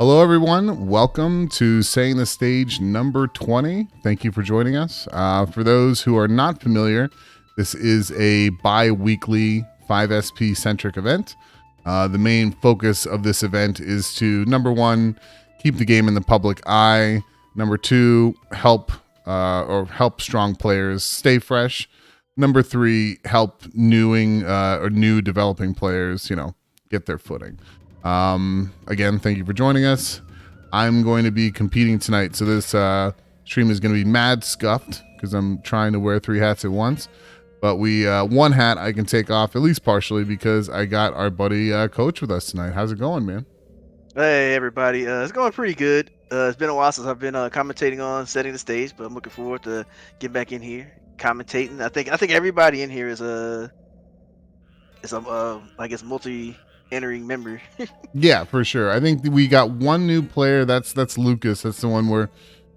Hello, everyone. Welcome to Saying the Stage number 20. Thank you for joining us. For those who are not familiar, this is a bi-weekly 5SP centric event. The main focus of this event is to, number one, keep the game in the public eye. Number two, help strong players stay fresh. Number three, help new developing players, get their footing. Again, thank you for joining us. I'm going to be competing tonight, so this stream is going to be mad scuffed because I'm trying to wear 3 hats at once. But one hat I can take off at least partially because I got our buddy Coach with us tonight. How's it going, man? Hey everybody, it's going pretty good. It's been a while since I've been commentating on Setting the Stage, but I'm looking forward to getting back in here commentating. I think everybody in here is a I guess multi-entering member. Yeah, for sure. I think we got one new player. That's Lucas. That's the one we're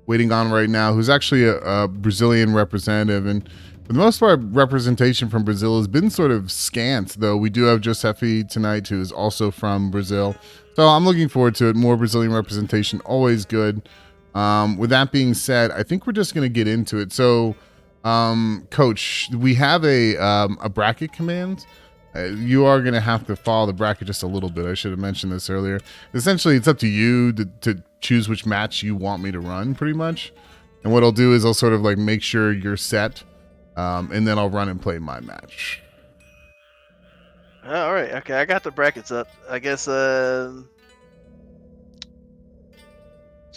waiting on right now, who's actually a Brazilian representative. And for the most part, representation from Brazil has been sort of scant, though we do have Josephi tonight, who is also from Brazil. So I'm looking forward to it. More Brazilian representation, always good. With that being said, I think we're just going to get into it. So, Coach, we have a bracket command. You are going to have to follow the bracket just a little bit. I should have mentioned this earlier. Essentially, it's up to you to choose which match you want me to run, pretty much. And what I'll do is I'll sort of like make sure you're set, and then I'll run and play my match. All right, okay, I got the brackets up. I guess so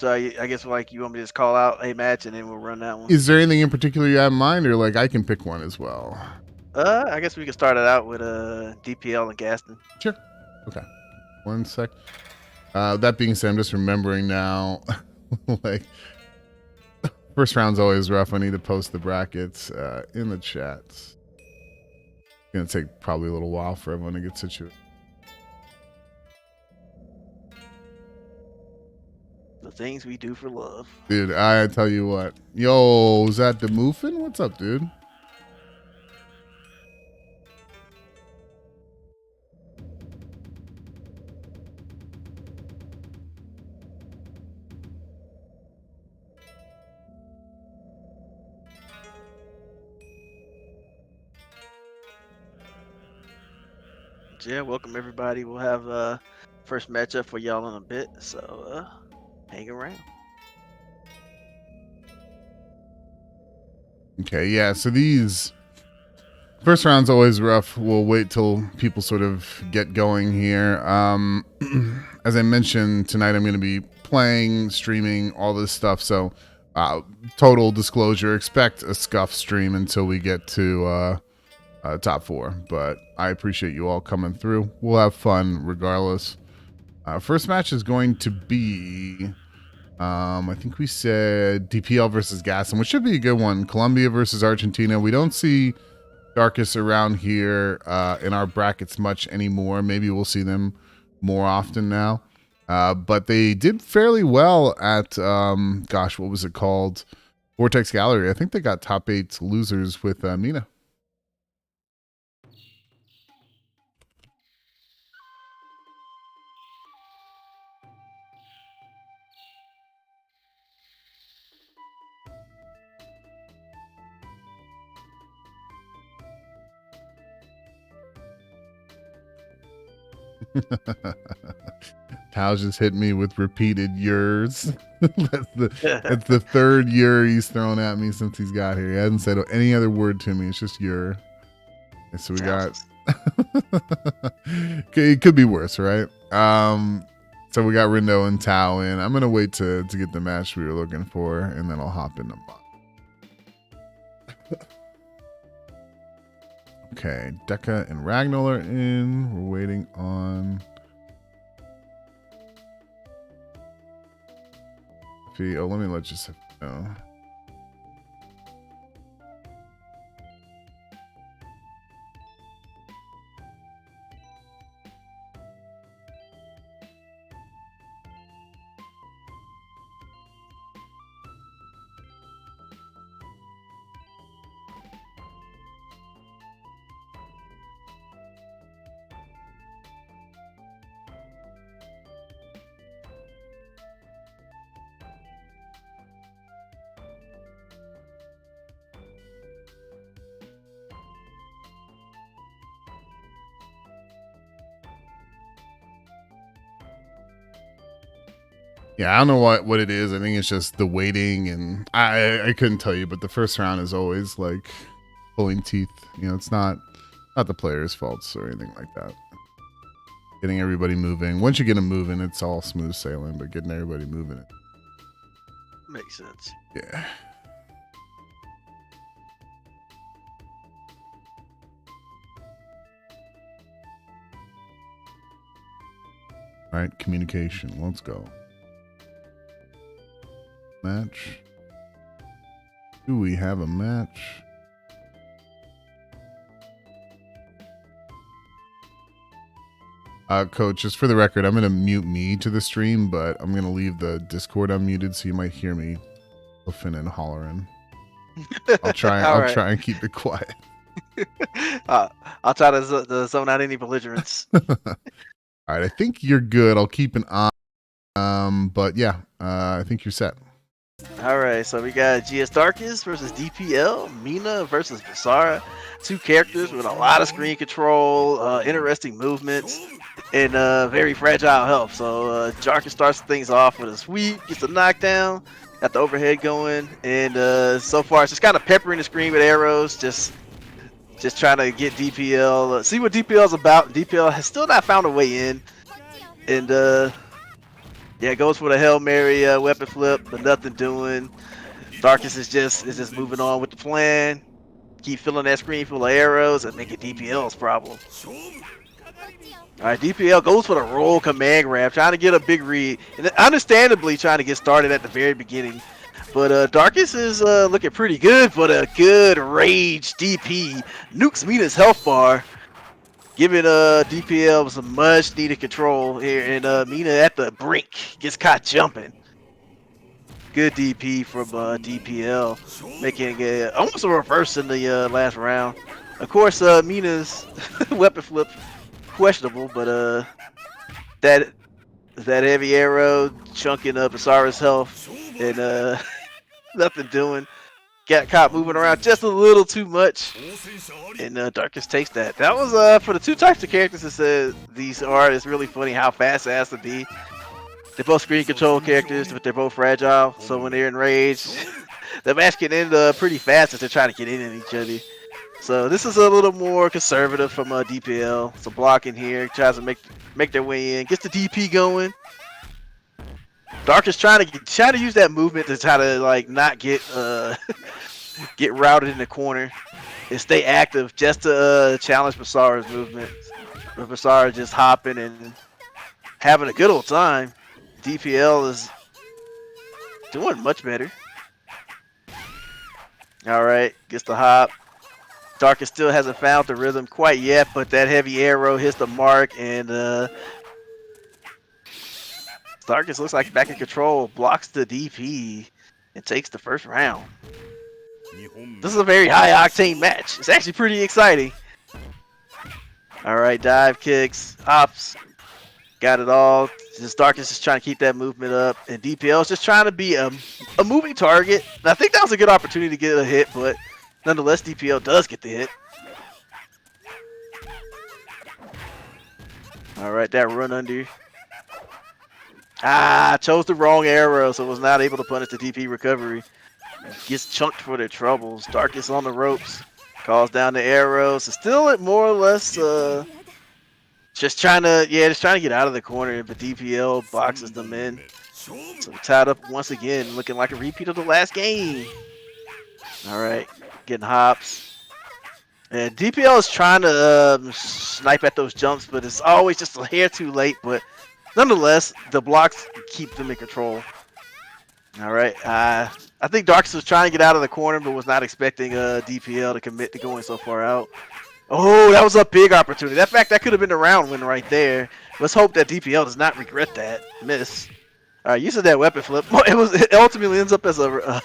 I guess like you want me to just call out a match and then we'll run that one. Is there anything in particular you have in mind, or like I can pick one as well? I guess we can start it out with D.P.L and Gaston. Sure. Okay. 1 sec. That being said, I'm just remembering now, like, first round's always rough. I need to post the brackets in the chats. It's going to take probably a little while for everyone to get situated. The things we do for love. Dude, I tell you what. Yo, is that the Moofin? What's up, dude? Yeah, welcome everybody. We'll have first matchup for y'all in a bit, so hang around. Okay, yeah, so these first round's always rough. We'll wait till people sort of get going here. As I mentioned, tonight I'm going to be playing, streaming, all this stuff, so total disclosure, expect a scuff stream until we get to top 4, but I appreciate you all coming through. We'll have fun regardless. First match is going to be I think we said D.P.L versus Gaston, which should be a good one. Colombia versus Argentina. We don't see Darkus around here in our brackets much anymore. Maybe we'll see them more often now, but they did fairly well at what was it called, Vortex Gallery. I think they got top 8 losers with Mina. Tao just hit me with repeated yours. that's the third year he's thrown at me since he's got here. He hasn't said any other word to me. It's just your. So we got. It could be worse, right? So we got Rindo and Tao in. I'm gonna wait to get the match we were looking for, and then I'll hop in the box. Okay, Deka and Ragnell are in. We're waiting on. Oh, let me let you know. Yeah, I don't know what it is. I think it's just the waiting, and I couldn't tell you, but the first round is always like pulling teeth. You know, it's not the player's faults or anything like that. Getting everybody moving. Once you get them moving, it's all smooth sailing, but getting everybody moving it makes sense. Yeah. All right, communication. Let's go. Match. Do we have a match? Coach, just for the record, I'm going to mute me to the stream, but I'm going to leave the Discord unmuted so you might hear me hoofing and hollering. I'll try and keep it quiet. I'll try to zone out any belligerents. All right, I think you're good. I'll keep an eye. But yeah, I think you're set. All right, so we got GS Darkus versus D.P.L, Mina versus Basara. Two characters with a lot of screen control, interesting movements, and very fragile health. So Darkus starts things off with a sweep, gets a knockdown, got the overhead going, and so far it's just kind of peppering the screen with arrows, just trying to get D.P.L. See what D.P.L is about. D.P.L has still not found a way in, and yeah, goes for the Hail Mary weapon flip, but nothing doing. Darkus is just moving on with the plan. Keep filling that screen full of arrows and make it D.P.L's problem. Alright, D.P.L goes for the roll command grab, trying to get a big read. And understandably trying to get started at the very beginning. But Darkus is looking pretty good, but a good rage DP. Nukes Mina's health bar. Giving D.P.L some much needed control here, and Mina at the brink gets caught jumping. Good DP from D.P.L, making almost a reverse in the last round. Of course, Mina's weapon flip questionable, but that heavy arrow chunking up Basara's health, and nothing doing. Got caught moving around just a little too much, and Darkus takes that. That was for the two types of characters that said these are. It's really funny how fast it has to be. They're both screen control characters, but they're both fragile. So when they're enraged, the match can end pretty fast as they're trying to get in each other. So this is a little more conservative from D.P.L. So blocking here, tries to make their way in, gets the DP going. Darkus trying to use that movement to try to like not get get routed in the corner and stay active, just to challenge Basara's movement. But Basara just hopping and having a good old time. D.P.L is doing much better. All right, gets the hop. Darkus still hasn't found the rhythm quite yet, but that heavy arrow hits the mark, and Darkus looks like back in control, blocks the DP, and takes the first round. This is a very high-octane match. It's actually pretty exciting. All right, dive kicks, hops, got it all. Just Darkus is trying to keep that movement up, and D.P.L is just trying to be a moving target. And I think that was a good opportunity to get a hit, but nonetheless, D.P.L does get the hit. All right, that run under. Chose the wrong arrow, so was not able to punish the DP recovery. Gets chunked for their troubles. Darkus on the ropes. Calls down the arrows. So still more or less just trying to get out of the corner, but D.P.L boxes them in. So tied up once again, looking like a repeat of the last game. All right, getting hops. And D.P.L is trying to snipe at those jumps, but it's always just a hair too late. But nonetheless, the blocks keep them in control. All right, I think Darkus was trying to get out of the corner, but was not expecting D.P.L to commit to going so far out. Oh, that was a big opportunity. In fact, that could have been the round win right there. Let's hope that D.P.L does not regret that miss. All right, using that weapon flip. It ultimately ends up as a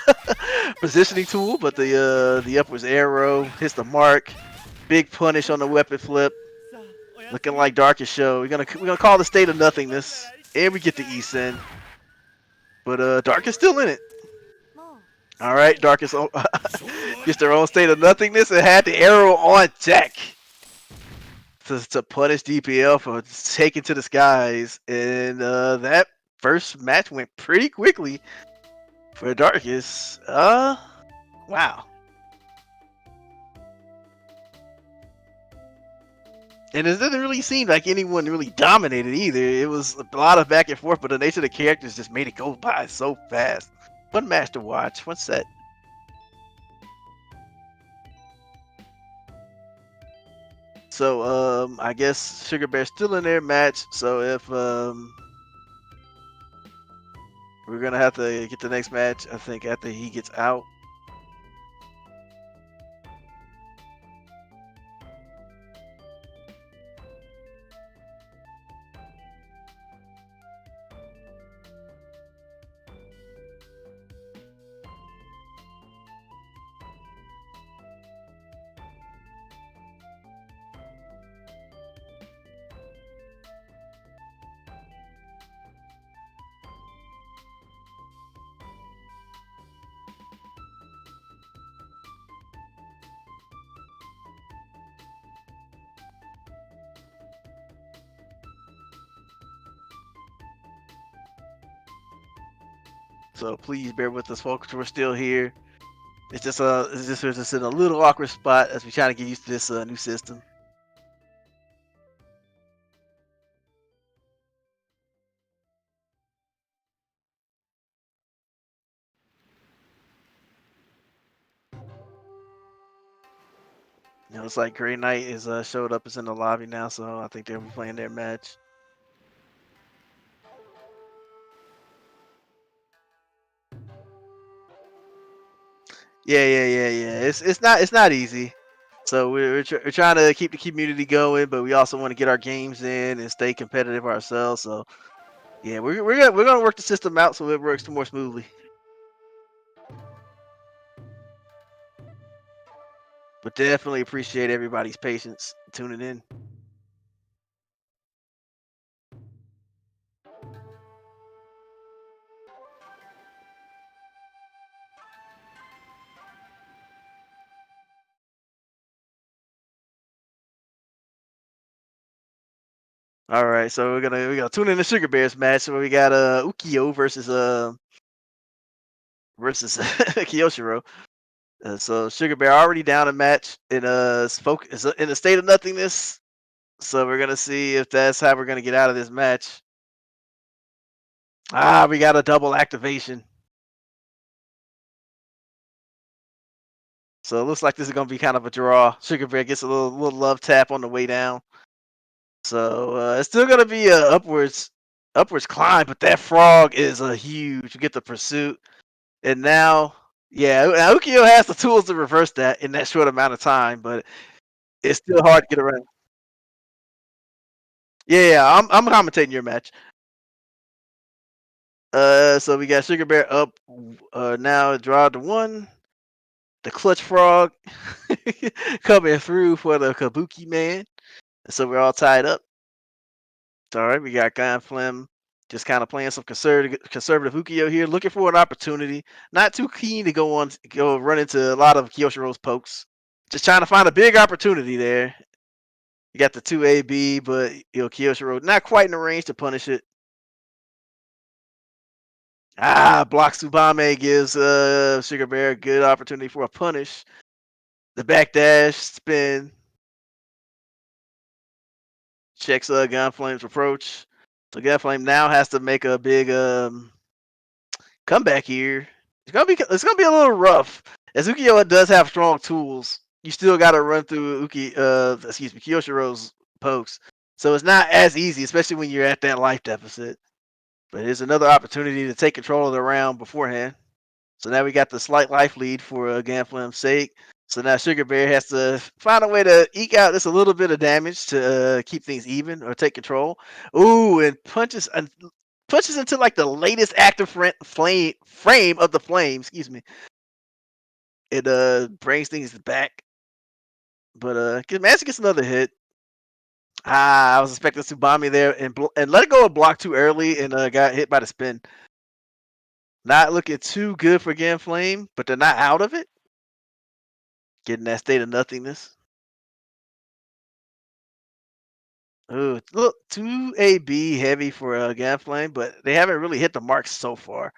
positioning tool, but the upwards arrow hits the mark. Big punish on the weapon flip. Looking like Darkus show. We're gonna call the state of nothingness, and we get the E-Send. But Darkus still in it. All right, Darkus gets their own state of nothingness and had the arrow on deck to punish D.P.L for taking to the skies. And that first first match went pretty quickly for Darkus. Wow. And it doesn't really seem like anyone really dominated either. It was a lot of back and forth, but the nature of the characters just made it go by so fast. One match to watch, one set. So I guess Sugar Bear's still in their match. So if we're gonna have to get the next match, I think after he gets out. So please bear with us, folks. We're still here. It's just we're just in a little awkward spot as we try to get used to this new system. It's like GrayKnight is showed up, is in the lobby now, so I think they'll be playing their match. Yeah. It's not easy. So we're trying to keep the community going, but we also want to get our games in and stay competitive ourselves. So yeah, we're gonna work the system out so it works more smoothly. But definitely appreciate everybody's patience tuning in. All right, so we're gonna tune in the Sugar Bears match where we got Ukiyo versus Kiyoshiro. So Sugar Bear already down a match in in a state of nothingness. So we're gonna see if that's how we're gonna get out of this match. We got a double activation. So it looks like this is gonna be kind of a draw. Sugar Bear gets a little love tap on the way down. So it's still gonna be a upwards climb, but that frog is a huge. You get the pursuit, and now now Ukiyo has the tools to reverse that in that short amount of time, but it's still hard to get around. Yeah, I'm commentating your match. So we got Sugar Bear up now, draw to 1. The clutch frog coming through for the Kabuki man. So we're all tied up. All right, we got Ganfleim just kind of playing some conservative Ukiyo here, looking for an opportunity. Not too keen to go run into a lot of Kiyoshiro's pokes. Just trying to find a big opportunity there. You got the 2AB, but Kiyoshiro not quite in the range to punish it. Block Tsubame gives Sugar Bear a good opportunity for a punish. The backdash spin checks Ganflame's approach. So Ganflame now has to make a big comeback here. It's gonna be a little rough. As Ukiyo does have strong tools, you still got to run through Kiyoshiro's pokes. So it's not as easy, especially when you're at that life deficit. But here's another opportunity to take control of the round beforehand. So now we got the slight life lead for Ganflaim's sake. So now Sugar Bear has to find a way to eke out just a little bit of damage to keep things even or take control. Ooh, and punches into like the latest active frame of the flame. Excuse me. It brings things back, but Manson gets another hit. I was expecting Tsubame there and let it go a block too early and got hit by the spin. Not looking too good for Ganflame, but they're not out of it. Getting that state of nothingness. Ooh, look, 2 AB heavy for Ganfleim, but they haven't really hit the mark so far.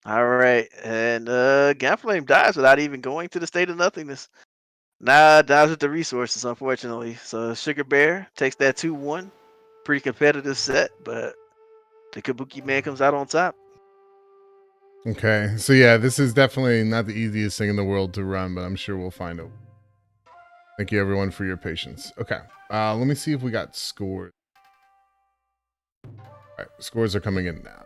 All right, and Ganflame dies without even going to the state of nothingness. Nah, dies with the resources, unfortunately. So Sugar Bear takes that 2-1. Pretty competitive set, but the Kabuki man comes out on top. Okay, so yeah, this is definitely not the easiest thing in the world to run, but I'm sure we'll find it. Thank you everyone for your patience. Okay, let me see if we got scores. All right, scores are coming in now.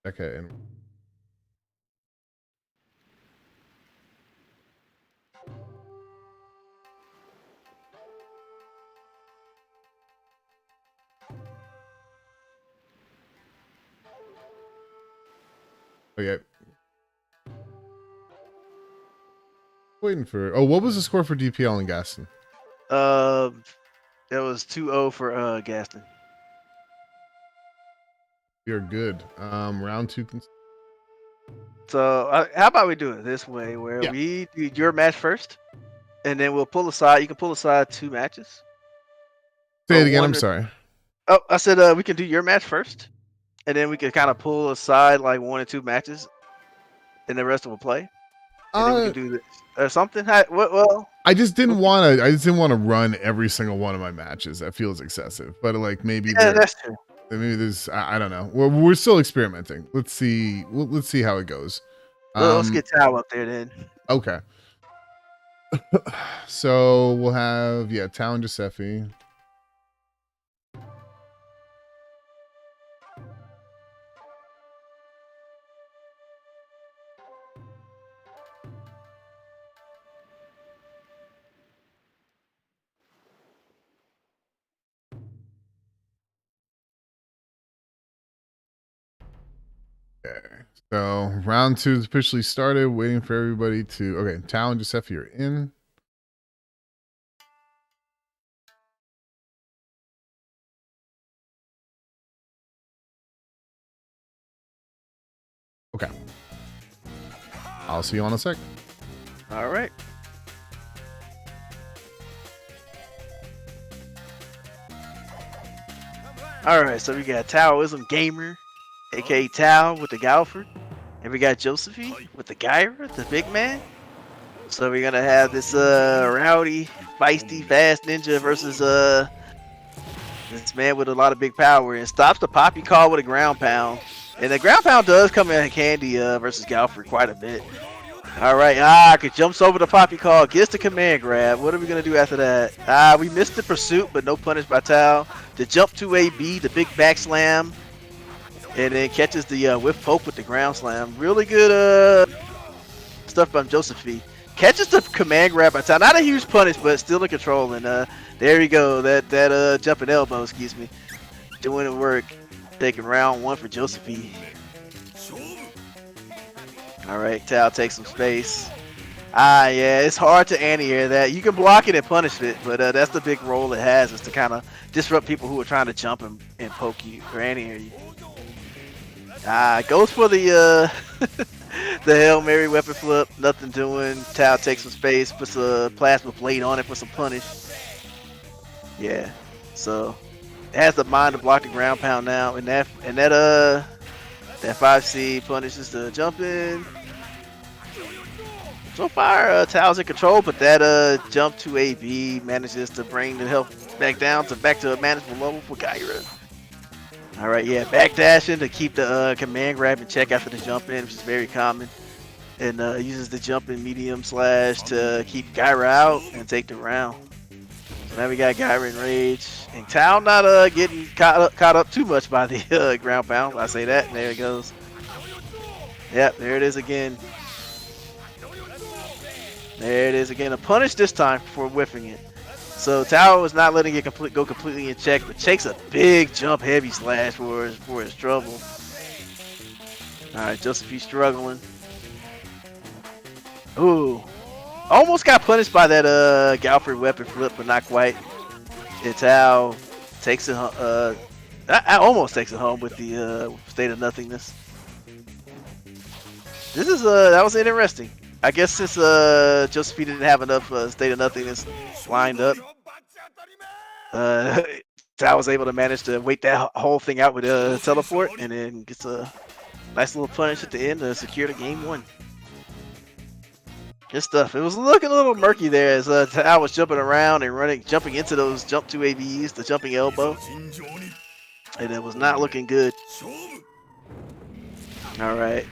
Okay, and oh yeah, waiting for. Oh, what was the score for D.P.L and Gaston? That was 2-0 for Gaston. You're good. Round 2. So how about we do it this way, where Yeah. we do your match first, and then we'll pull aside. You can pull aside 2 matches. Say Or it again. I'm one. sorry. Oh, I said we can do your match first, and then we can kind of pull aside like 1 or 2 matches, and the rest will play, and then we can do this or something. Well, I just didn't want to. I just didn't want to run every single one of my matches. That feels excessive. But like maybe that's true. maybe there's. I don't know. We're still experimenting. Let's see. Let's see how it goes. Let's get Tao up there then. Okay. So we'll have Tao and Josephi. Okay. So round 2 is officially started. Waiting for everybody to. Okay, Tao and Josephi are in. Okay. I'll see you on a sec. All right. All right, so we got Taoism Gamer, aka Tao with the Galford, and we got Josephi with the Gyra, the big man. So we're gonna have this rowdy, feisty, fast ninja versus this man with a lot of big power, and stops the poppy call with a ground pound. And the ground pound does come in handy versus Galford quite a bit. All right, jumps over the poppy call, gets the command grab. What are we gonna do after that? We missed the pursuit, but no punish by Tao. The jump to AB, the big back slam, and then catches the whiff poke with the ground slam. Really good stuff from Josephi. Catches the command grab by Tao. Not a huge punish, but still in control. And there you go. That jumping elbow, excuse me, doing the work. Taking round 1 for Josephi. All right, Tao takes some space. Yeah, it's hard to anti-air that. You can block it and punish it, but that's the big role it has, is to kind of disrupt people who are trying to jump and poke you or anti-air you. Goes for the the Hail Mary weapon flip. Nothing doing. Tao takes some space, puts a plasma blade on it for some punish. Yeah, so it has the mind to block the ground pound now, and that 5C punishes the jump in. So far, Tao's in control, but that jump to AB manages to bring the health back to a manageable level for Gyra. All right, backdashing to keep the command grab in check after the jump in, which is very common, and uses the jump in medium slash to keep Gyra out and take the round. So now we got Gyra in rage, and Tao not getting caught up too much by the ground pound. I say that, and there it goes. Yep, there it is again. There it is again. A punish this time for whiffing it. So Tao is not letting it go completely in check, but takes a big jump heavy slash for his trouble. Alright, Josephi struggling. Ooh. Almost got punished by that Galford weapon flip, but not quite. And Tao takes it I almost takes it home with the state of nothingness. This is that was interesting. I guess since Josephi didn't have enough state of nothingness lined up, I was able to manage to wait that whole thing out with a teleport, and then gets a nice little punish at the end to secure the game 1. Good stuff. It was looking a little murky there as Tao was jumping around and jumping into those jump 2 ABs, the jumping elbow, and it was not looking good. All right.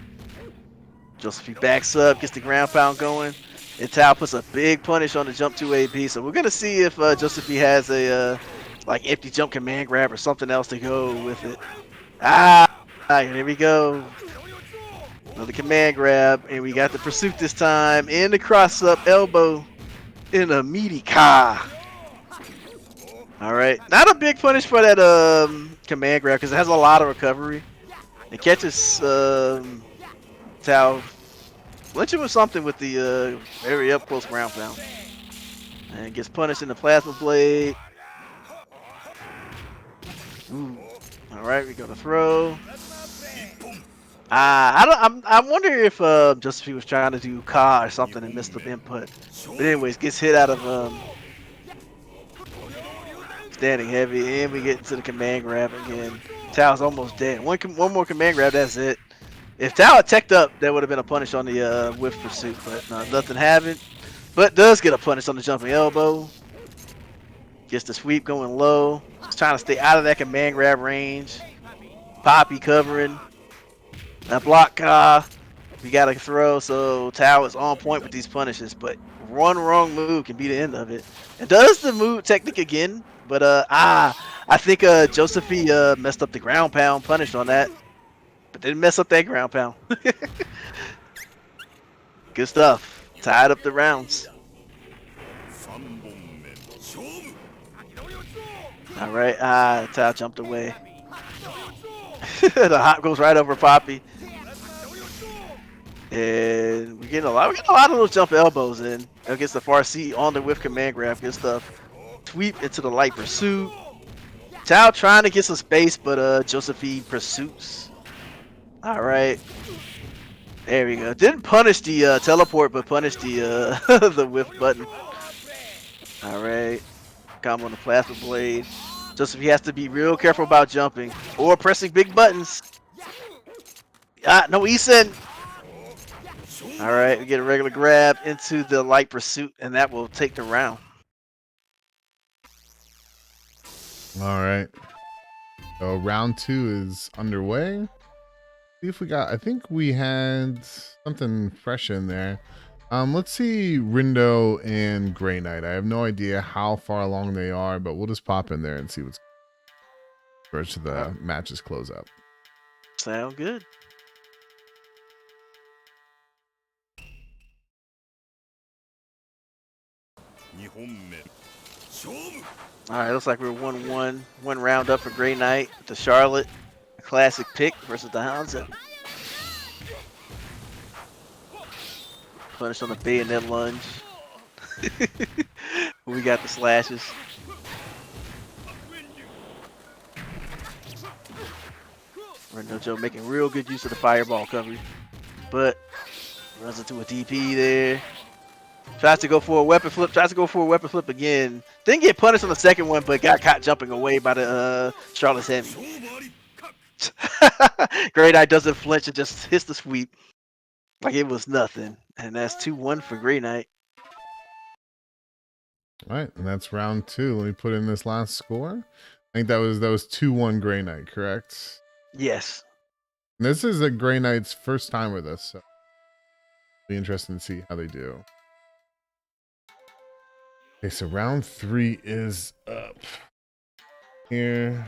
Josephi backs up, gets the ground pound going, and Tao puts a big punish on the jump 2 AB. So we're gonna see if Josephi has a like empty jump command grab or something else to go with it. Here we go. Another command grab, and we got the pursuit this time, and the cross up elbow in a meaty ka. All right, not a big punish for that command grab because it has a lot of recovery. It catches Tao lynching with something with the very up close ground pound, and gets punished in the plasma blade. Ooh. All right, we go to throw. I wonder if Josephi was trying to do Ka or something and missed the input. But anyways, gets hit out of standing heavy, and we get into the command grab again. Tao's almost dead. One more command grab, that's it. If Tao had teched up, that would have been a punish on the whiff pursuit, but nothing happened. But does get a punish on the jumping elbow. Gets the sweep going low. Just trying to stay out of that command grab range. Poppy covering. That block we got to throw, so Tao is on point with these punishes, but one wrong move can be the end of it. It does the move technique again, but I think Josephi messed up the ground pound punish on that, but didn't mess up that ground pound. Good stuff. Tied up the rounds. All right, Tao jumped away. The hop goes right over Poppy. And we're getting a lot of those jump elbows in against the far seat on the whiff command grab. Good stuff. Sweep into the light pursuit. Tao trying to get some space, but Josephi pursuits. All right. There we go. Didn't punish the teleport, but punished the the whiff button. All right. Combo on the plasma blade. Josephi has to be real careful about jumping or pressing big buttons. No Eason. All right, we get a regular grab into the light pursuit, and that will take the round. All right. So round 2 is underway. See if we got, I think we had something fresh in there. Let's see Rindo and GrayKnight. I have no idea how far along they are, but we'll just pop in there and see what's first the matches close up. Sound good. All right, looks like we're 1-1, one round up for GrayKnight. The Charlotte, a classic pick versus the Hanzo. Punish on the bayonet lunge. We got the slashes. Rindo Jo making real good use of the fireball coverage, but runs into a DP there. Tries to go for a weapon flip. Tries to go for a weapon flip again. Didn't get punished on the second one, but got caught jumping away by the Charlotte's heavy. GrayKnight doesn't flinch and just hits the sweep like it was nothing. And that's 2-1 for GrayKnight. All right, and that's round 2. Let me put in this last score. I think that was 2-1 GrayKnight, correct? Yes. And this is a GrayKnight's first time with us, so it'll be interesting to see how they do. Okay, so round 3 is up here.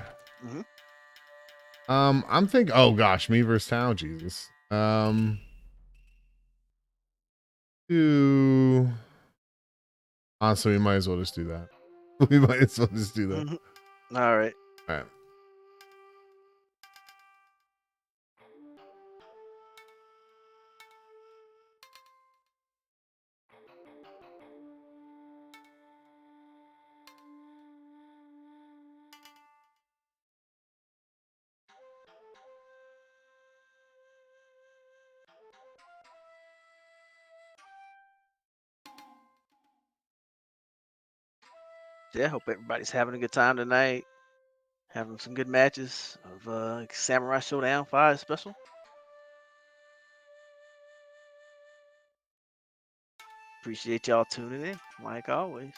I'm thinking, oh gosh, me versus Tao, Jesus. Honestly, we might as well just do that. We might as well just do that. All right. All right. Yeah, hope everybody's having a good time tonight. Having some good matches of Samurai Shodown 5 special. Appreciate y'all tuning in, like always.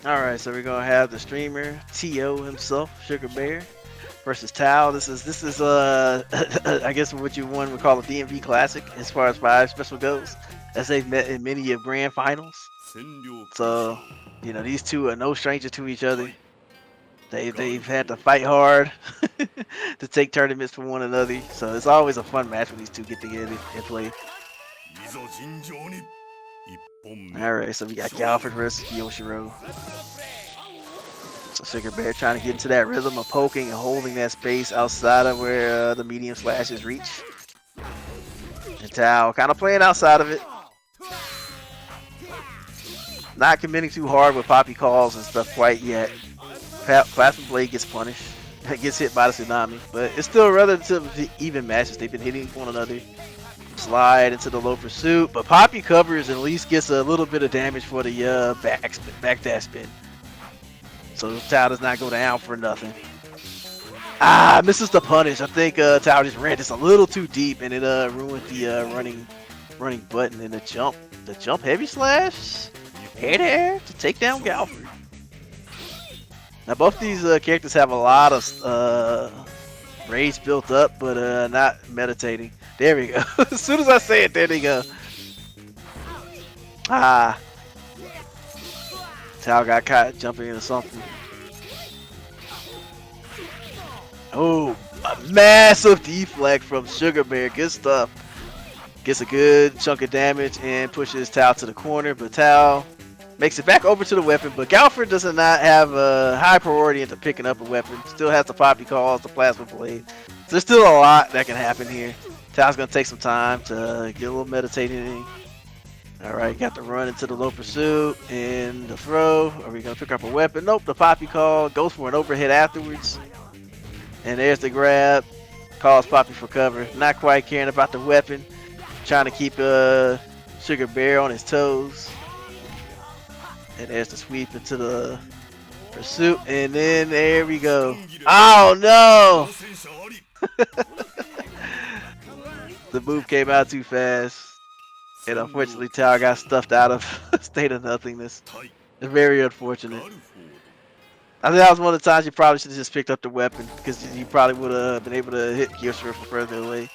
Alright, so we're gonna have the streamer T.O. himself, Sugar Bear, versus Tao. This is I guess what you one would call a DMV classic as far as 5 special goes, as they've met in many of grand finals. So, you know, these two are no stranger to each other. They've had to fight hard to take tournaments for one another. So it's always a fun match when these two get together and play. Alright, so we got Galford versus Yoshiro. So Sugar Bear trying to get into that rhythm of poking and holding that space outside of where the medium slashes reach. And Tao kind of playing outside of it. Not committing too hard with poppy calls and stuff quite yet. Plasma Blade gets punished. Gets hit by the tsunami. But it's still a relatively even matches. They've been hitting one another. Slide into the low pursuit, but Poppy covers and at least gets a little bit of damage for the back dash spin. So Tao does not go down for nothing. Misses the punish. I think Tao just ran just a little too deep and it ruined the running button and the jump heavy slash air to air to take down Galford. Now both these characters have a lot of rage built up, but not meditating. There we go. As soon as I say it, there they go. Tao got caught jumping into something. Oh, a massive deflect from Sugar Bear. Good stuff. Gets a good chunk of damage and pushes Tao to the corner, but Tao makes it back over to the weapon, but Galford does not have a high priority into picking up a weapon. Still has the poppy calls, the plasma blade. So there's still a lot that can happen here. Tao's gonna take some time to get a little meditating in. Alright, got the run into the low pursuit and the throw. Are we gonna pick up a weapon? Nope, the poppy call goes for an overhead afterwards. And there's the grab. Calls Poppy for cover. Not quite caring about the weapon. Trying to keep Sugar Bear on his toes. And there's the sweep into the pursuit. And then there we go. Oh no! The move came out too fast. And unfortunately, Tao got stuffed out of state of nothingness. It's very unfortunate. I think that was one of the times you probably should have just picked up the weapon, because you probably would have been able to hit Yoshiro from further away.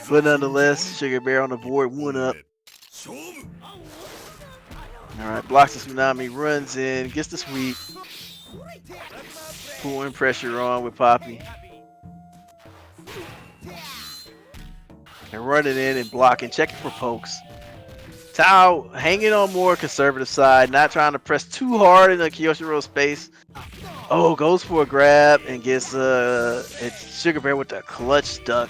But nonetheless, Sugar Bear on the board, 1 up. Alright, blocks the tsunami, runs in, gets the sweep. Pulling pressure on with Poppy. And running in and blocking, checking for pokes. Tao hanging on more conservative side, not trying to press too hard in the Kyoshiro space. Oh, goes for a grab and gets it's Sugar Bear with the clutch duck.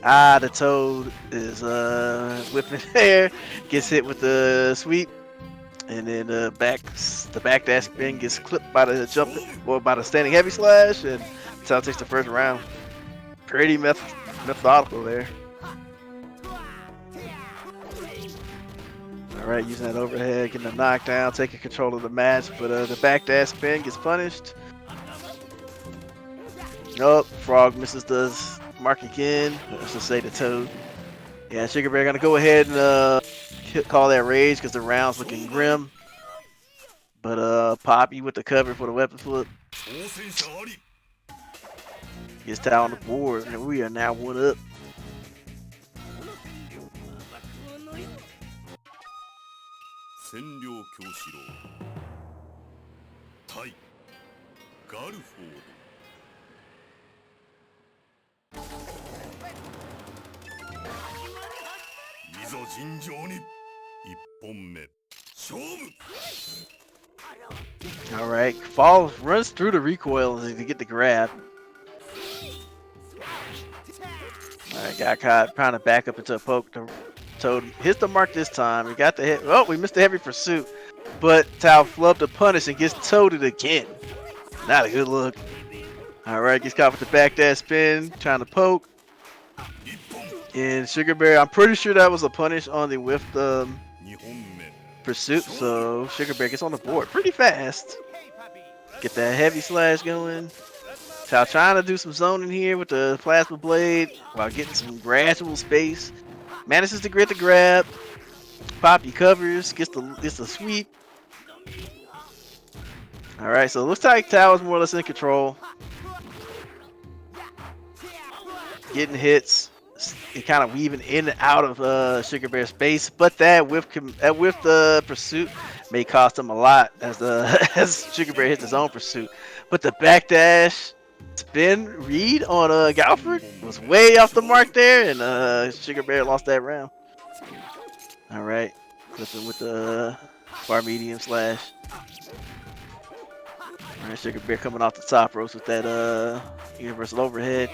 The Toad is whipping there, gets hit with the sweep, and then the back dash spin gets clipped by the jump or by the standing heavy slash, and Tao takes the first round. Pretty methodical there. Alright, using that overhead, getting a knockdown, taking control of the match, but the back dash spin gets punished. Nope, Frog misses the mark again. Let's just say the Toad. Yeah, Sugar Bear gonna go ahead and call that rage because the round's looking grim. But Poppy with the cover for the weapon flip. Gets Tao on the board, and we are now 1 up. All right, falls, runs through the recoil to get the grab. All right, got caught trying to back up into a poke. Toad hits the mark this time. He got the hit. Oh, we missed the heavy pursuit, but Tao flubbed the punish and gets toaded again. Not a good look. All right, gets caught with the backdash spin, trying to poke. And Sugar Bear, I'm pretty sure that was a punish on the whiff pursuit. So Sugar Bear gets on the board pretty fast. Get that heavy slash going. Tao trying to do some zoning here with the plasma blade while getting some gradual space. Manages to get the grab. Poppy covers, gets the sweep. All right, so it looks like Tao is more or less in control. Getting hits, and kind of weaving in and out of Sugar Bear's space, but that whiff the pursuit may cost him a lot as as Sugar Bear hits his own pursuit. But the backdash spin read on Galford was way off the mark there, and Sugar Bear lost that round. All right, clipping with the bar medium slash. All right, Sugar Bear coming off the top ropes with that universal overhead.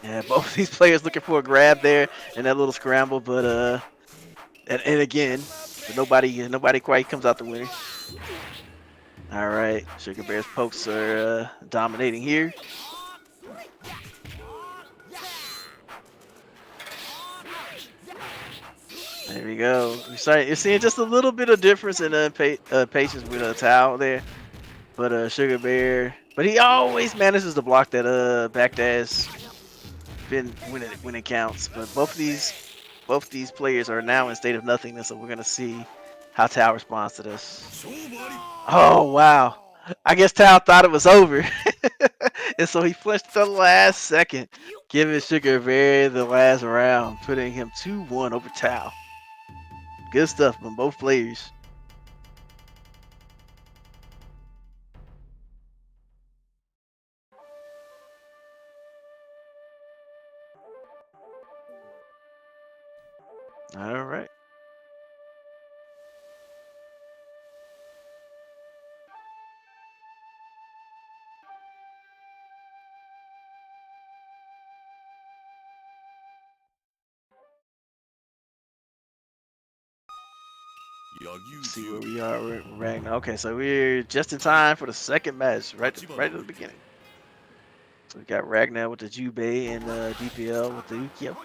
Yeah, both of these players looking for a grab there and that little scramble, but and again, but nobody quite comes out the winner. All right, Sugar Bear's pokes are dominating here. There we go. You're seeing just a little bit of difference in patience with Tao there, but Sugar Bear, but he always manages to block that backdash when it counts. But both of these players are now in state of nothingness, so we're gonna see how Tao responds to this. Oh wow! I guess Tao thought it was over, and so he flinched the last second, giving Sugar Bear the last round, putting him 2-1 over Tao. Good stuff from both players. All right. See where we are with Ragnell. Okay, so we're just in time for the second match, right at the beginning. So we got Ragnell with the Jubei and D.P.L with the Ukyo.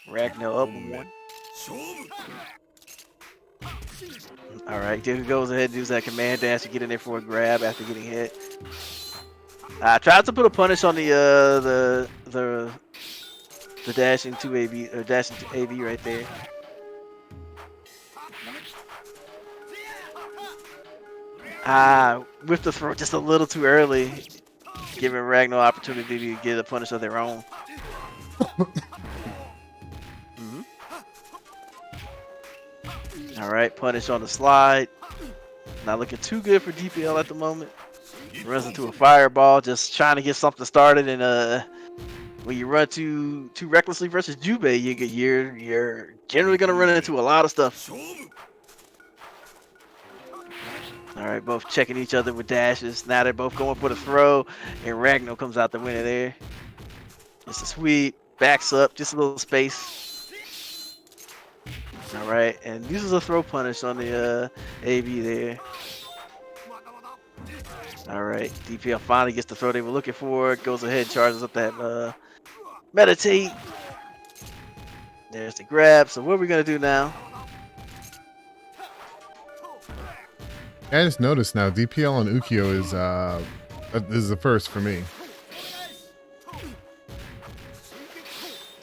Ragnell up 1. All right, Deka goes ahead and does that command dash to get in there for a grab after getting hit. Tries to put a punish on the dash into AB or dash into AB right there. With the throw just a little too early, giving Ragnell opportunity to get a punish of their own. All right, punish on the slide. Not looking too good for D.P.L at the moment. Runs into a fireball, just trying to get something started. And when you run too recklessly versus Jubei, you're generally gonna run into a lot of stuff. All right, both checking each other with dashes. Now they're both going for the throw, and Ragnell comes out the winner there. It's a sweep, backs up, just a little space. All right, and uses a throw punish on the AB there. All right, D.P.L finally gets the throw they were looking for. Goes ahead and charges up that meditate. There's the grab. So what are we gonna do now? I just noticed now D.P.L and Ukyo is the first for me.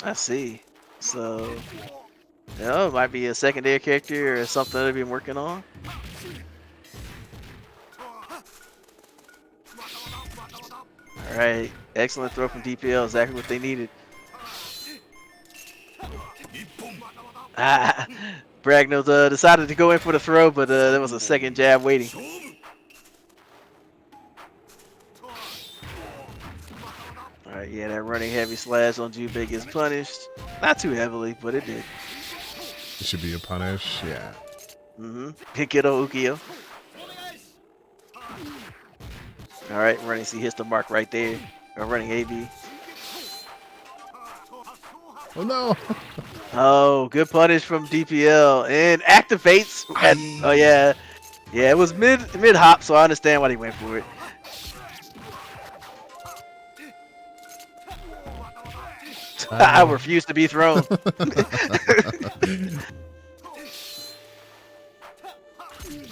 I see. So, it might be a secondary character or something they've been working on. All right, excellent throw from D.P.L. Exactly what they needed. Ragnell decided to go in for the throw, but there was a second jab waiting. All right, yeah, that running heavy slash on Jubei gets punished. Not too heavily, but it did. It should be a punish. Yeah. Hikido Ukio. All right, running C hits the mark right there. Running AB. Oh no! Oh, good punish from D.P.L. and activates. Oh yeah, yeah. It was mid hop, so I understand why he went for it. I refuse to be thrown.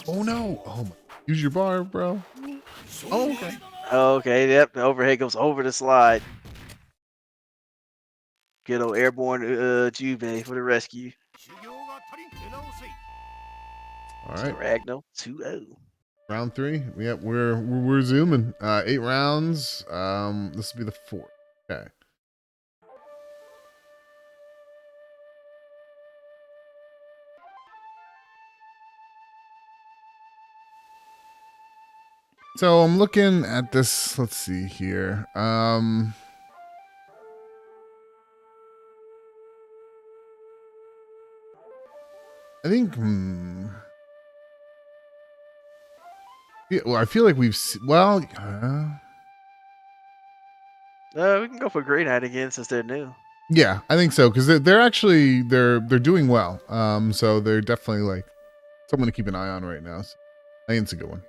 Oh no! Oh my! Use your bar, bro. Oh, okay. Okay, yep. The overhead goes over the slide. Good old airborne Juve for the rescue. All right. Ragnell 2-0. Round 3. Yep, we're zooming. 8 rounds. This will be the 4th. Okay. So I'm looking at this. Let's see here. I think. Yeah, well, I feel like we've. Well. We can go for GrayKnight again since they're new. Yeah, I think so because they're actually they're doing well. So they're definitely like someone to keep an eye on right now. So I think it's a good one.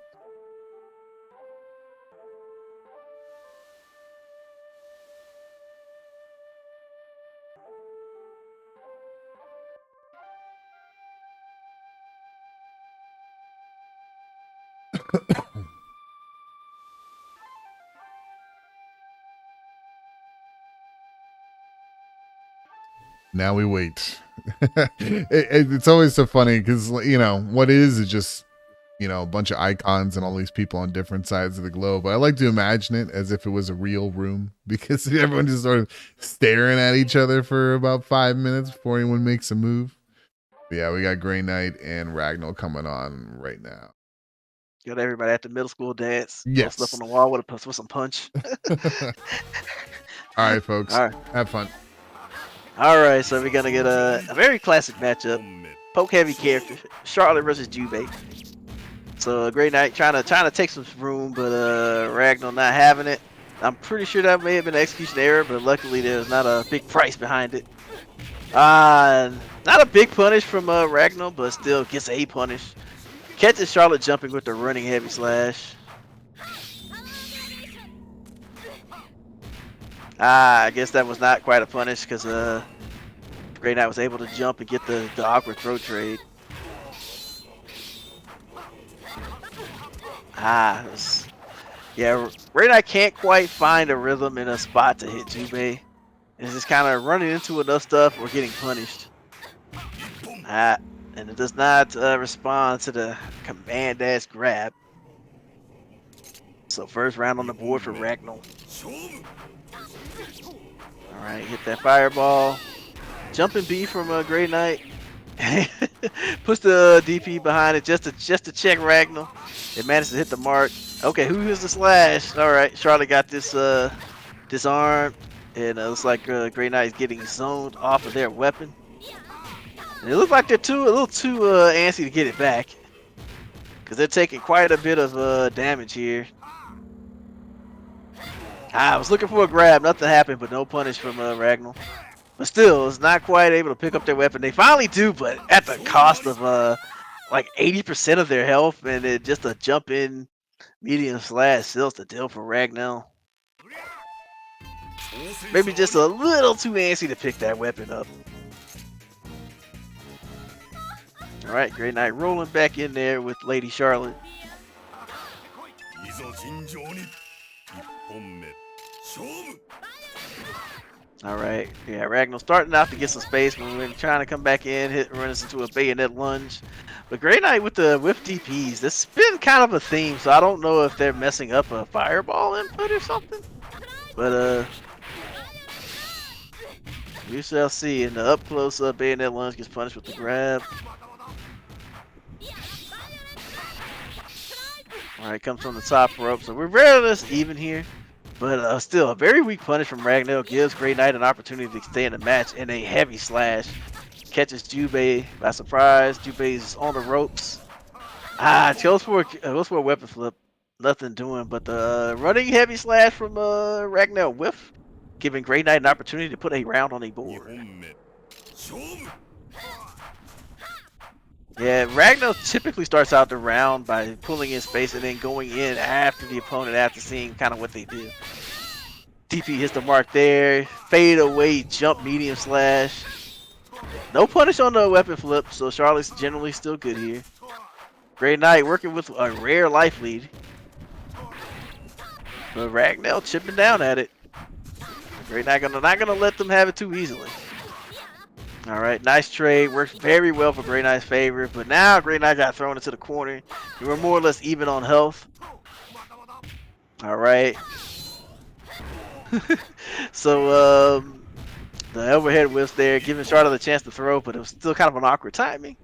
Now we wait. It's always so funny because what is just a bunch of icons and all these people on different sides of the globe. But I like to imagine it as if it was a real room because everyone just sort of staring at each other for about 5 minutes before anyone makes a move. But yeah, we got GrayKnight and Ragnell coming on right now. Got everybody at the middle school dance. Yes. Stuff on the wall with some punch. All right, folks. All right. Have fun. All right, so we're gonna get a very classic matchup. Poke heavy character, Charlotte versus Juve. So GrayKnight trying to take some room, but Ragnell not having it. I'm pretty sure that may have been an execution error, but luckily there's not a big price behind it. Not a big punish from Ragnell, but still gets a punish. Catches Charlotte jumping with the running heavy slash. I guess that was not quite a punish because GrayKnight was able to jump and get the awkward throw trade. Yeah, GrayKnight can't quite find a rhythm in a spot to hit Juve. It's just kind of running into enough stuff or getting punished. And it does not respond to the command dash grab. So first round on the board for Ragnell. Alright, hit that fireball. Jumping B from GrayKnight. Puts the DP behind it just to check Ragnell. It managed to hit the mark. Okay, who is the slash? Alright, Charlotte got this disarmed. And it looks like GrayKnight is getting zoned off of their weapon. And it looks like they're a little too antsy to get it back. Because they're taking quite a bit of damage here. I was looking for a grab, nothing happened, but no punish from Ragnell. But still, it's not quite able to pick up their weapon. They finally do, but at the cost of like 80% of their health, and it just a jump in medium slash seals the deal for Ragnell. Maybe just a little too antsy to pick that weapon up. Alright, GrayKnight rolling back in there with Lady Charlotte. Alright, yeah, Ragnell starting out to get some space, but we're trying to come back in, run us into a bayonet lunge. But GrayKnight with the whiff DPs, this has been kind of a theme, so I don't know if they're messing up a fireball input or something. But we shall see. And the up close bayonet lunge gets punished with the grab. Alright, comes from the top rope. So we're very even here. But still, a very weak punish from Ragnell gives GrayKnight an opportunity to stay in the match in a heavy slash. catches Jubei by surprise. Jubei's on the ropes. Goes for a weapon flip. Nothing doing, but the running heavy slash from Ragnell whiff, giving GrayKnight an opportunity to put a round on a board. Yeah, Ragnell typically starts out the round by pulling in space and then going in after the opponent after seeing kind of what they do. DP hits the mark there. Fade away, jump, medium slash. No punish on the weapon flip, so Charlotte's generally still good here. GrayKnight working with a rare life lead. But Ragnell chipping down at it. GrayKnight not gonna let them have it too easily. All right, nice trade. Works very well for GrayKnight's favor, but now GrayKnight got thrown into the corner. You were more or less even on health. All right. So the overhead whiffs there, giving Charlotte a chance to throw, but it was still kind of an awkward timing.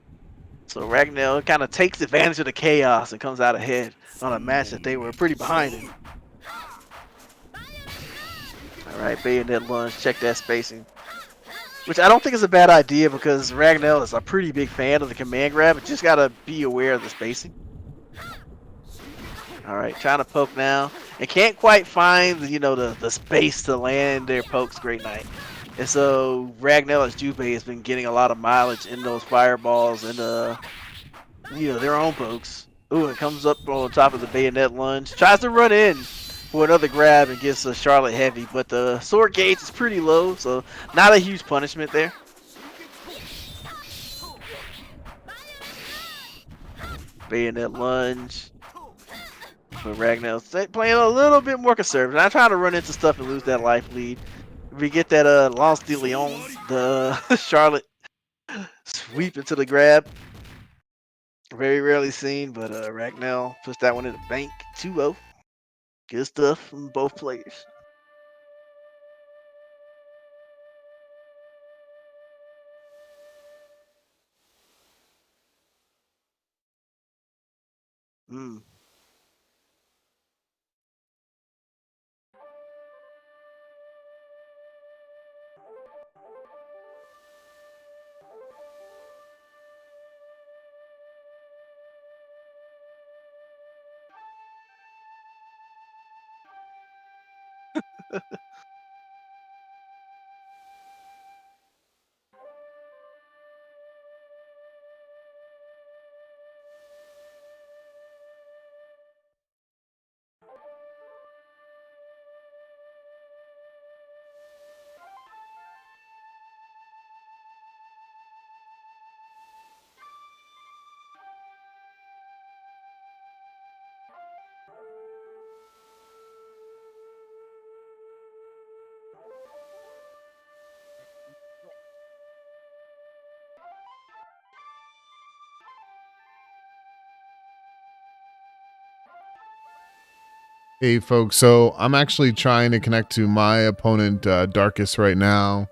So Ragnell kind of takes advantage of the chaos and comes out ahead on a match that they were pretty behind in. All right, bayonet lunge, check that spacing. Which I don't think is a bad idea because Ragnell is a pretty big fan of the command grab, but just gotta be aware of the spacing. Alright, trying to poke now. And can't quite find the space to land their pokes GrayKnight. And so Ragnell as Jubei has been getting a lot of mileage in those fireballs and their own pokes. Ooh, it comes up on top of the bayonet lunge. Tries to run in for another grab and gets a Charlotte heavy, but the sword gauge is pretty low, so not a huge punishment there. Bayonet lunge. But Ragnell's playing a little bit more conservative. Not trying to run into stuff and lose that life lead. We get that Lance de Leon, the Charlotte sweep into the grab. Very rarely seen, but Ragnell puts that one in the bank. 2-0. Good stuff from both players. Hey folks, so I'm actually trying to connect to my opponent Darkus right now.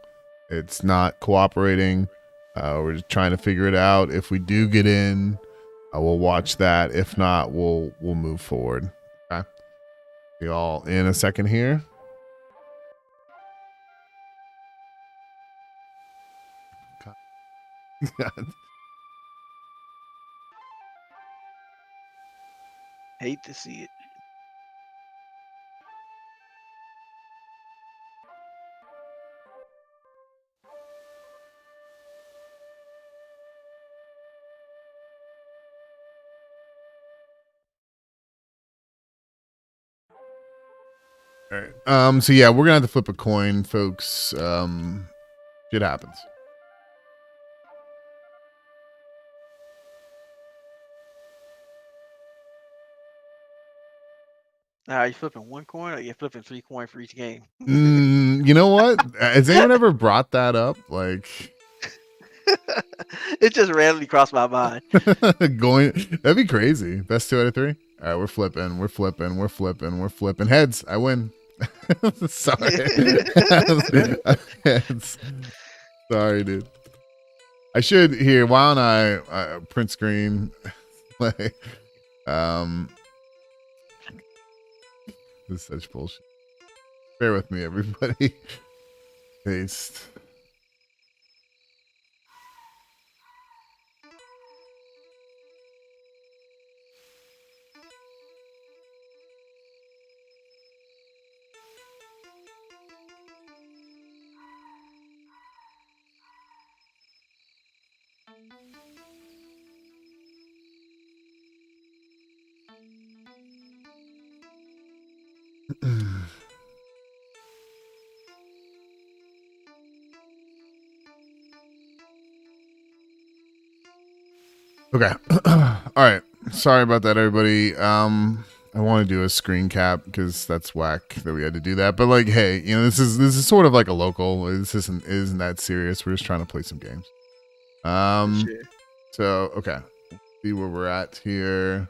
It's not cooperating. We're just trying to figure it out. If we do get in, we'll watch that. If not, we'll move forward. Okay. Be all in a second here. God. Hate to see it. All right. So yeah, we're gonna have to flip a coin, folks. Shit happens. Now, are you flipping one coin or are you flipping 3 coins for each game? You know what? Has anyone ever brought that up? Like, it just randomly crossed my mind. That'd be crazy. Best 2 out of 3. All right, we're flipping. Heads, I win. Sorry. Heads. Sorry, dude. I should here. Why don't I print screen? Like, this is such bullshit. Bear with me, everybody. Paste. Okay. All right. Sorry about that, everybody. I want to do a screen cap because that's whack that we had to do that. But like, hey, this is sort of like a local. This isn't that serious. We're just trying to play some games. Sure. So okay, see where we're at here.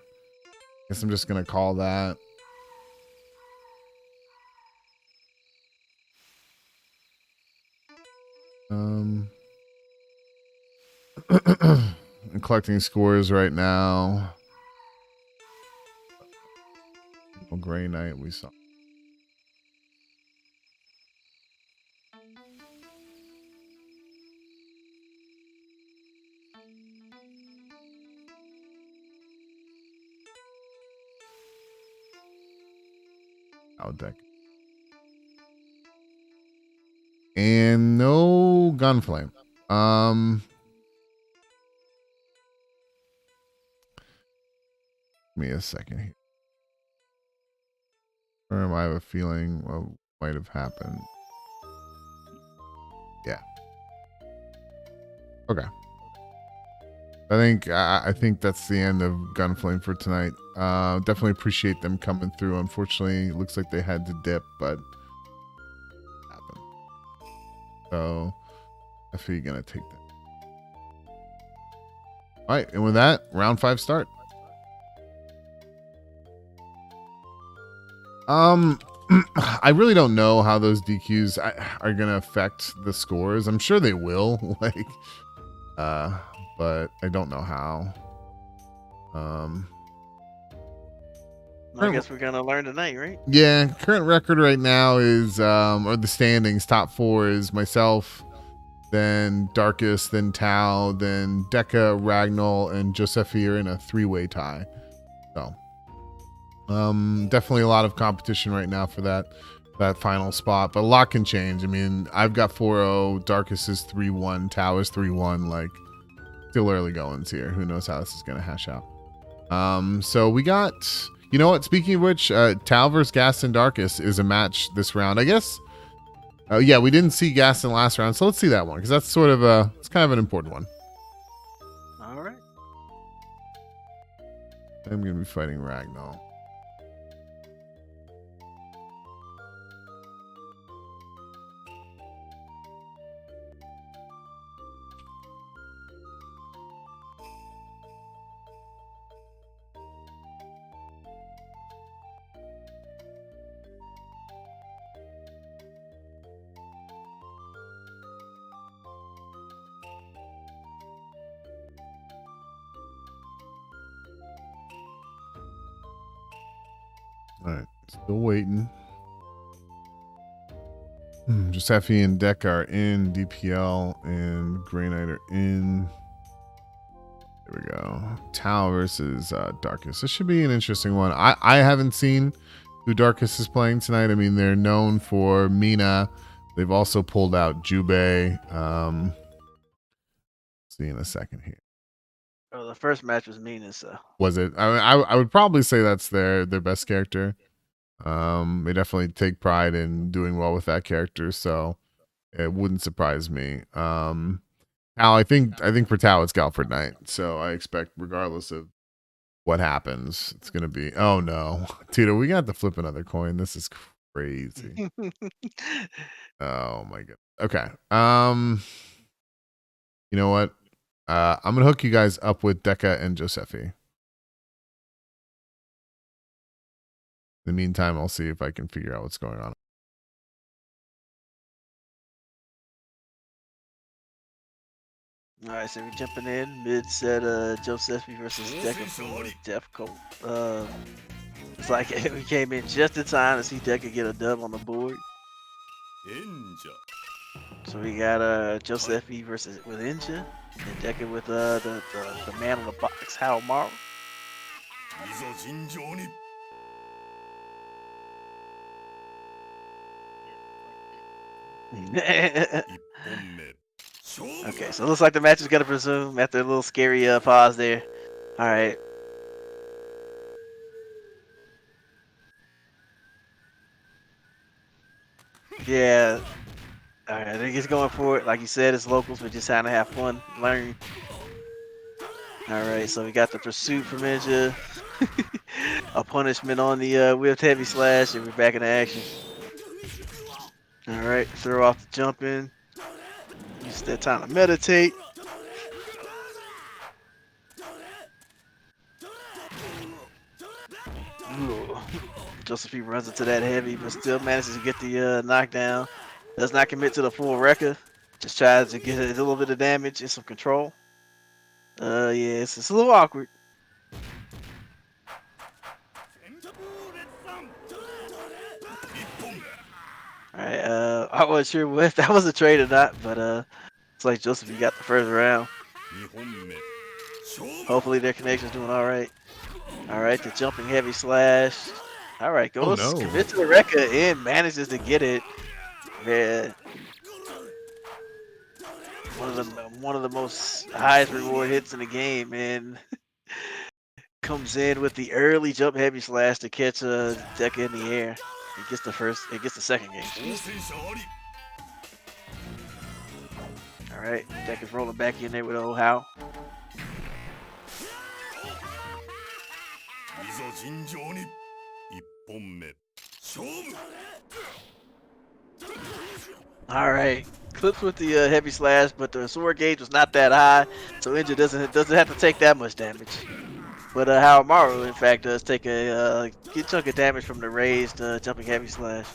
Guess I'm just gonna call that. I'm collecting scores right now. GrayKnight we saw. Deck. And no Ganfleim. Give me a second here. Or I have a feeling what might have happened. Yeah. Okay. I think that's the end of Ganfleim for tonight. Definitely appreciate them coming through. Unfortunately, it looks like they had to dip, but it happened. So I feel you're gonna take that. All right, and with that, round 5 start. I really don't know how those DQs are gonna affect the scores. I'm sure they will, but I don't know how. I guess we're gonna learn tonight, right? Yeah, current record right now is or the standings, top 4 is myself, then Darkus, then Tao, then Deka, Ragnell, and Josephi are in a 3-way tie. So definitely a lot of competition right now for that final spot, but a lot can change. I mean, I've got 4-0, Darkus is 3-1, Tao is 3-1, like still early goings here. Who knows how this is gonna hash out. So we got, you know what, speaking of which, Tao versus Gaston Darkus is a match this round, I guess. Yeah, we didn't see Gaston last round, so let's see that one because that's sort of it's kind of an important one. All right. I'm gonna be fighting Ragnell. All right, still waiting. Josephi and Deka are in. D.P.L and GrayKnight are in. There we go. Tao versus Darkus. This should be an interesting one. I haven't seen who Darkus is playing tonight. I mean, they're known for Mina. They've also pulled out Jubei. See in a second here. Oh, the first match was Mina, so. Was it? I would probably say that's their best character. They definitely take pride in doing well with that character, so it wouldn't surprise me. Now I think for Tao it's Galford Knight, so I expect regardless of what happens, it's gonna be. Oh no, Tito, we got to flip another coin. This is crazy. Oh my god. Okay. You know what? I'm gonna hook you guys up with Deka and Josephi. In the meantime, I'll see if I can figure out what's going on. All right, so we're jumping in mid set. Josephi versus Deka from Death Cult. It's like we came in just in time to see Deka get a dub on the board. So we got Josephi versus with Inja, and Deka with the man on the box, Hal Morrow. Okay, so it looks like the match is gonna resume after a little scary pause there. All right. Yeah. All right, I think he's going for it. Like you said, it's locals, but just trying to have fun, learn. All right, so we got the pursuit from Ninja, a punishment on the whipped heavy slash, and we're back into action. All right, throw off the jumping. Use that time to meditate. Ooh. Josephi runs into that heavy, but still manages to get the knockdown. Does not commit to the full wrecker. Just tries to get a little bit of damage and some control. Yeah, it's a little awkward. Alright, I wasn't sure if that was a trade or not, but it's like Josephi got the first round. Hopefully their connection's doing alright. Alright, the jumping heavy slash. Alright, goes commit to the wrecker and manages to get it. Yeah. One of the most highest reward hits in the game, and comes in with the early jump heavy slash to catch Deka in the air. It gets the second game. All right, Deka's rolling back in there with old How. All right, clips with the heavy slash, but the sword gauge was not that high, so Ninja doesn't have to take that much damage. But Haomaru, in fact, does take a good chunk of damage from the raised jumping heavy slash.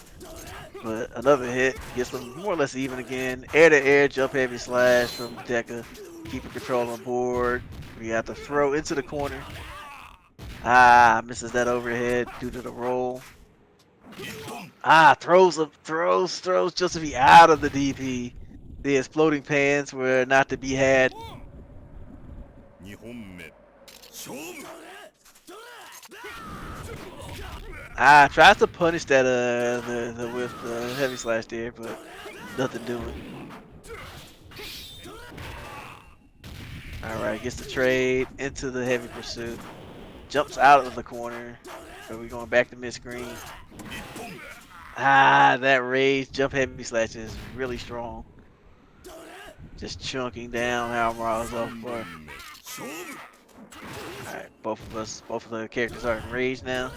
But another hit gets them more or less even again. Air-to-air jump heavy slash from Deka, keeping control on board. We got the throw into the corner. Misses that overhead due to the roll. Throws Josephi out of the DP. The exploding pans were not to be had. Tries to punish that with the heavy slash there, but nothing doing. Alright, gets the trade into the heavy pursuit. Jumps out of the corner. So we're going back to mid-screen. That raised jump heavy slash is really strong. Just chunking down Haomaru's off bar. Alright, both of the characters are enraged now.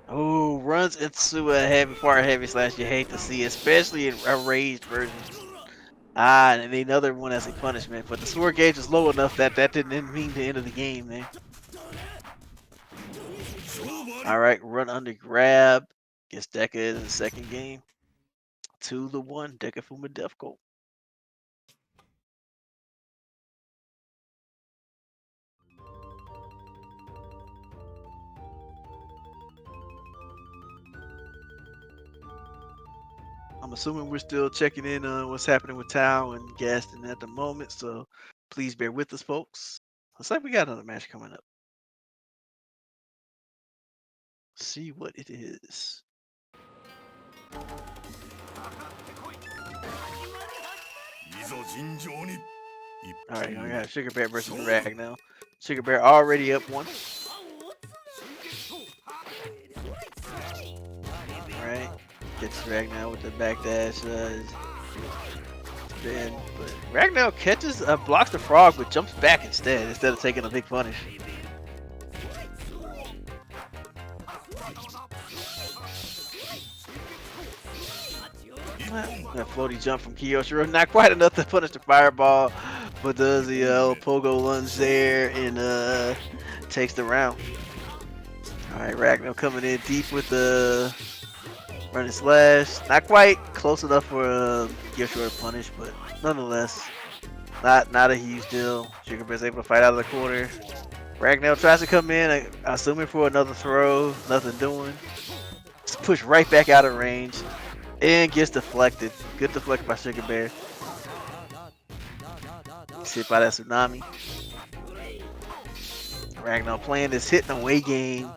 Oh, runs into a heavy slash you hate to see, especially in a raised version. And another one as a punishment, but the sword gauge is low enough that didn't mean the end of the game there. Alright, run under grab. Gets Deka in the second game. 2-1, Deka Fumo Death Goal. I'm assuming we're still checking in on what's happening with Tao and Gaston at the moment, so please bear with us, folks. Looks like we got another match coming up. See what it is. Alright, I got Sugar Bear versus Ragnell. Sugar Bear already up 1. Alright, gets Ragnell with the backdash. But Ragnell catches, blocks the frog, but jumps back instead of taking a big punish. That floaty jump from Kiyoshiro, not quite enough to punish the fireball, but does the pogo lunge there and takes the round. Alright, Ragnell coming in deep with the running slash. Not quite close enough for Kiyoshiro to punish, but nonetheless, not a huge deal. Sugar Bear's able to fight out of the corner. Ragnell tries to come in, assuming for another throw, nothing doing. Just push right back out of range. And gets deflected. Good deflect by Sugar Bear. Gets hit by that tsunami. Ragnell playing this hit and away game.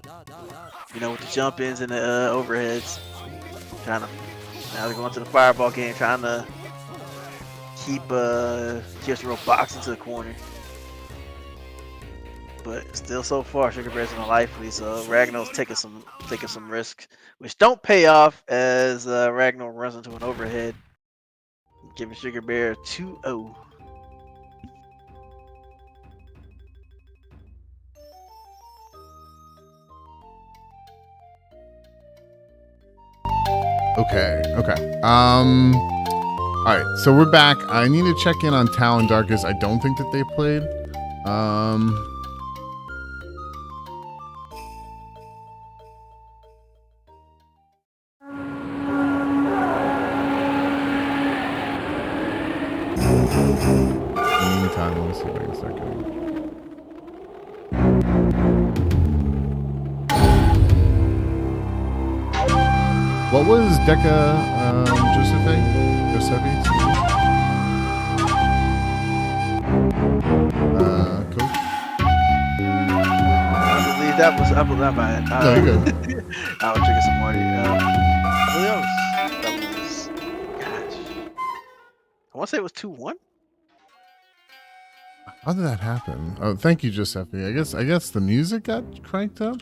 You know, with the jump ins and the overheads. Now they're going to the fireball game, trying to keep Kiyoshiro boxed into the corner. but still so far Sugar Bear's in a lively, so Ragnell's taking some risks, which don't pay off as Ragnell runs into an overhead, giving Sugar Bear 2-0. Okay. All right, so we're back. I need to check in on Tao and Darkus. I don't think that they played. Meantime, let me see if I can start getting. What was Deka, Josephi? Coach? I believe that was. I believe that might. No, you're good. I was drinking some water. I believe that was. Gosh. I want to say it was 2-1. How did that happen? Oh, thank you, Josephi. I guess the music got cranked up.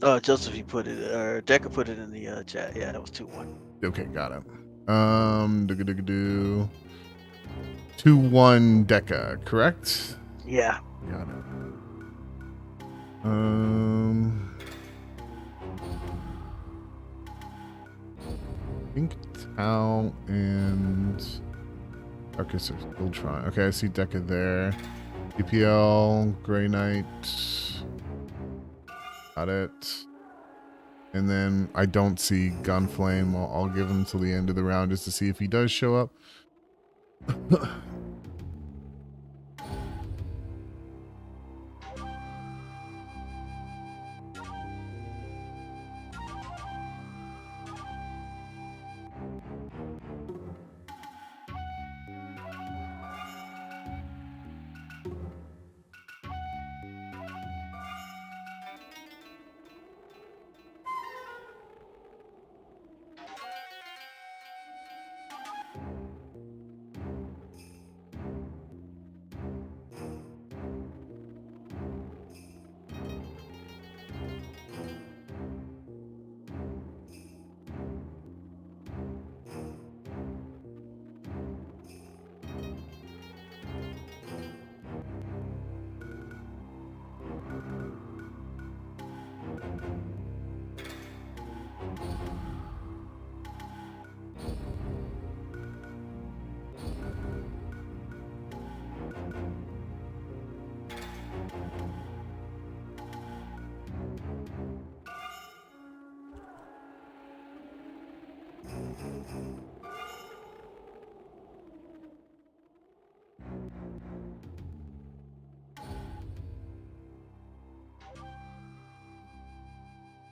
Josephi put it, or Deka put it in the chat. Yeah, that was 2-1. Okay, got it. 2-1 Deka, correct? Yeah. Got it. I think Tao and Darkus are still trying. Okay, I see Deka there. D.P.L, GrayKnight. Got it. And then I don't see Ganfleim. I'll give him till the end of the round just to see if he does show up.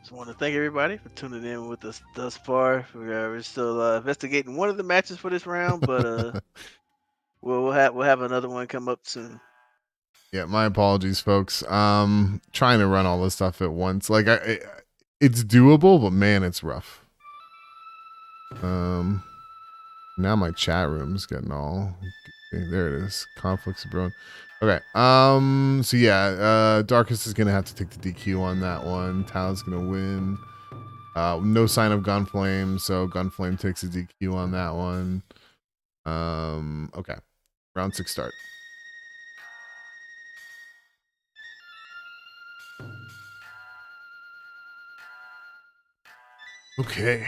Just want to thank everybody for tuning in with us thus far. We're still investigating one of the matches for this round, but we'll have another one come up soon. Yeah, my apologies, folks. Trying to run all this stuff at once. Like it's doable, but man, it's rough. Now my chat room's getting all okay, there it is. Conflicts brewing. Okay. So yeah, Darkus is gonna have to take the DQ on that one. Tao's gonna win. No sign of Ganfleim, so Ganfleim takes a DQ on that one. Okay. Round 6 start. Okay.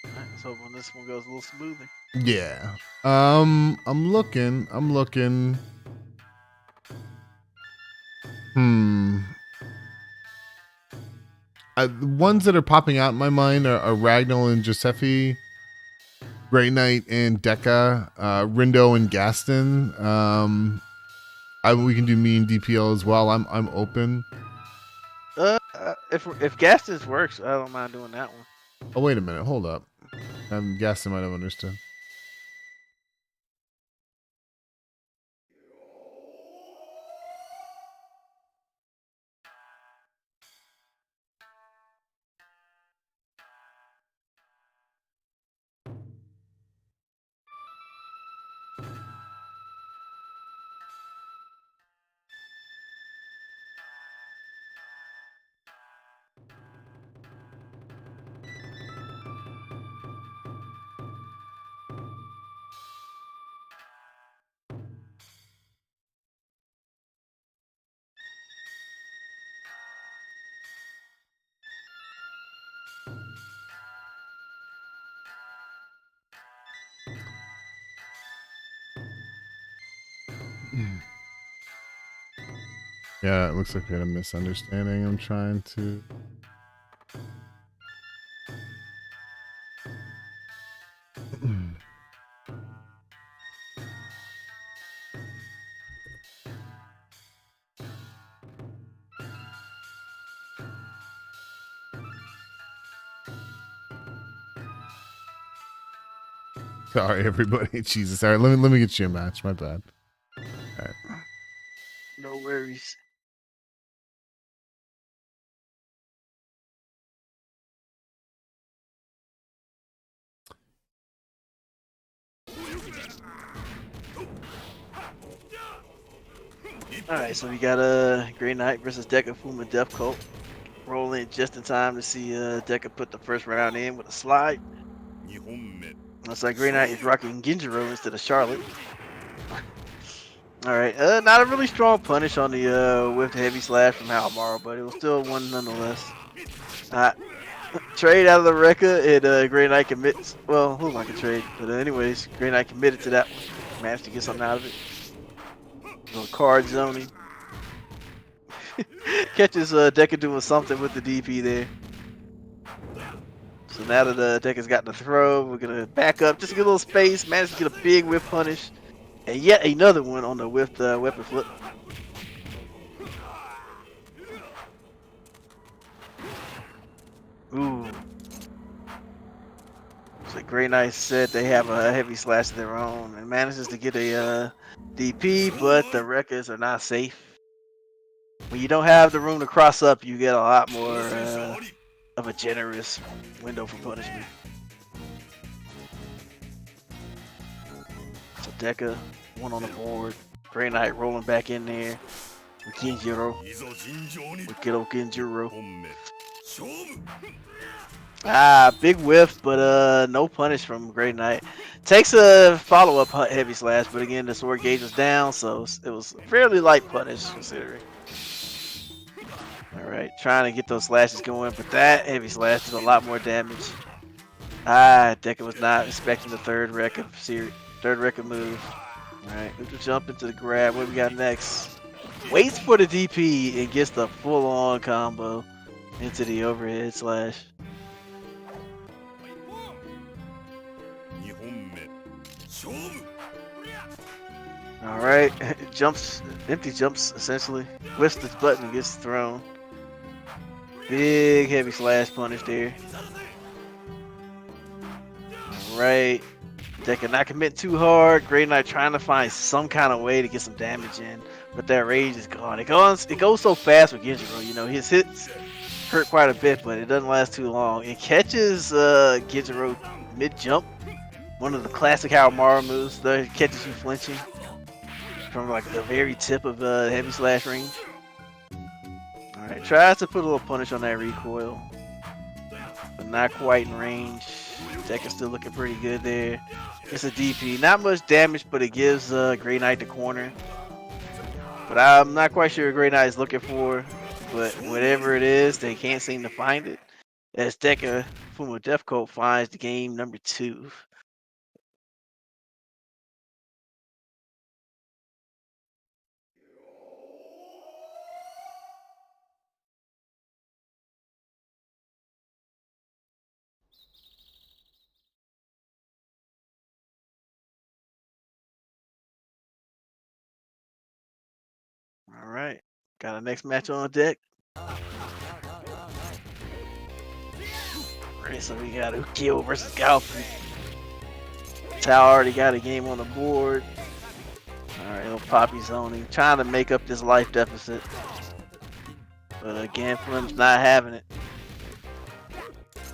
Alright, let's hope this one goes a little smoothly. Yeah. I'm looking. The ones that are popping out in my mind are Ragnell and Josephi, GrayKnight and Deka, Rindo and Gaston. We can do me and D.P.L as well. I'm open. If Gaston's works, I don't mind doing that one. Oh wait a minute, hold up. Gaston might have understood. Yeah, it looks like we had a misunderstanding. I'm trying to. Sorry, everybody. Jesus. All right, let me get you a match. My bad. All right. No worries. Alright, so we got GrayKnight versus Deka Fumo D.P.L. Rolling just in time to see Deka put the first round in with a slide. Looks like GrayKnight is rocking Genjiro instead of Charlotte. Alright, not a really strong punish on the whipped heavy slash from Halmaro, but it was still one nonetheless. Trade out of the Rekka and GrayKnight commits. Well, who like a trade? But anyways, GrayKnight committed to that one. Managed to get something out of it. Little card zoning. Catches Deka doing something with the DP there. So now that Deka's got the throw, we're gonna back up just to get a little space. Managed to get a big whip punish, and yet another one on the whipped weapon flip. Ooh. So GrayKnight said they have a heavy slash of their own and manages to get a DP, but the Rekkas are not safe. When you don't have the room to cross up, you get a lot more of a generous window for punishment. So Deka, one on the board. GrayKnight rolling back in there with Genjiro. With Kiddo Genjiro. Big whiff, but no punish from GrayKnight. Takes a follow-up heavy slash, but again, the sword gauge was down, so it was a fairly light punish considering. Alright, trying to get those slashes going, but that heavy slash does a lot more damage. Deka was not expecting the third Rekka move. Alright, we can jump into the grab. What we got next? Waits for the DP and gets the full-on combo into the overhead slash. Alright, jumps, empty jumps essentially. Whiffs the button and gets thrown. Big heavy slash punish there. Alright, Deka not commit too hard. GrayKnight trying to find some kind of way to get some damage in, but that rage is gone. It goes so fast with Genjiro, you know, his hits hurt quite a bit, but it doesn't last too long. It catches Genjiro mid-jump. One of the classic Halmaro moves that catches you flinching from like the very tip of the heavy slash range. Alright, tries to put a little punish on that recoil, but not quite in range. Deka's still looking pretty good there. It's a DP, not much damage, but it gives GrayKnight the corner. But I'm not quite sure what GrayKnight is looking for, but whatever it is, they can't seem to find it. As Deka Fumo D.P.L finds the game number 2. All right, got our next match on deck. All right, so we got Ukyo versus Galfleim. Tao already got a game on the board. All right, little poppy zoning, trying to make up this life deficit, but Ganfleim's not having it.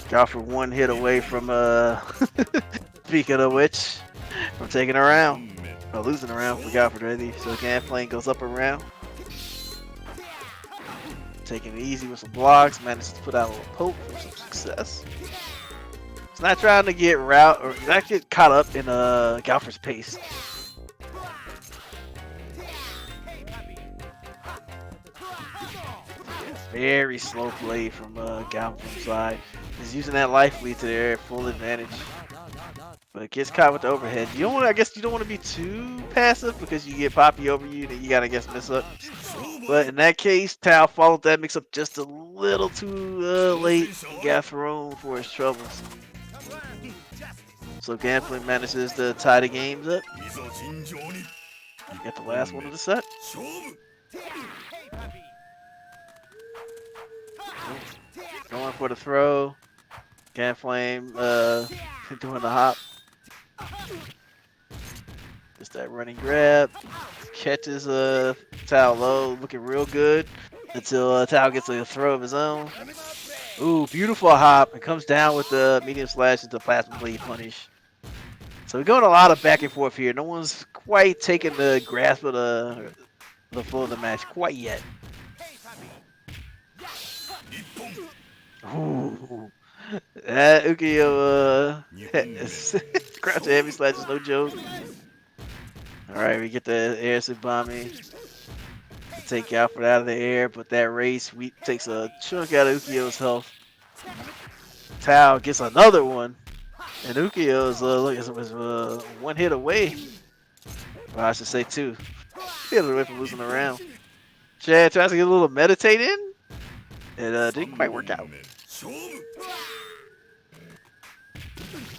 Galfleim one hit away from speaking of which, from taking a round, or losing a round for Galfleim. So Ganfleim goes up a round. Taking it easy with some blocks, manages to put out a little poke for some success. It's not trying to get not get caught up in Galfleim's pace. Very slow play from Galfleim's side. He's using that life lead to their full advantage. But gets caught with the overhead. You don't want. I guess you don't want to be too passive because you get Poppy over you, then you gotta guess mess up. But in that case, Tao followed that mix up just a little too late and got thrown for his troubles. So Ganfleim manages to tie the games up. Get the last one of the set. Going for the throw. Ganfleim doing the hop. Just that running grab. Catches Tao low, looking real good until Tao gets a throw of his own. Ooh, beautiful hop. It comes down with the medium slash into plasma blade punish. So we're going a lot of back and forth here. No one's quite taken the grasp of the flow of the match quite yet. Ooh. That Ukiyo crouch heavy slash is no joke. Alright, we get the air Tsubame. Take Alfred out of the air, but that race takes a chunk out of Ukiyo's health. Tao gets another one. And Ukiyo's one hit away. Well, I should say two. Hit away from losing the round. Chad tries to get a little meditate in. It didn't quite work out.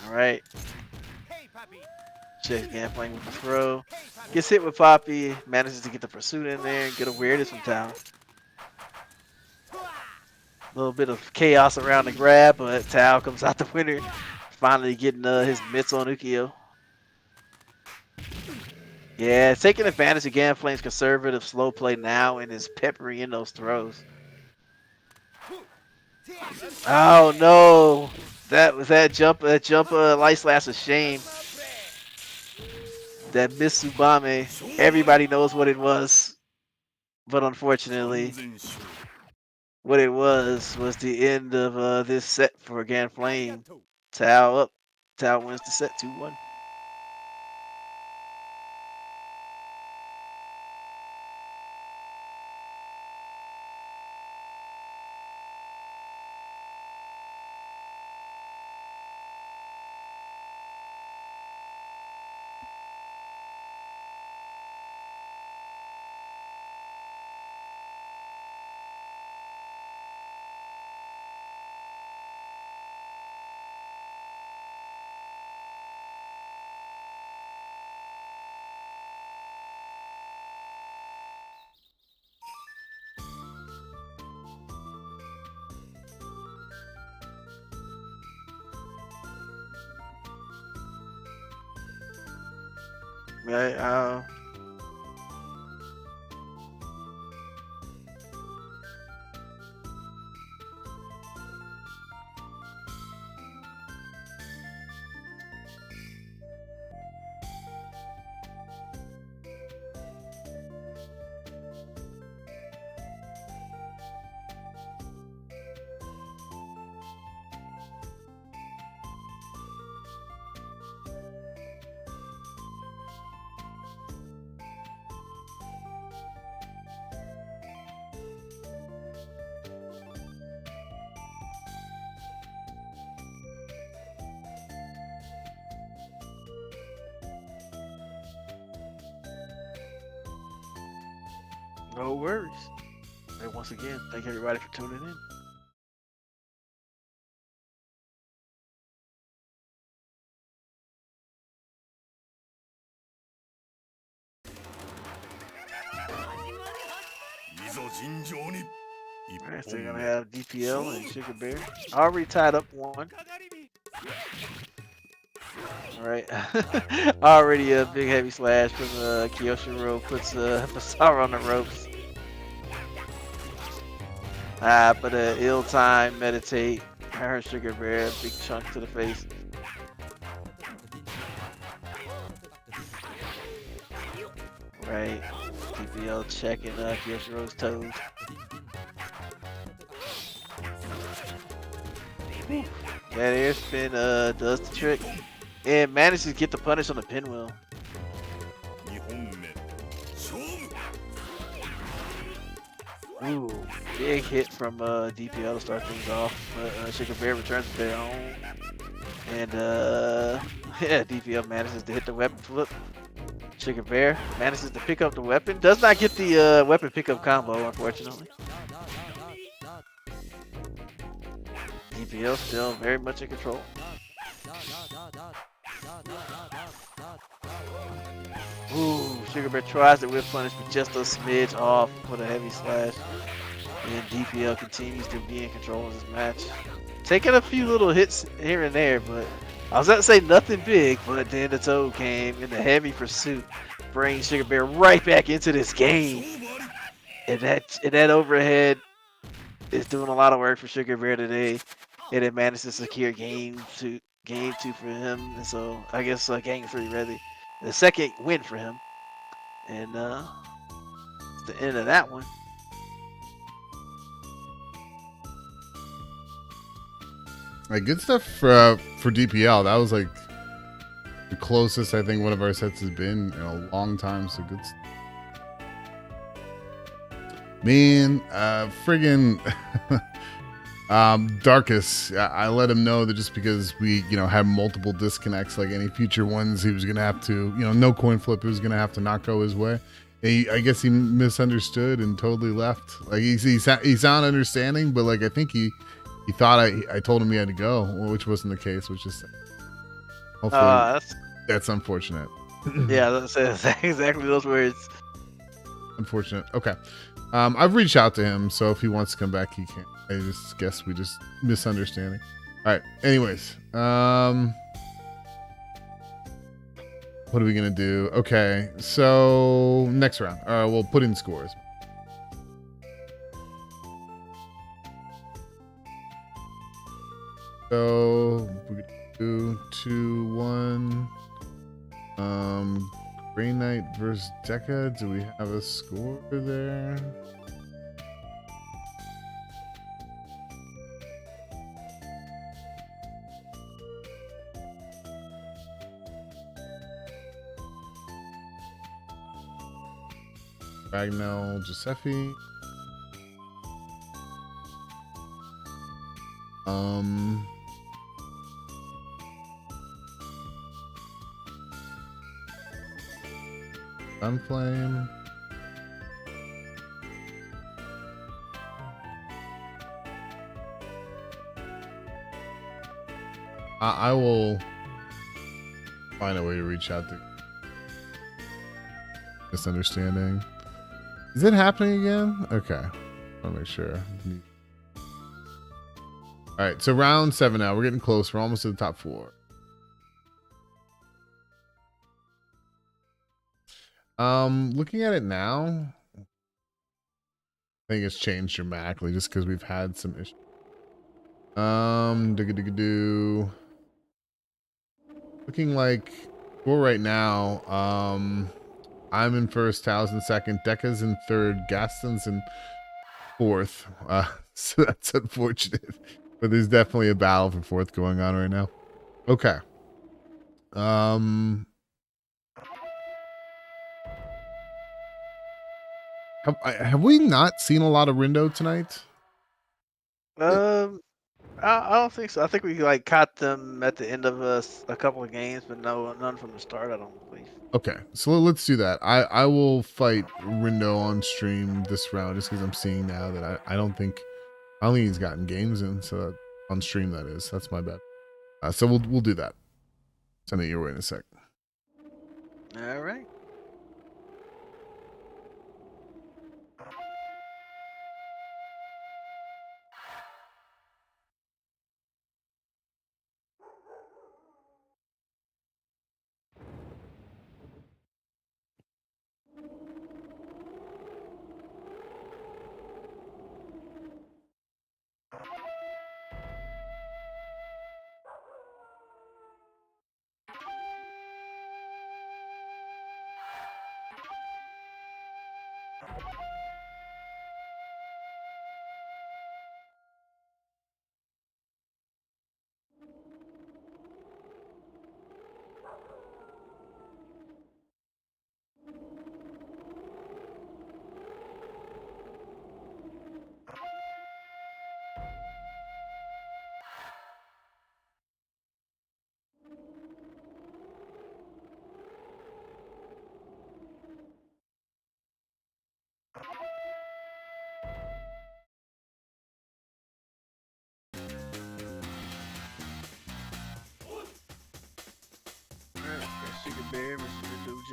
Alright. Check Ganfleim with the throw. Gets hit with Poppy. Manages to get the pursuit in there and get awareness from Tao. A little bit of chaos around the grab, but Tao comes out the winner. Finally getting his mitts on Ukiyo. Yeah, taking advantage of Ganflame's conservative slow play now and is peppering in those throws. Oh no! That jump light slash a shame. That Miss Tsubame, everybody knows what it was, but unfortunately, what it was the end of this set for Ganfleim. Tao up. Tao wins the set 2-1. Right, no worries. And once again, thank everybody for tuning in. Alright, so you're gonna have D.P.L and Sugar Bear. Already tied up one. Alright. Already a big heavy slash from Kyoshiro puts Basara on the ropes. But ill time meditate. Her Sugar Bear, big chunk to the face. Right. D.P.L checking Kyoshiro's toes. That air spin does the trick and manages to get the punish on the pinwheel. Ooh, big hit from D.P.L to start things off. Sugar Bear returns to their own. And yeah, D.P.L manages to hit the weapon flip. Sugar Bear manages to pick up the weapon. Does not get the weapon pickup combo, unfortunately. D.P.L still very much in control. Ooh, Sugar Bear tries to whip punish, but just a smidge off with a heavy slash. And D.P.L continues to be in control of this match. Taking a few little hits here and there, but I was about to say nothing big, but then the Toad came in the heavy pursuit, brings Sugar Bear right back into this game. And that overhead is doing a lot of work for Sugar Bear today. And it managed to secure game two for him. And so I guess game 3 really. The second win for him. And it's the end of that one. Like, good stuff for D.P.L. That was like the closest I think one of our sets has been in a long time. So good. Man, friggin' Darkus. I let him know that just because we had multiple disconnects, like any future ones, he was gonna have to no coin flip. He was gonna have to not go his way. I guess he misunderstood and totally left. Like he sounded understanding, but like I think he thought I told him he had to go, which wasn't the case. Which is hopefully that's unfortunate. Yeah, that's exactly those words. Unfortunate. Okay. I've reached out to him, so if he wants to come back, he can. I just guess we just misunderstanding. All right. Anyways, what are we gonna do? Okay, so next round. We'll put in scores. So we're gonna do 2-1. GrayKnight versus Deka. Do we have a score there? Ragnell, Josephi. Ganfleim. I will find a way to reach out to misunderstanding. Is it happening again? Okay. I want to make sure. All right, so round 7 now. We're getting close. We're almost to the top 4. Looking at it now, I think it's changed dramatically just because we've had some issues. Looking like for right now, I'm in first, Tao's in second, Deka's in third, Gaston's in fourth. So that's unfortunate, but there's definitely a battle for fourth going on right now. Okay. Have we not seen a lot of Rindo tonight? I don't think so. I think we caught them at the end of a couple of games, but none from the start. I don't believe. Okay, so let's do that. I will fight Rindo on stream this round just because I'm seeing now that I don't think he's gotten games in, so on stream that is. That's my bad. So we'll do that. Send it your way in a sec. All right.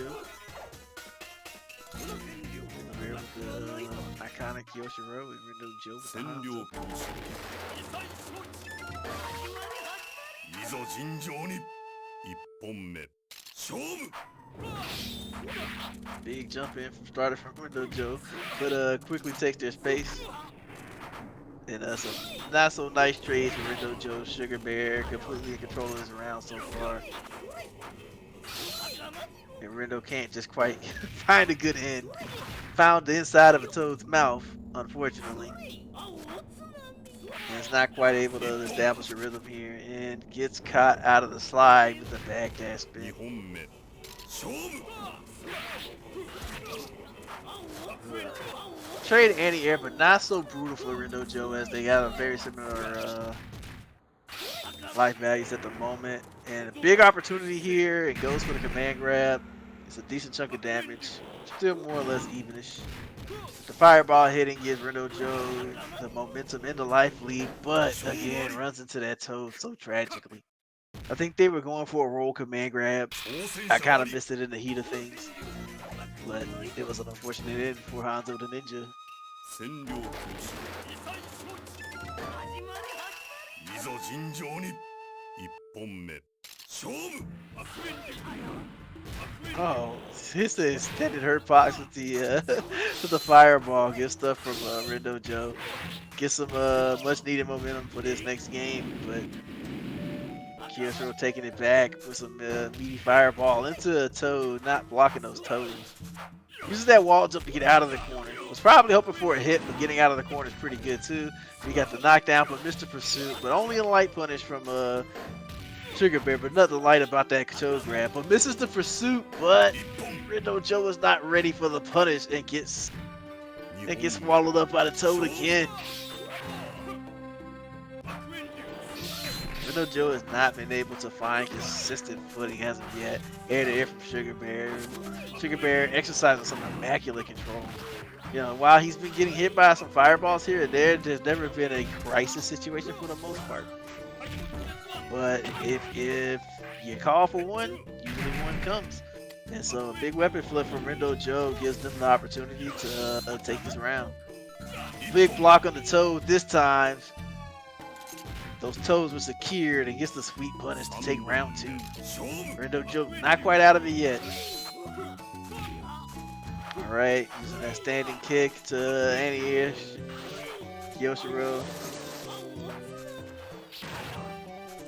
Jo. Here with the iconic Yoshiro and Rindo Jo with the Hanzo. いざ尋常に一本目勝負 Big jump in from starter from Rindo Jo, but quickly takes their space. And some not so nice trades for Rindo Jo. Sugar Bear completely in control of his round so far. And Rindo can't just quite find a good end. Found the inside of a toad's mouth, unfortunately. And it's not quite able to establish a rhythm here and gets caught out of the slide with the backdash spin. 二本目勝負 Trade anti-air, but not so brutal for Rindo Jo as they got a very similar life values at the moment. And a big opportunity here. It goes for the command grab. It's a decent chunk of damage. Still more or less evenish. The fireball hitting gives Rindo Jo the momentum in the life lead, but again runs into that toad so tragically. I think they were going for a roll command grab. I kind of missed it in the heat of things, but it was an unfortunate end for Hanzo the Ninja. 占領開始いざ尋常に一本目勝負 Oh, it's the extended hurt box with the with the fireball. Good stuff from Rindo Jo. Get some much needed momentum for this next game, but Kyosho taking it back with some meaty fireball into a toad, not blocking those toads. Uses that wall jump to get out of the corner. Was probably hoping for a hit, but getting out of the corner is pretty good too. We got the knockdown from Mr. Pursuit, but only a light punish from Sugar Bear, but nothing light about that toad grab. But misses the pursuit, but Rindo Jo is not ready for the punish and gets swallowed up by the toad again. Rindo Jo has not been able to find consistent footing as of yet. Air to air from Sugar Bear. Sugar Bear exercising some immaculate control. You know, while he's been getting hit by some fireballs here and there, there's never been a crisis situation for the most part. But if you call for one, usually one comes. And so a big weapon flip from Rindo Jo gives them the opportunity to take this round. Big block on the toad this time. Those toes were secured and gets the sweet punish to take round 2. Rindo Jo not quite out of it yet. Alright, using that standing kick to anti-air. Yoshiro.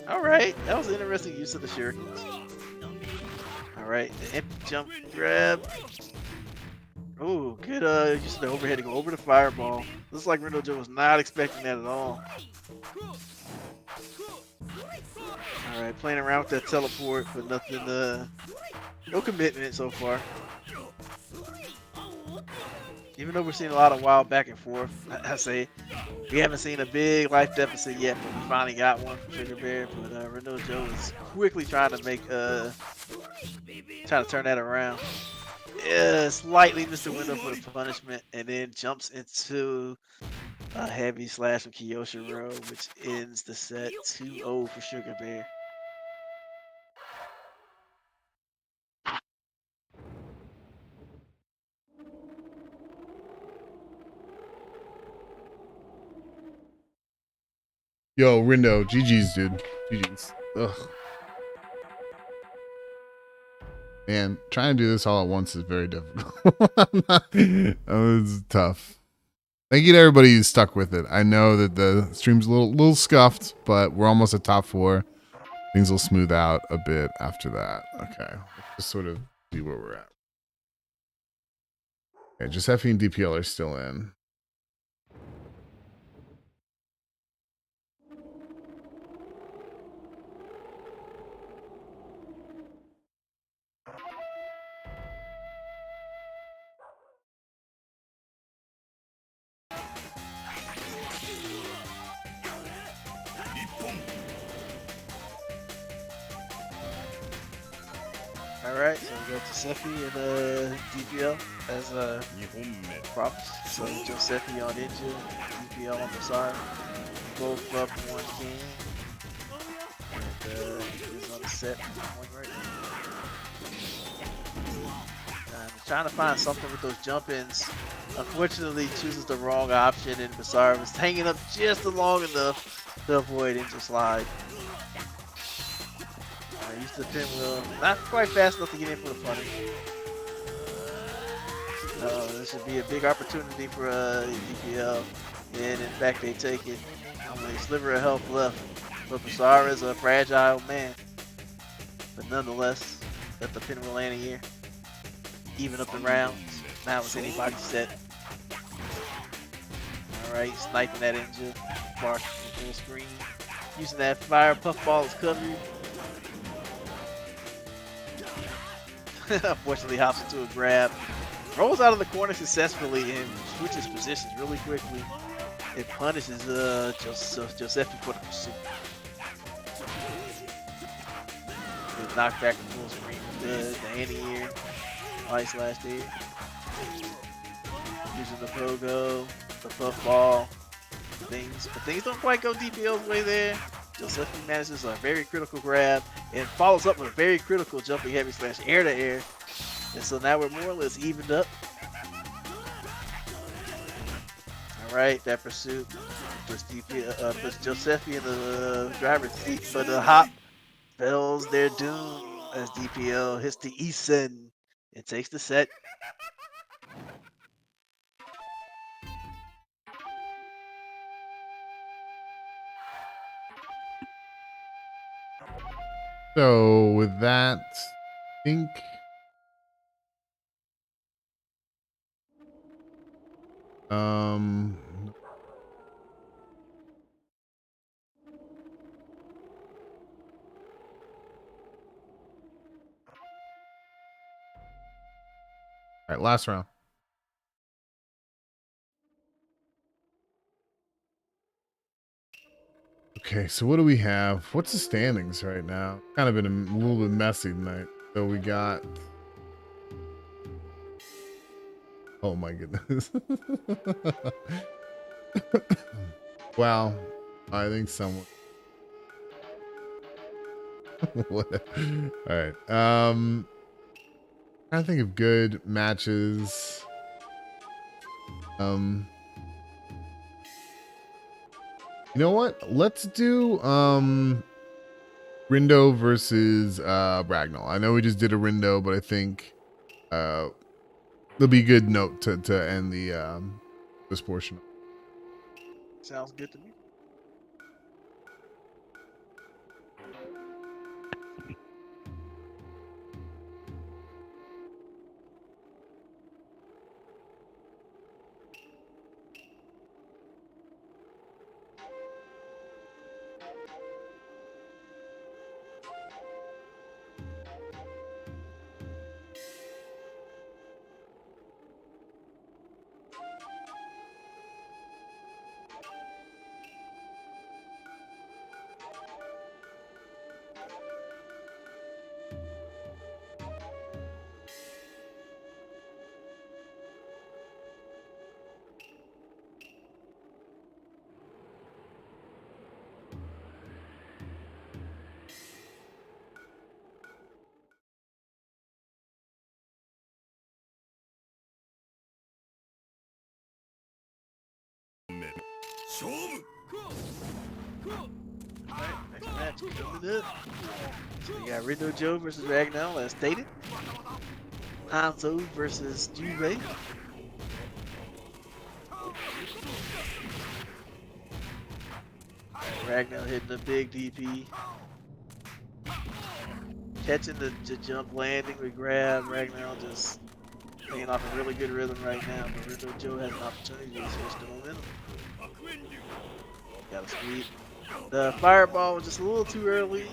Alright, that was an interesting use of the shurikens. Alright, the empty jump grab. Oh, good use of the overhead to go over the fireball. Looks like Rindo Jo was not expecting that at all. Alright, playing around with that teleport, but nothing, no commitment so far. Even though we're seeing a lot of wild back and forth, I say we haven't seen a big life deficit yet, but we finally got one from Sugar Bear. But Rindo Jo is quickly trying to turn that around. Yeah, slightly missed the window for the punishment, and then jumps into a heavy slash from Kyosho, which ends the set 2-0 for Sugar Bear. Yo, Rindo, GG's, dude. GG's. Ugh. Man, trying to do this all at once is very difficult. It was tough. Thank you to everybody who stuck with it. I know that the stream's a little scuffed, but we're almost at top 4. Things will smooth out a bit after that. Okay, let's just sort of see where we're at. Okay, Josephi and D.P.L are still in. Alright, so we got Josephi and D.P.L as props. So Josephi on Ninja, D.P.L on Masara. Both up 1 king. And he's on the set 1 right now. Trying to find something with those jump-ins. Unfortunately, chooses the wrong option, and Bizarre was hanging up just long enough to avoid into slide. Used the pinwheel, not quite fast enough to get in for the punish. This should be a big opportunity for D.P.L. And in fact, they take it. Only a sliver of health left. But Bizarre is a fragile man. But nonetheless, got the pinwheel anti-air. Even up the rounds. Now it's anybody's set. Alright, sniping that engine. Far full screen. Using that fire puffball as cover. Unfortunately, hops into a grab. Rolls out of the corner successfully and switches positions really quickly. It punishes Josephi for the pursuit. Good knockback to full screen. Good. The anti-air. Light slash there. Using the pogo, the puffball, things. But things don't quite go D.P.L's way there. Josephi manages a very critical grab and follows up with a very critical jumping heavy slash air to air. And so now we're more or less evened up. Alright, that pursuit puts Josephi in the driver's seat, but the hop spells their doom as D.P.L hits the Isen and takes the set. So with that, I think all right, last round. Okay, so what do we have? What's the standings right now? Kind of been a little bit messy tonight. So we got. Oh my goodness. Wow. I think someone. What? All right. I think of good matches. You know what? Let's do Rindo versus Ragnell. I know we just did a Rindo, but I think there'll be a good note to end the this portion. Sounds good to me. Alright, next match coming up. So we got Rindo Jo versus Ragnell as stated. Hanzo versus Juve. Ragnell hitting the big DP. Catching the jump landing with grab. Ragnell just playing off a really good rhythm right now. But Rindo Jo has an opportunity to switch the momentum. Got a sweep. The fireball was just a little too early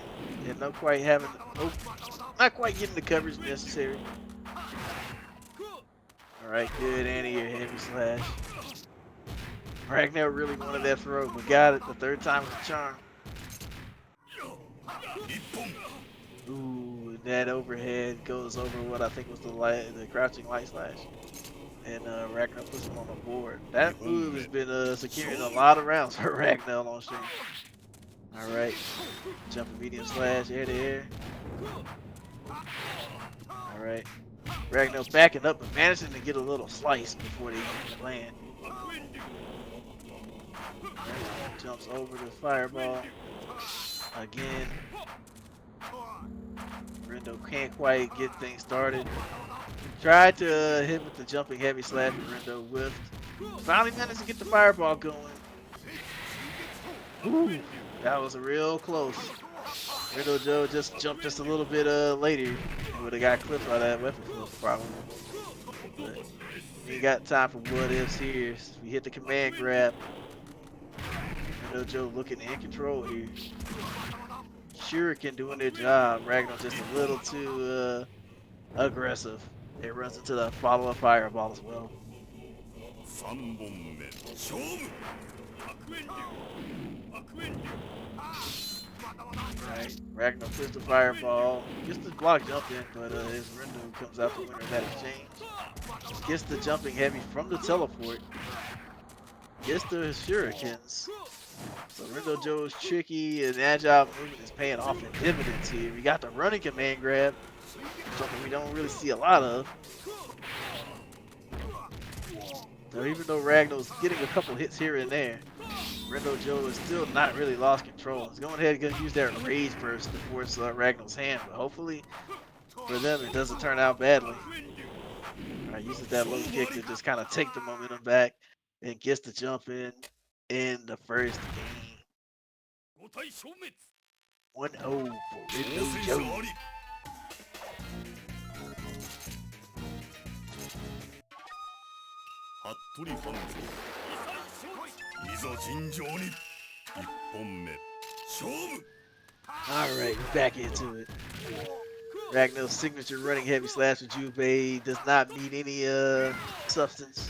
and not quite getting the coverage necessary. Alright, good anti-air heavy slash. Ragnell really wanted that throw, but got it. The third time was a charm. Ooh, that overhead goes over what I think was the crouching light slash. And Ragnell puts him on the board. That move has been securing a lot of rounds for Ragnell on stream. Alright. Jumping medium slash, air to air. Alright. Ragnell backing up but managing to get a little slice before they even land. Jumps over the fireball again. Rindo can't quite get things started. Tried to hit with the jumping heavy slash, but Rindo whiffed. Finally managed to get the fireball going. Ooh, that was real close. Rindo Jo just jumped just a little bit later. He would have got clipped by that weapon flip probably. But we ain't got time for what ifs here. We hit the command grab. Rindo Jo looking in control here. Shuriken doing their job. Ragnell just a little too aggressive. It runs into the follow-up fireball as well. Right, Ragnell puts the fireball, gets the block jump in, but his Rindo comes out the winner of that exchange. Gets the jumping heavy from the teleport. Gets the shurikens. So Rindo Jo's tricky and agile movement is paying off in dividends here. We got the running command grab, something we don't really see a lot of. So even though Ragnell's getting a couple hits here and there, Rindo Jo is still not really lost control. He's going ahead and going to use that rage burst to force Ragnell's hand, but hopefully for them it doesn't turn out badly. Alright, uses that low kick to just kind of take the momentum back and gets the jump in the first game. 1-0 for Rindo Jo. Alright, we're back into it. Ragnell's signature running heavy slash with Jubei does not meet any substance.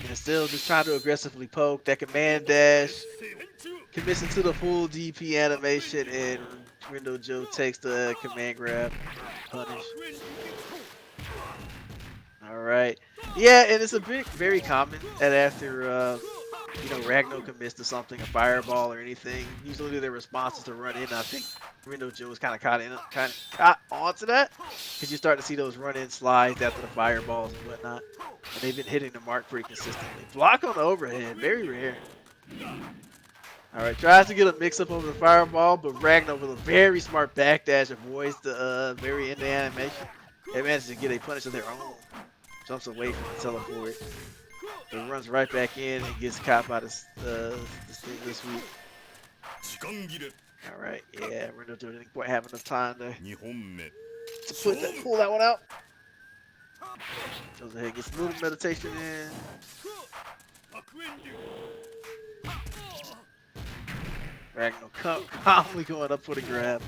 And still just trying to aggressively poke. That command dash commits into the full DP animation, and Rindo Jo takes the command grab punish. Alright. Yeah, and it's a very common that after Ragnell commits to something, a fireball or anything, usually their response is to run in. I think Rindo Jo was kind of caught onto that, because you start to see those run-in slides after the fireballs and whatnot, and they've been hitting the mark pretty consistently. Block on the overhead, very rare. Alright, tries to get a mix-up over the fireball, but Ragnell with a very smart backdash avoids the very end of the animation. They managed to get a punish of their own. Jumps away from the teleport. But runs right back in and gets caught by this week. Alright, yeah, Rindo Jo didn't quite have enough time to pull that one out. Goes ahead, gets a little meditation in. Ragnell calmly going up for the grab,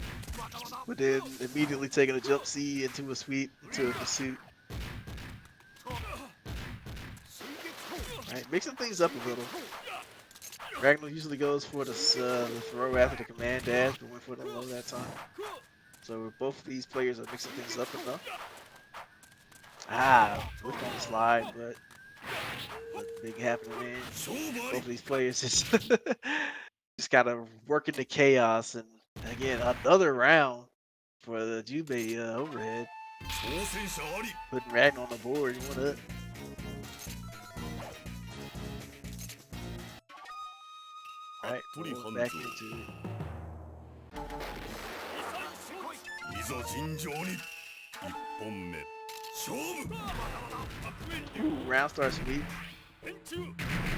but then immediately taking a jump C into a sweep, into a pursuit. Right, mixing things up a little. Ragnell usually goes for the throw after the command dash, but went for the low that time. So both of these players are mixing things up enough. Whip on the slide, but big happening in. Both of these players just kind of working the chaos, and again another round for the Jubei overhead. Putting Ragnell on the board. You want to. Alright, back into it. Ooh, round start sweep.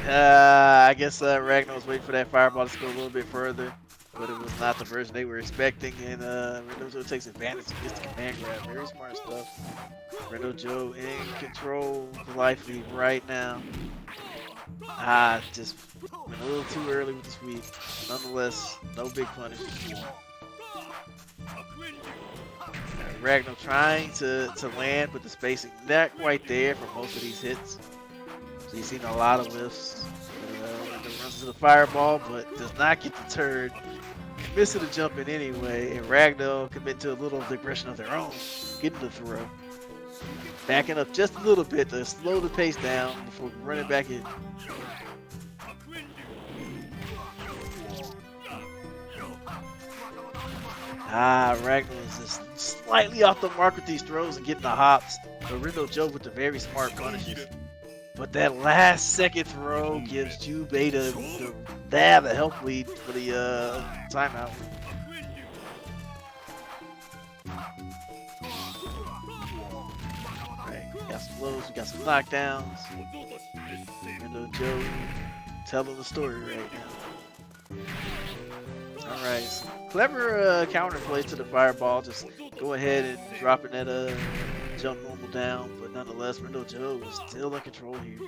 I guess Ragnell was waiting for that fireball to go a little bit further, but it was not the version they were expecting, and Rindo Jo takes advantage and gets the command grab. Very smart stuff. Rindo Jo in control of life lead right now. Just went a little too early with the sweep. Nonetheless, no big punish. Ragnell trying to land, but the spacing not quite there for most of these hits. So you've seen a lot of lifts. Runs to the fireball, but does not get the turn. Commits to the jump in anyway, and Ragnell commit to a little digression of their own, getting the throw. Backing up just a little bit to slow the pace down before running back in. Ragnell is just slightly off the mark with these throws and getting the hops. But Rindo Jo with the very smart punishes. But that last second throw gives Jubei the help lead for the timeout. Alright, we got some blows, we got some knockdowns. Rindo Jo telling the story right now. Alright, so clever counterplay to the fireball. Just go ahead and dropping that jump normal down, but nonetheless, Rindo Jo is still in control here.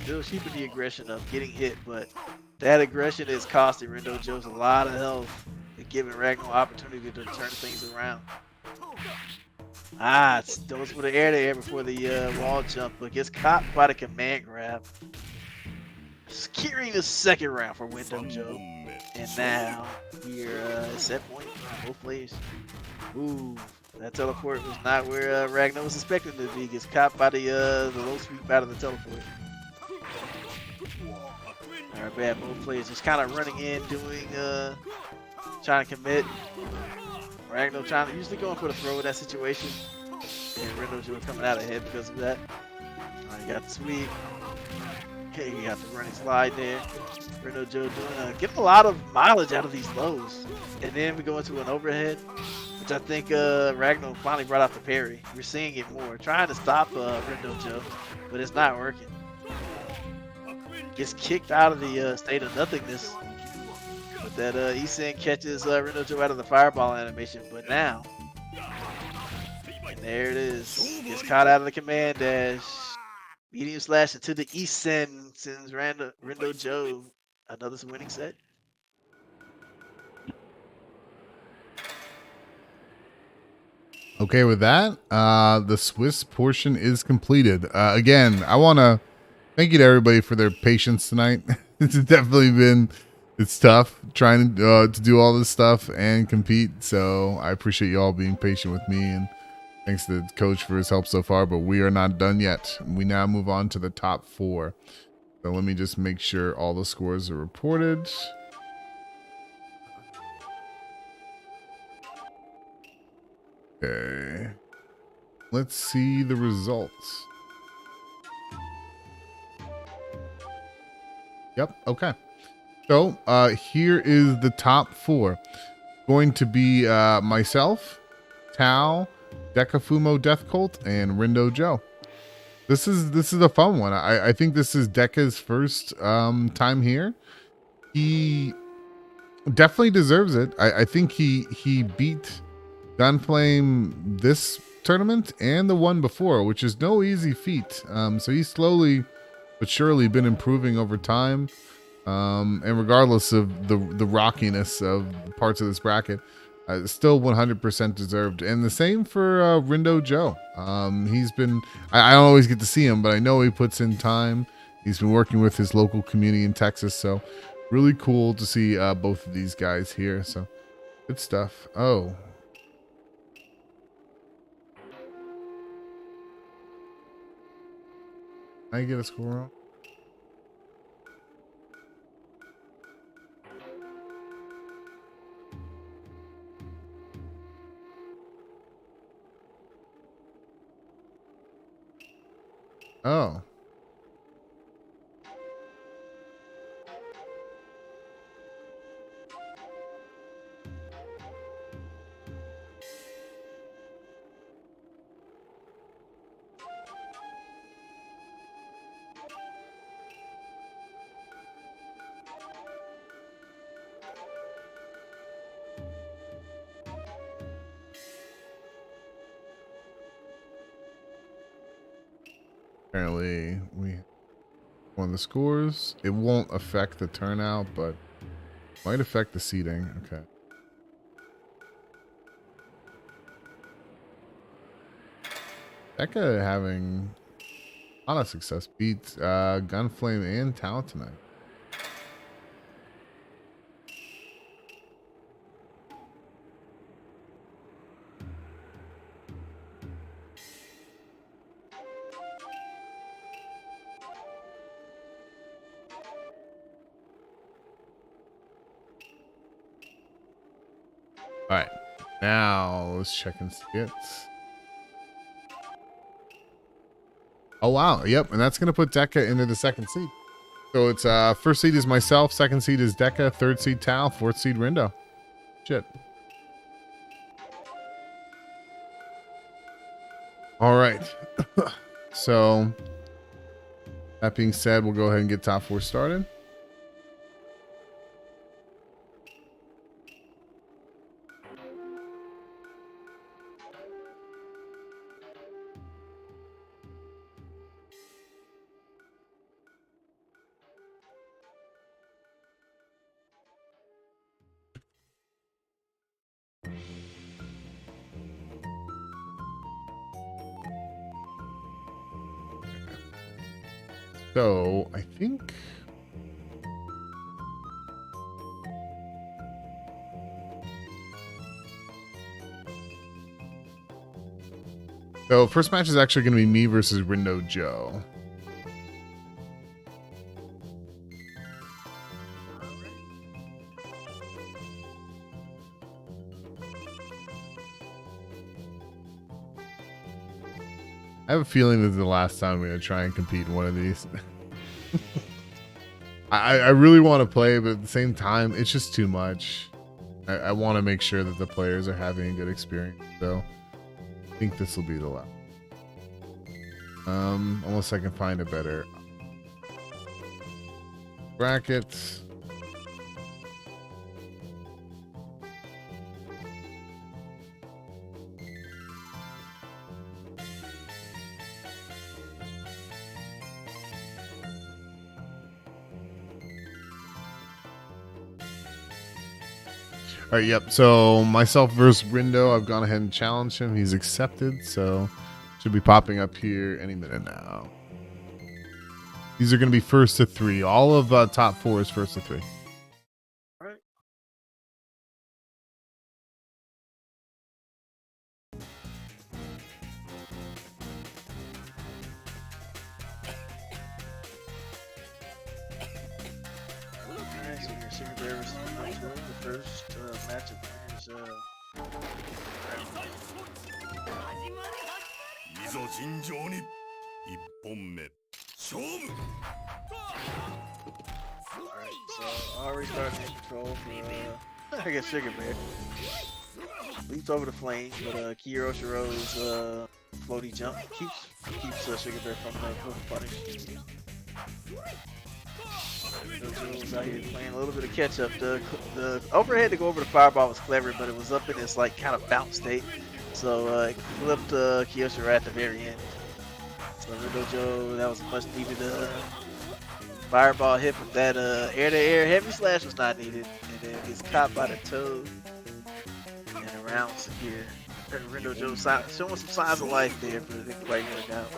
Still keeping the aggression of getting hit, but that aggression is costing Rindo Jo a lot of health and giving Ragnell opportunity to turn things around. It goes for the air to air before the wall jump, but gets caught by the command grab. Securing the second round for Rindo Jo. And now we're set point for both players. Ooh, that teleport was not where Ragnell was expecting to be. Gets caught by the low sweep out of the teleport. Alright, bad both players just kind of running in, doing trying to commit. Ragnell usually going for the throw in that situation. And Rindo Jo coming out ahead because of that. Alright, got the sweep. Okay, you got the running slide there. Rindo Jo doing getting a lot of mileage out of these lows. And then we go into an overhead, which I think Ragnell finally brought out the parry. We're seeing it more. Trying to stop Rindo Jo, but it's not working. Gets kicked out of the state of nothingness. But that Isen catches Rindo Jo out of the fireball animation. But now, and there it is. Gets caught out of the command dash. Medium slash into the Isen sends Rindo Jo another winning set. Okay, with that, the Swiss portion is completed. Again, I want to thank you to everybody for their patience tonight. It's definitely it's tough trying to do all this stuff and compete. So I appreciate you all being patient with me, and thanks to the coach for his help so far. But we are not done yet. We now move on to the top 4. So let me just make sure all the scores are reported. Okay. Let's see the results. Yep. Okay. So here is the top 4. Going to be myself, Tao, Deka, Fumo, Death Cult, and Rindo Jo. This is a fun one. I think this is Deka's first time here. He definitely deserves it. I think he beat Ganfleim this tournament and the one before, which is no easy feat. So he's slowly but surely been improving over time. And regardless of the rockiness of parts of this bracket, still 100% deserved. And the same for Rindo Jo. He's been, I don't always get to see him, but I know he puts in time. He's been working with his local community in Texas. So really cool to see both of these guys here. So good stuff. Oh. I get a score wrong. Oh. Apparently we won the scores. It won't affect the turnout, but might affect the seating. Okay. Deka having a lot of success. Beats Ganfleim and Tao tonight. All right, now let's check and see it. Oh wow, yep, and that's gonna put Deka into the second seed. So it's first seed is myself, second seed is Deka, third seed Tal, fourth seed Rindo. Shit. All right. So that being said, we'll go ahead and get top 4 started. So I think so first match is actually going to be me versus Rindo Jo. I have a feeling this is the last time we're going to try and compete in one of these. I really want to play, but at the same time, it's just too much. I want to make sure that the players are having a good experience. So I think this will be the last. Unless I can find a better bracket. All right, yep. So myself versus Rindo, I've gone ahead and challenged him. He's accepted, so should be popping up here any minute now. These are going to be first to 3. All of top 4 is first to 3. All right. Alright, so your Secret Bear versus Rindo Jo. The first matchup is いざ尋常に一本目勝負 alright, so already starting in control for I guess Sugar Bear. Leaps over the flames, but Kiro Shiro's floaty jump keeps Sugar Bear from the punish. Jojo's out here playing a little bit of catch up. The overhead to go over the fireball was clever, but it was up in this like kind of bounce state. So it flipped Kyosho at the very end. So Rindo Jo, that was a much needed fireball hit, but that air to air heavy slash was not needed. And then he's caught by the toe and around secure. Rindo Jo showing some signs of life there, but it didn't quite work out.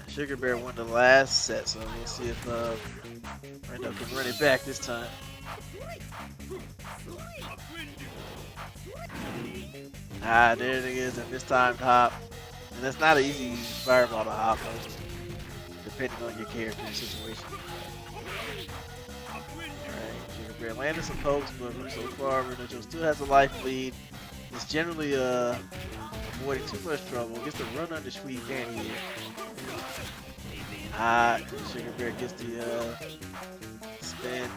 Sugar Bear won the last set, so we'll see if Rindo can run it back this time. Ah, there it is, and this time hop. And that's not an easy fireball to hop, depending on your character and situation. Alright, Sugar Bear landed some pokes, but so far Rindo Jo still has a life lead. It's generally avoiding too much trouble. Gets the run under sweep and here. Ah, Sugar Bear gets the spin.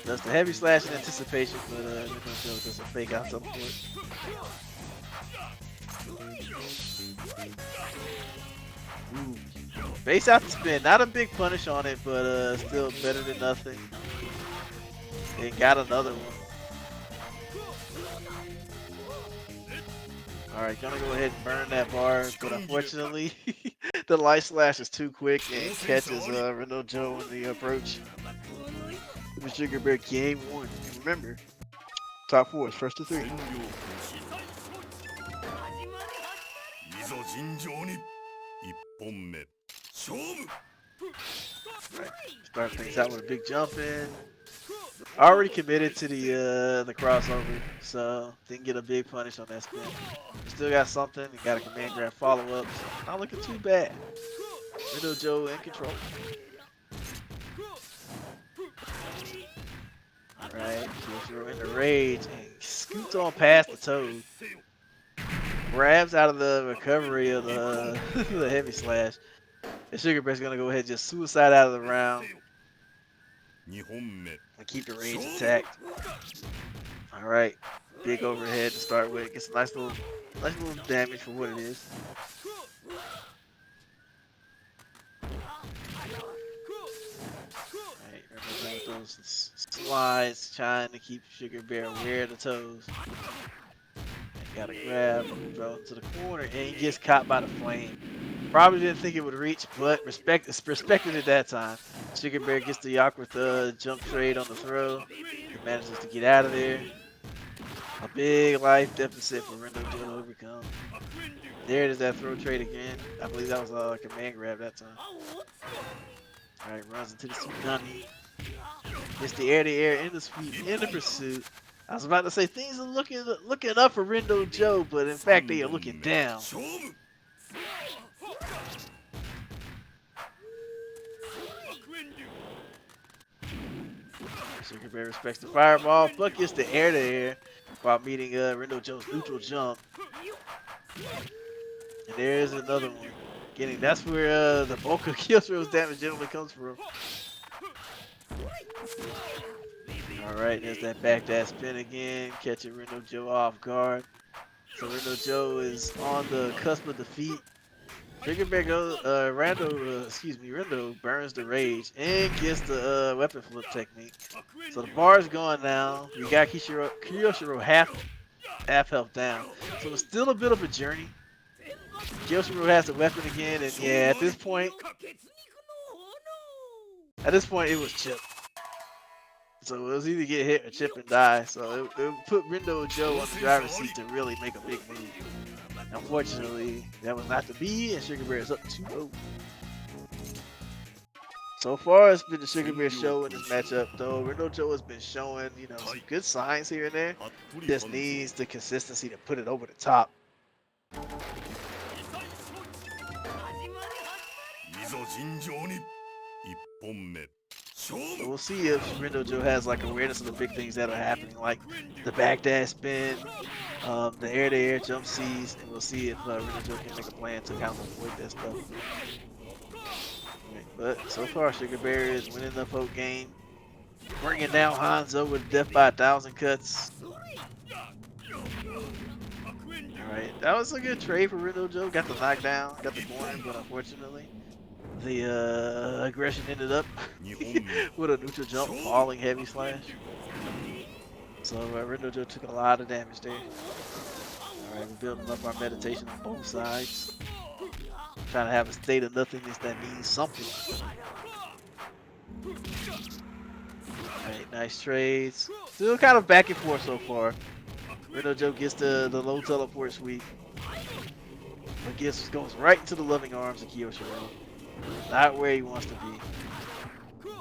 Does the heavy slash in anticipation, but Rindo Jo does a fake out teleport. Ooh. Base out the spin, not a big punish on it, but still better than nothing. And got another one. Alright, gonna go ahead and burn that bar, but unfortunately, the light slash is too quick and catches Rindo Jo in the approach. The Sugar Bear game 1. Remember, top 4 is first to 3. いざ尋常に一本目勝負 Right. Start things out with a big jump in. Already committed to the crossover, so didn't get a big punish on that spin. Still got something and got a command grab follow up. So not looking too bad. Rindo Jo in control. Right, Kyoshiro in the rage and scoots on past the Toad. Grabs out of the recovery of the, the heavy slash. And Sugar Bear's gonna go ahead and just suicide out of the round and keep the rage intact. Alright, big overhead to start with. Gets a nice little damage for what it is. Alright, remember those slides, trying to keep Sugar Bear aware of the toes. Got a grab, throw it to the corner, and he gets caught by the flame. Probably didn't think it would reach, but respected it that time. Sugar Bear gets the awkward jump trade on the throw. He manages to get out of there. A big life deficit for Rindo Jo to overcome. There it is, that throw trade again. I believe that was a command grab that time. Alright, runs into the tsunami. Gets the air in the sweep, in the pursuit. I was about to say things are looking up for Rindo Jo, but in fact they are looking down. Sugar Bear respects the fireball, but gets the air while meeting Rindo Jo's neutral jump. And there's another one. That's where the bulk of Kyoshiro's damage generally comes from. Alright, there's that backdash spin again, catching Rindo Jo off guard. So Rindo Jo is on the cusp of defeat. Sugar Bear goes, Rindo burns the rage and gets the weapon flip technique. So the bar is gone now. We got Kyoshiro half health down. So it's still a bit of a journey. Kyoshiro has the weapon again, and yeah, at this point it was chip. So it was either get hit or chip and die. So it put Rindo Jo on the driver's seat to really make a big move. Unfortunately, that was not to be, and Sugar Bear is up 2-0. So far, it's been the Sugar Bear show in this matchup, though. Rindo Jo has been showing, some good signs here and there. Just needs the consistency to put it over the top. So we'll see if Rindo Jo has awareness of the big things that are happening, like the backdash spin, the air-to-air jump C's, and we'll see if Rindo Jo can make a plan to kind of avoid that stuff. Okay, but so far, Sugar Bear is winning the poke game, bringing down Hanzo with death by 1,000 cuts. Alright, that was a good trade for Rindo Jo. Got the knockdown, got the corner, but unfortunately, the aggression ended up with a neutral jump, falling heavy slash. So Rindo Jo took a lot of damage there. Alright, we're building up our meditation on both sides. Trying to have a state of nothingness that means something. Alright, nice trades. Still kind of back and forth so far. Rindo Jo gets the low teleport sweep. But goes right into the loving arms of Kyoshiro. Not where he wants to be.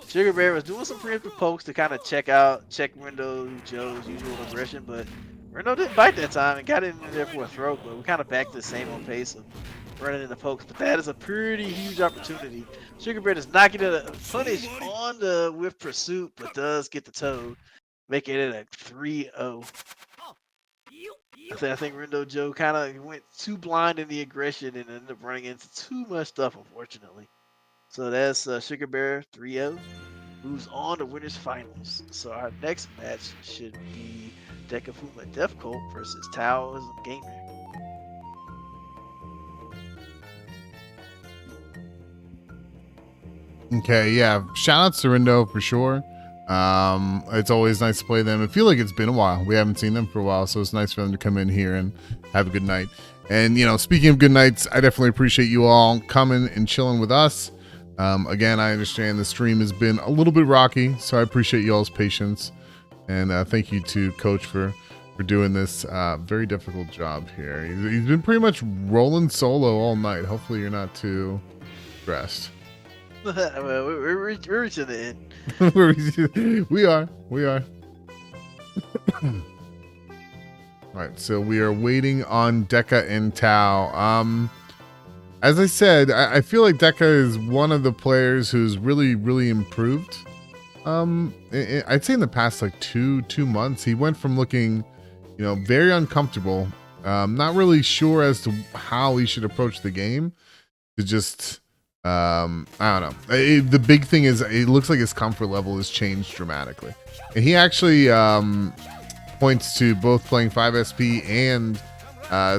Sugar Bear was doing some preemptive pokes to kind of check Rindo Jo's usual aggression, but Rindo didn't bite that time and got in there for a throw, but we kind of back to the same old pace of running into pokes. But that is a pretty huge opportunity. Sugar Bear does not get a punish on the with pursuit, but does get the toad, making it a 3-0. I think Rindo Jo kind of went too blind in the aggression and ended up running into too much stuff, unfortunately. So that's Sugar Bear 3-0. Moves on to winners finals. So our next match should be Deka Fuma Death Cult versus Taoism Gamer. Okay, yeah. Shout out to Rindo for sure. It's always nice to play them. I feel like it's been a while. We haven't seen them for a while, so it's nice for them to come in here and have a good night. And, speaking of good nights, I definitely appreciate you all coming and chilling with us. Again, I understand the stream has been a little bit rocky, so I appreciate you all's patience. And thank you to Coach for doing this very difficult job here. He's been pretty much rolling solo all night. Hopefully you're not too stressed. Well, we're reaching the end. we are. All right, so we are waiting on Deka and Tao. As I said, I feel like Deka is one of the players who's really, really improved I'd say in the past like two months, he went from looking, very uncomfortable, not really sure as to how he should approach the game, to just, I don't know. The big thing is it looks like his comfort level has changed dramatically, and he actually points to both playing 5SP and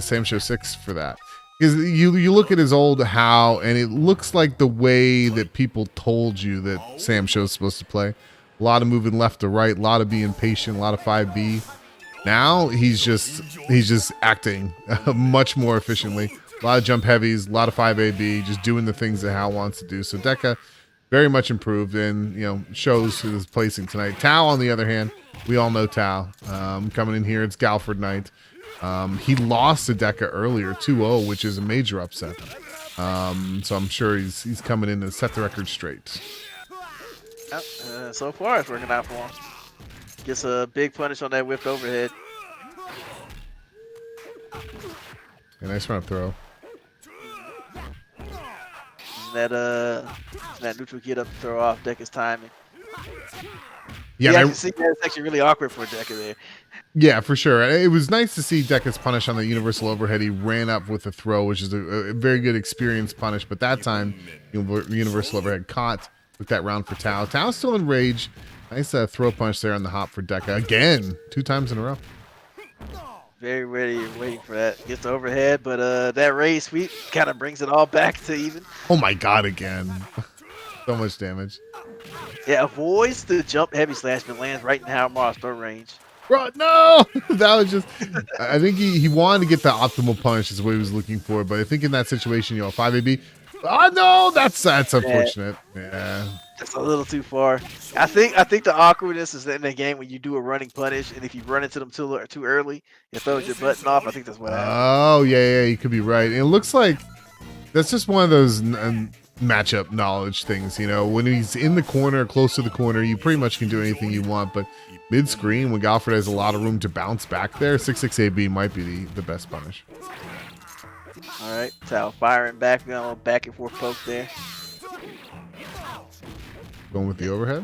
Sam Show 6 for that. Because you look at his old HOW, and it looks like the way that people told you that Sam Show's supposed to play. A lot of moving left to right, a lot of being patient, a lot of 5B. Now he's just acting much more efficiently. A lot of jump heavies, a lot of 5AB, just doing the things that HOW wants to do. So Deka very much improved, and shows his placing tonight. Tao, on the other hand, we all know Tao. Coming in here, it's Galford night. He lost to Deka earlier, 2-0, which is a major upset. So I'm sure he's coming in to set the record straight. Yep, so far it's working out for him. Gets a big punish on that whipped overhead. A nice run up throw. That neutral get up throw off Deka's timing. Yeah, you see that's actually really awkward for Deka there. Yeah, for sure. It was nice to see Deka's punish on the universal overhead. He ran up with a throw, which is a very good experience punish. But that time, universal overhead caught with that round for Tao. Tao's still in rage. Nice throw punch there on the hop for Deka. Again, 2 times in a row. Very ready, waiting for that. Gets the overhead, but that raise sweep kind of brings it all back to even. Oh my god, again. So much damage. Yeah, avoids the jump heavy slash, but lands right in Haramara's throw range. Bro, no! That was just... I think he wanted to get the optimal punish is what he was looking for, but I think in that situation, 5AB... Oh, no! That's unfortunate. Yeah. That's a little too far. I think the awkwardness is in the game when you do a running punish, and if you run into them too early, it throws your button off. I think that's what happens. Oh, yeah, you could be right. It looks like that's just one of those matchup knowledge things, when he's in the corner, close to the corner, you pretty much can do anything you want, but mid-screen, when Galford has a lot of room to bounce back there, 6-6 AB might be the best punish. All right, Tao firing back, we got a little back and forth poke there. Going with the overhead?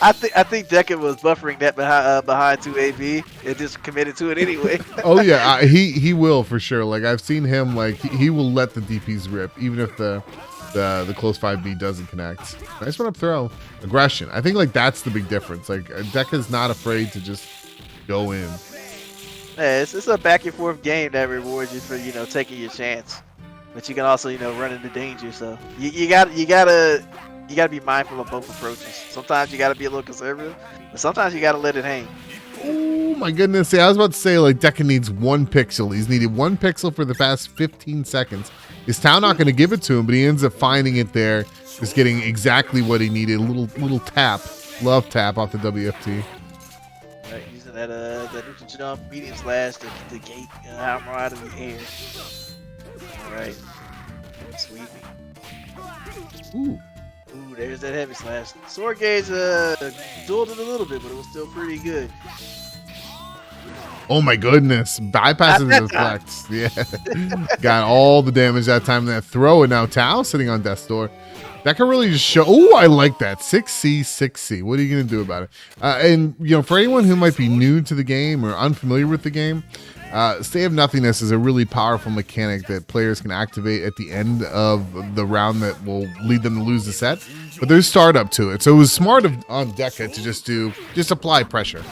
I think Deka was buffering that behind 2AB and just committed to it anyway. Oh yeah, he will for sure. Like I've seen him, like he will let the DPs rip even if the close 5B doesn't connect. Nice run up throw, aggression. I think like that's the big difference. Like Deka's not afraid to just go in. Yeah, it's a back and forth game that rewards you for taking your chance, but you can also run into danger. So you gotta be mindful of both approaches. Sometimes you gotta be a little conservative, but sometimes you gotta let it hang. Oh my goodness! Yeah, I was about to say like Deka needs 1 pixel. He's needed 1 pixel for the past 15 seconds. Is Tao not going to give it to him? But he ends up finding it there, just getting exactly what he needed. A little tap, love tap off the WFT. Right, using that neutral jump, medium slash to gate Hammer out of the air. All right, sweeping. Ooh, there's that heavy slash. Sword gauge dueled it a little bit, but it was still pretty good. Oh my goodness! Bypasses the deflects. Yeah, got all the damage that time. That throw, and now Tao sitting on death's door. That can really just show. Oh, I like that 6C. What are you gonna do about it? And for anyone who might be new to the game or unfamiliar with the game, Stay of Nothingness is a really powerful mechanic that players can activate at the end of the round that will lead them to lose the set. But there's startup to it, so it was smart on Deka to just apply pressure.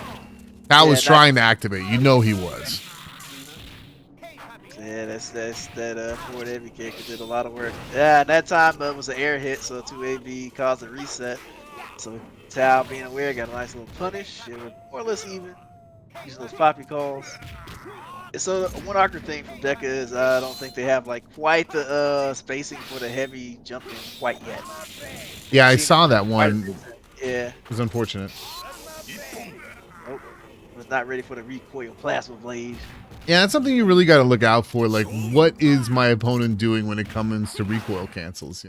Tao was trying to activate. He was. Yeah, that forward heavy kick. It did a lot of work. Yeah, and that time it was an air hit, so 2AB caused a reset. So Tao, being aware, got a nice little punish. It was more or less even, using those poppy calls. So one awkward thing from Deka is I don't think they have like quite the spacing for the heavy jumping quite yet. Yeah, I saw that one. Yeah, it was unfortunate. Nope, was not ready for the recoil plasma blade. Yeah, that's something you really got to look out for. Like, what is my opponent doing when it comes to recoil cancels?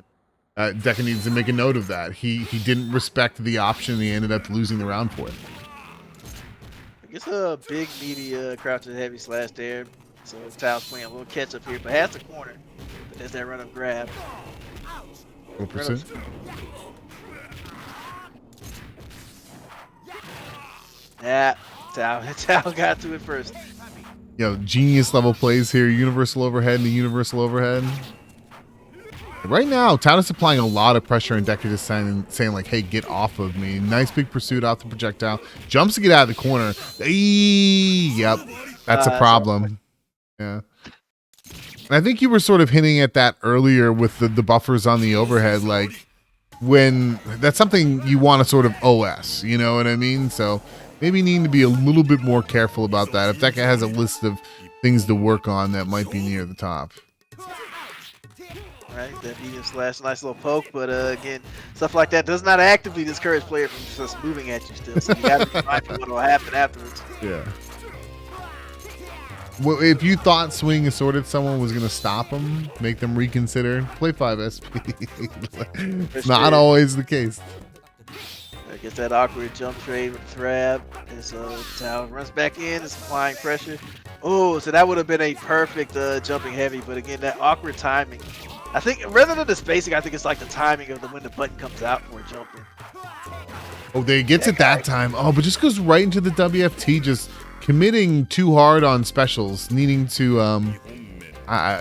Deka needs to make a note of that. He didn't respect the option. And he ended up losing the round for it. I guess a big meaty crouching heavy slash there. So Tao's playing a little catch up here, but has the corner. But there's that run up grab. 4%. Yeah, Tao got to it first. Genius level plays here. Universal overhead and the universal overhead. Right now, Town is applying a lot of pressure, and Deka just saying like, "Hey, get off of me!" Nice big pursuit off the projectile. Jumps to get out of the corner. Yep, that's a problem. Yeah, and I think you were sort of hinting at that earlier with the buffers on the overhead, like when that's something you want to sort of OS. You know what I mean? So maybe need to be a little bit more careful about that. If Deka has a list of things to work on, that might be near the top. Right, that medium slash, nice little poke, but again, stuff like that does not actively discourage players from just moving at you still. So you got to be mindful what will happen afterwards. Yeah. Well, if you thought swing assorted someone was going to stop them, make them reconsider, play 5 SP. It's not always the case. I guess that awkward jump trade with Thrab, and so Tao runs back in, is applying pressure. Oh, so that would have been a perfect jumping heavy, but again, that awkward timing. I think rather than the spacing, I think it's like the timing of when the button comes out for jumping. Oh, they gets it that time. Oh, but just goes right into the WFT, just committing too hard on specials, needing to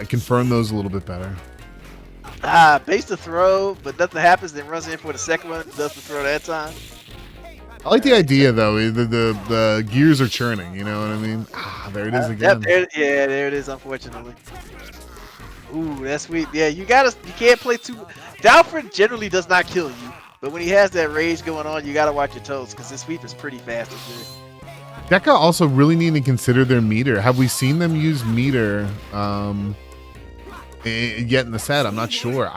confirm those a little bit better. Base the throw, but nothing happens, then runs in for the second one, does the throw that time. I like the idea though. The gears are churning. You know what I mean? There it is again. There it is. Unfortunately. Ooh, that's sweet. Yeah, you can't play too. Dalford generally does not kill you, but when he has that rage going on, you gotta watch your toes because his sweep is pretty fast and good. Deka also really need to consider their meter. Have we seen them use meter yet in the set? I'm not sure.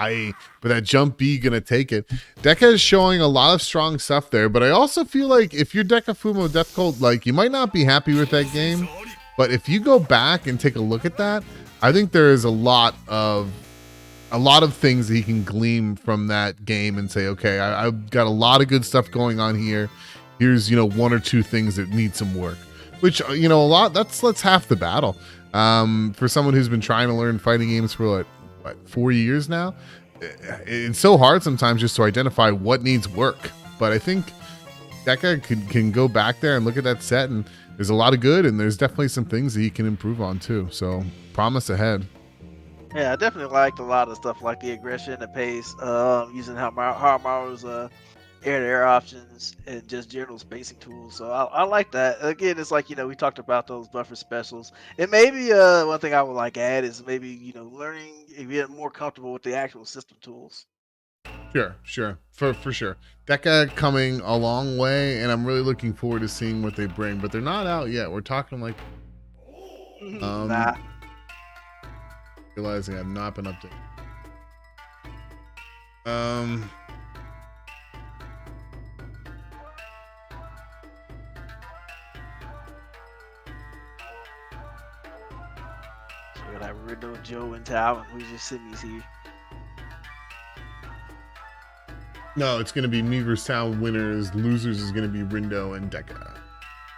But that jump B gonna take it. Deka is showing a lot of strong stuff there, but I also feel like if you're Deka Fumo Death Cult, like you might not be happy with that game, but if you go back and take a look at that, I think there is a lot of things that he can glean from that game and say, okay, I've got a lot of good stuff going on here. Here's, one or two things that need some work, which, that's half the battle. For someone who's been trying to learn fighting games for what 4 years now, it's so hard sometimes just to identify what needs work. But I think Deka can go back there and look at that set, and there's a lot of good, and there's definitely some things that he can improve on too. So promise ahead. Yeah, I definitely liked a lot of stuff like the aggression, the pace, using Hamaru's air-to-air options, and just general spacing tools. So I like that. Again, it's like, we talked about those buffer specials. And maybe one thing I would add is maybe, learning if you get more comfortable with the actual system tools. Sure. For sure. Deka coming a long way, and I'm really looking forward to seeing what they bring, but they're not out yet. We're talking like Nah. Realizing I've not been updated. So we got Rindo Jo and Tao, and who's just Simi's here. No, it's going to be me versus Town winners. Losers is going to be Rindo and Deka.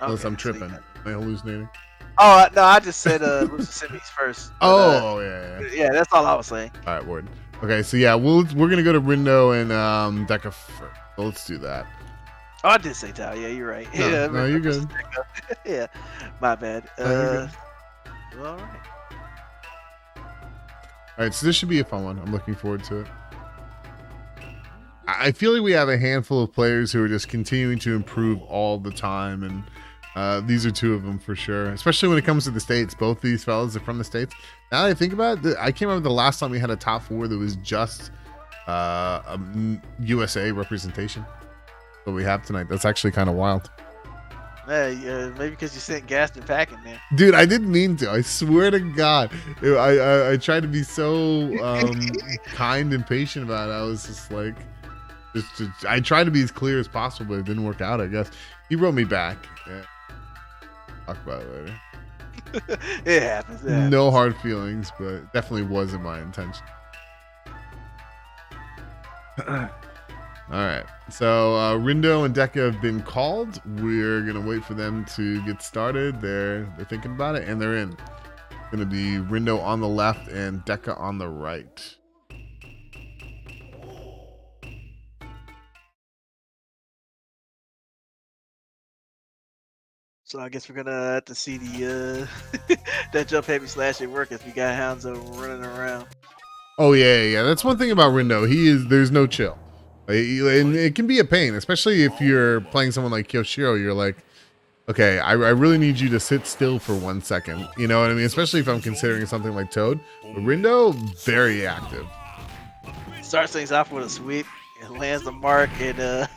Unless I'm tripping. Am I hallucinating? Oh, no, I just said Simi's first. But, yeah. Yeah, that's all I was saying. All right, word. Okay, so yeah, we're going to go to Rindo and Deka first. So let's do that. Oh, I did say Tao. Yeah, you're right. No, you're good. Yeah, my bad. No, all right. All right, so this should be a fun one. I'm looking forward to it. I feel like we have a handful of players who are just continuing to improve all the time, and these are two of them for sure, especially when it comes to the States. Both these fellas are from the States. Now that I think about it, I can't remember the last time we had a top 4 that was just a USA representation. What we have tonight. That's actually kind of wild. Yeah, maybe because you sent Gaston packing there. Dude, I didn't mean to. I swear to God. I tried to be so kind and patient about it. I was just like, I tried to be as clear as possible, but it didn't work out, I guess. He wrote me back. Yeah. Talk about it later. It happens. No hard feelings, but definitely wasn't my intention. All right. So Rindo and Deka have been called. We're going to wait for them to get started. They're thinking about it, and they're in. It's going to be Rindo on the left and Deka on the right. So I guess we're gonna have to see the that jump heavy slash at work as we got Hanzo running around. Oh yeah. That's one thing about Rindo. There's no chill. And it can be a pain, especially if you're playing someone like Kyoshiro. You're like, okay, I really need you to sit still for 1 second. You know what I mean? Especially if I'm considering something like Toad. But Rindo, very active. Starts things off with a sweep and lands the mark and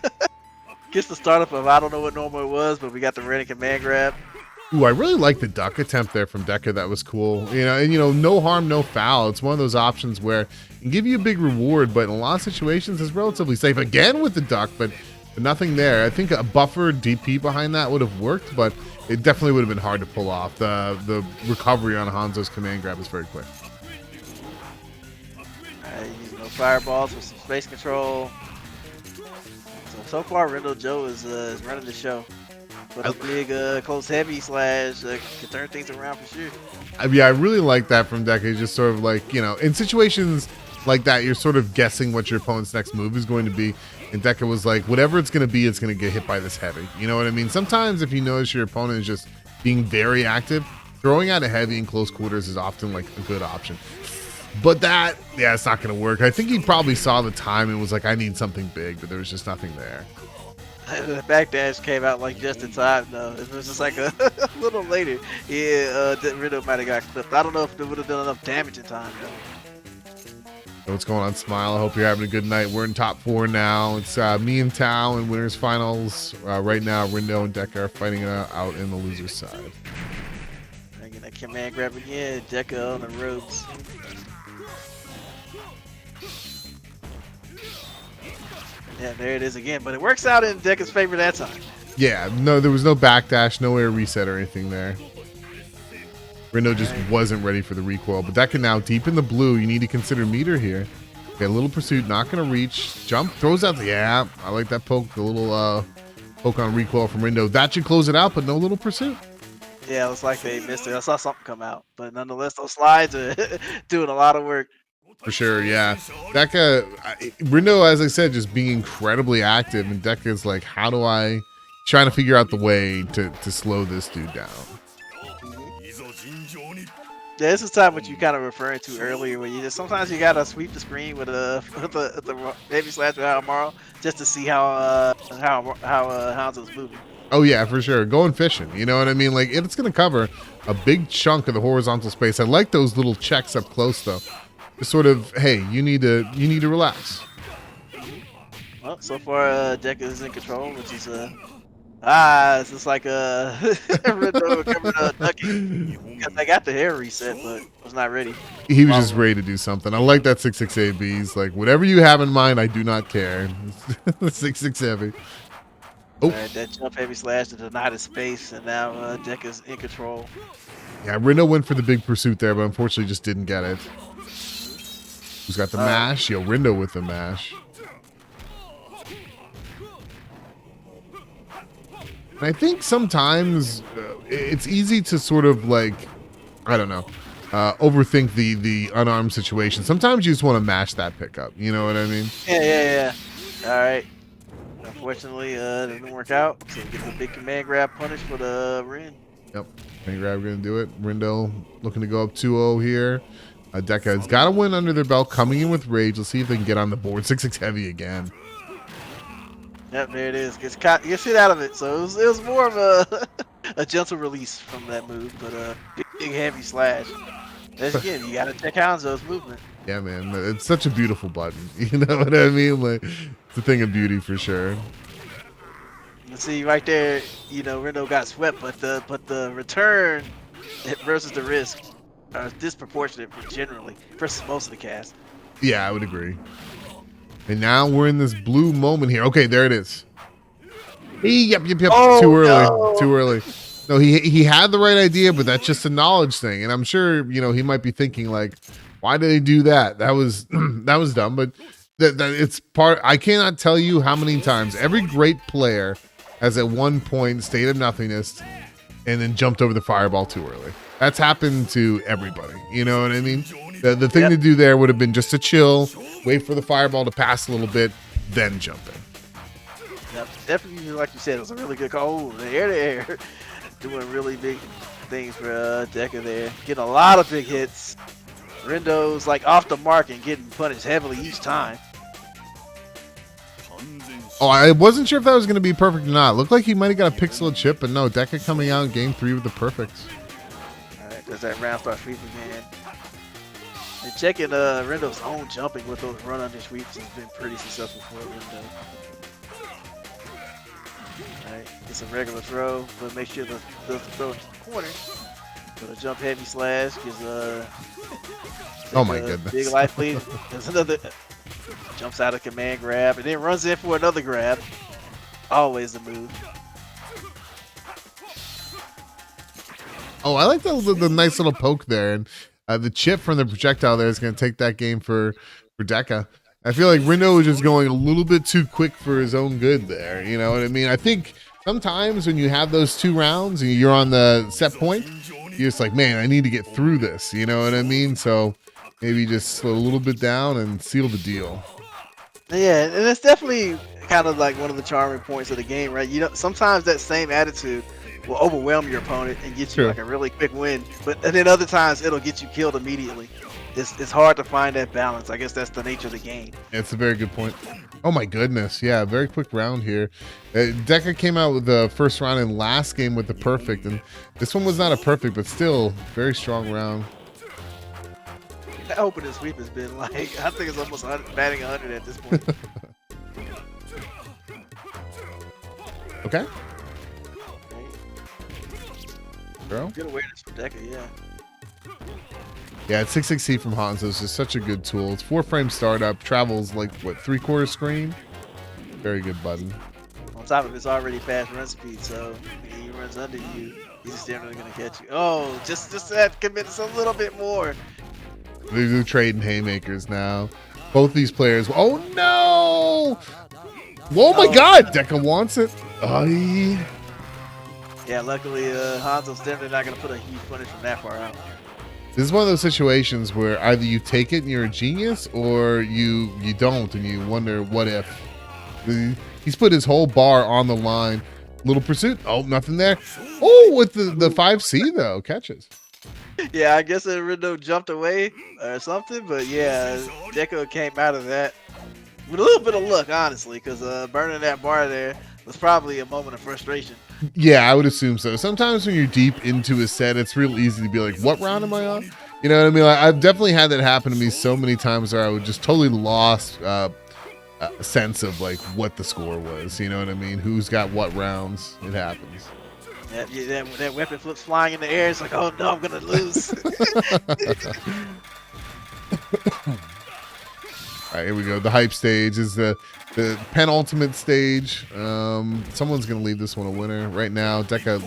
gets the startup of I don't know what normal it was, but we got the ready command grab. Ooh, I really like the duck attempt there from Deka. That was cool. And no harm, no foul. It's one of those options where it can give you a big reward, but in a lot of situations it's relatively safe. Again with the duck, but nothing there. I think a buffer DP behind that would have worked, but it definitely would have been hard to pull off. The recovery on Hanzo's command grab is very quick. Using those fireballs with some space control. So far, Rindo Jo is running the show. But a big close heavy slash can turn things around for sure. I really like that from Deka. Just sort of like, in situations like that, you're sort of guessing what your opponent's next move is going to be. And Deka was like, whatever it's going to be, it's going to get hit by this heavy. You know what I mean? Sometimes if you notice your opponent is just being very active, throwing out a heavy in close quarters is often like a good option. But it's not going to work. I think he probably saw the time and was like, I need something big, but there was just nothing there. The backdash came out like just in time though. It was just like a little later. Yeah, Rindo might have got clipped. I don't know if it would have done enough damage in time though. What's going on, Smile? I hope you're having a good night. We're in top 4 now. It's me and Tao in winners finals. Right now, Rindo and Deka are fighting out in the loser's side. Bringing that command grab again. Deka on the ropes. Yeah, there it is again. But it works out in Deka's favor that time. Yeah, no, there was no backdash, no air reset or anything there. Rindo just wasn't ready for the recoil, but Deka now deep in the blue. You need to consider meter here. Okay, a little pursuit, not going to reach. Jump, throws out I like that poke, the little poke on recoil from Rindo. That should close it out, but no little pursuit. Yeah, it looks like they missed it. I saw something come out, but nonetheless, those slides are doing a lot of work. For sure, yeah. Deka, Rindo, as I said, just being incredibly active, and Deka's like, how do I trying to figure out the way to slow this dude down? Yeah, this is time what you kind of referring to earlier, where you just sometimes you gotta sweep the screen with the heavy slash with Halmaro just to see how Hanzo's moving. Oh yeah, for sure. Going fishing, you know what I mean? Like it's gonna cover a big chunk of the horizontal space. I like those little checks up close though. Just sort of, hey, you need to relax. Well, so far Deka is in control, which is it's just like Rindo coming ducking because they got the hair reset, but was not ready. He was just ready to do something. I like that 6-6 ABs. Like whatever you have in mind, I do not care. 6-6 heavy. Oh, right, that jump heavy slash to deny the space, and now Deka's in control. Yeah, Rindo went for the big pursuit there, but unfortunately just didn't get it. Who's got the mash? Yo, Rindo with the mash. And I think sometimes it's easy to sort of like, I don't know, overthink the unarmed situation. Sometimes you just want to mash that pickup. You know what I mean? Yeah. All right. Unfortunately, it didn't work out. So we get the big command grab punish for the Rin. Yep. Command grab going to do it. Rindo looking to go up 2-0 here. Deka's got a win under their belt, coming in with rage. Let's see if they can get on the board. 6-6 heavy again. Yep, there it is. Gets shit out of it. So it was more of a gentle release from that move, but big heavy slash. As again, you gotta check Hanzo's movement. Yeah, man, it's such a beautiful button. You know what I mean? Like, it's a thing of beauty for sure. You see right there, Rindo got swept, but the return versus the risk are disproportionate generally versus most of the cast. Yeah, I would agree. And now we're in this blue moment here. Okay, there it is. Yep. Oh, Too early. No, he had the right idea, but that's just a knowledge thing. And I'm sure, he might be thinking like, why did they do that? That was dumb. But that it's part. I cannot tell you how many times every great player has at one point stayed of nothingness and then jumped over the fireball too early. That's happened to everybody. You know what I mean? The thing to do there would have been just to chill, wait for the fireball to pass a little bit, then jump in. Yep, definitely, like you said, it was a really good call. Oh, the air. doing really big things for Deka there. Getting a lot of big hits. Rindo's like off the mark and getting punished heavily each time. Oh, I wasn't sure if that was going to be perfect or not. Looked like he might have got a pixel chip, but no, Deka coming out in game 3 with the perfects. Alright, does that round start sweep again? And checking Rindo's own jumping with those run under sweeps has been pretty successful for Rindo. Alright, it's a regular throw, but make sure the throw into the corner. So the jump heavy slash gives oh my goodness. Big life lead. There's another jumps out of command grab and then runs in for another grab. Always the move. Oh, I like the nice little poke there, and the chip from the projectile there is going to take that game for Deka. I feel like Rindo was just going a little bit too quick for his own good there. You know what I mean? I think sometimes when you have those 2 rounds and you're on the set point, you're just like, man, I need to get through this. You know what I mean? So maybe just slow a little bit down and seal the deal. Yeah, and it's definitely kind of like one of the charming points of the game, right? You know, sometimes that same attitude will overwhelm your opponent and get you like a really quick win, and then other times it'll get you killed immediately. It's hard to find that balance. I guess that's the nature of the game. It's a very good point. Oh my goodness, yeah, very quick round here. Deka came out with the first round and last game with the perfect, and this one was not a perfect, but still very strong round. That opening sweep has been like, I think it's almost batting 100 at this point. Okay. Girl. Good awareness from Deka, yeah. Yeah, it's 660 from Hanzo. It's just such a good tool. It's 4-frame startup, travels like, what, 3/4 screen? Very good button. On top of it's already fast run speed, so when he runs under you, he's generally going to catch you. Oh, just that commits a little bit more. They're trading haymakers now. Both these players. Oh, no! Oh, my God! Deka wants it. Ay. Yeah, luckily, Hanzo's definitely not going to put a huge punish from that far out. This is one of those situations where either you take it and you're a genius, or you don't and you wonder what if. He's put his whole bar on the line. Little pursuit. Oh, nothing there. Oh, with the 5C though, catches. Yeah, I guess Rindo jumped away or something, but yeah, Deka came out of that with a little bit of luck, honestly, because burning that bar there was probably a moment of frustration. Yeah, I would assume so. Sometimes when you're deep into a set, it's real easy to be like, what round am I on? You know what I mean? Like, I've definitely had that happen to me so many times where I would just totally lost a sense of like what the score was. You know what I mean? Who's got what rounds? It happens. Yeah, that weapon flips flying in the air. It's like, oh no, I'm going to lose. All right, here we go. The hype stage is the penultimate stage. Someone's gonna leave this one a winner right now. Deka,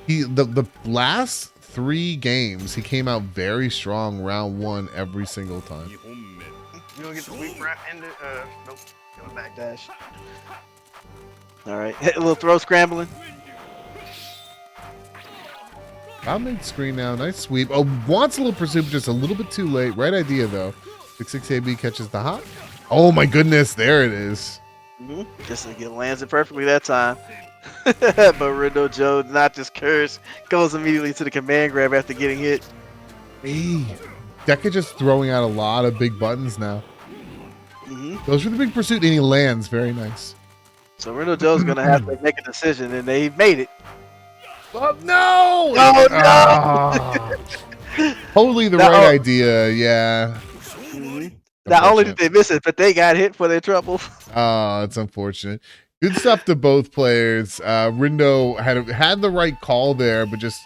the last 3 games he came out very strong. Round 1 every single time. You don't get the sweep right into nope, going back dash. All right, hit a little throw scrambling. I'll make screen now. Nice sweep. Oh, wants a little pursuit, just a little bit too late. Right idea though. 66AB catches the hop. Oh my goodness, there it is. Just like it lands it perfectly that time. But Rindo Jo, not just curse, goes immediately to the command grab after getting hit. Hey, Deka just throwing out a lot of big buttons now. Goes for the big pursuit and he lands. Very nice. So Rindo Jo's going to have to make a decision, and they made it. Oh, no! Oh, no! Totally the right idea, yeah. Not only did they miss it, but they got hit for their trouble. Oh, it's unfortunate. Good stuff to both players. Rindo had the right call there, but just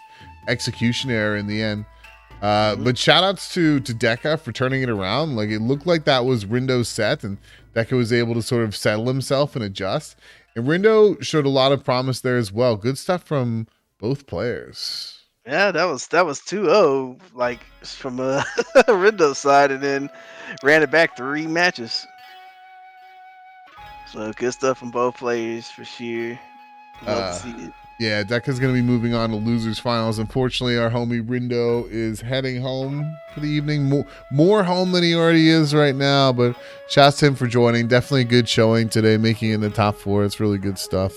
execution error in the end. But shout outs to Deka for turning it around. Like, it looked like that was Rindo's set, and Deka was able to sort of settle himself and adjust. And Rindo showed a lot of promise there as well. Good stuff from both players. Yeah, that was 2-0, like from Rindo's side, and then ran it back 3 matches. So good stuff from both players for sure. Love to see it. Yeah, Deka's going to be moving on to losers finals. Unfortunately, our homie Rindo is heading home for the evening. More home than he already is right now, but shouts to him for joining. Definitely a good showing today, making it in the top 4. It's really good stuff.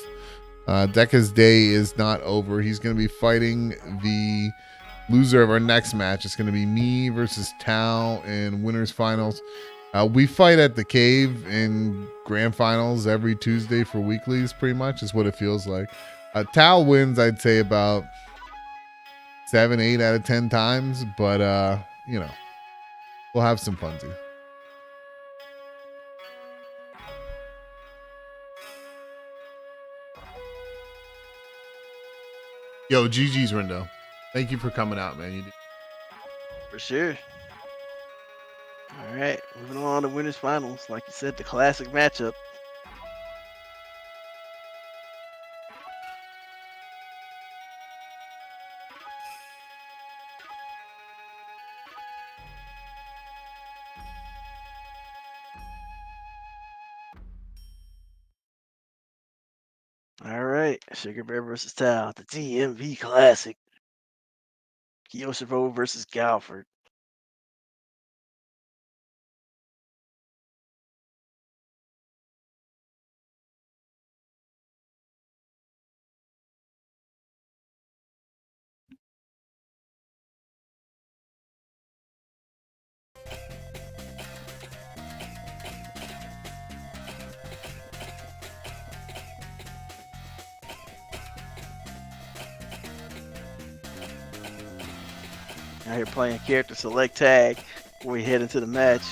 Deka's day is not over. He's going to be fighting the loser of our next match. It's going to be me versus Tao in winners finals. We fight at the cave in grand finals every Tuesday for weeklies, pretty much is what it feels like. Tao wins, I'd say, about 7, 8 out of 10 times, but you know, we'll have some funsies. Yo, GG's Rindo. Thank you for coming out, man. You did. For sure. All right, moving on to winners finals. Like you said, the classic matchup. All right, Sugar Bear versus Tao, the DMV Classic. Josephi versus Galford. Out here playing character select tag before we head into the match.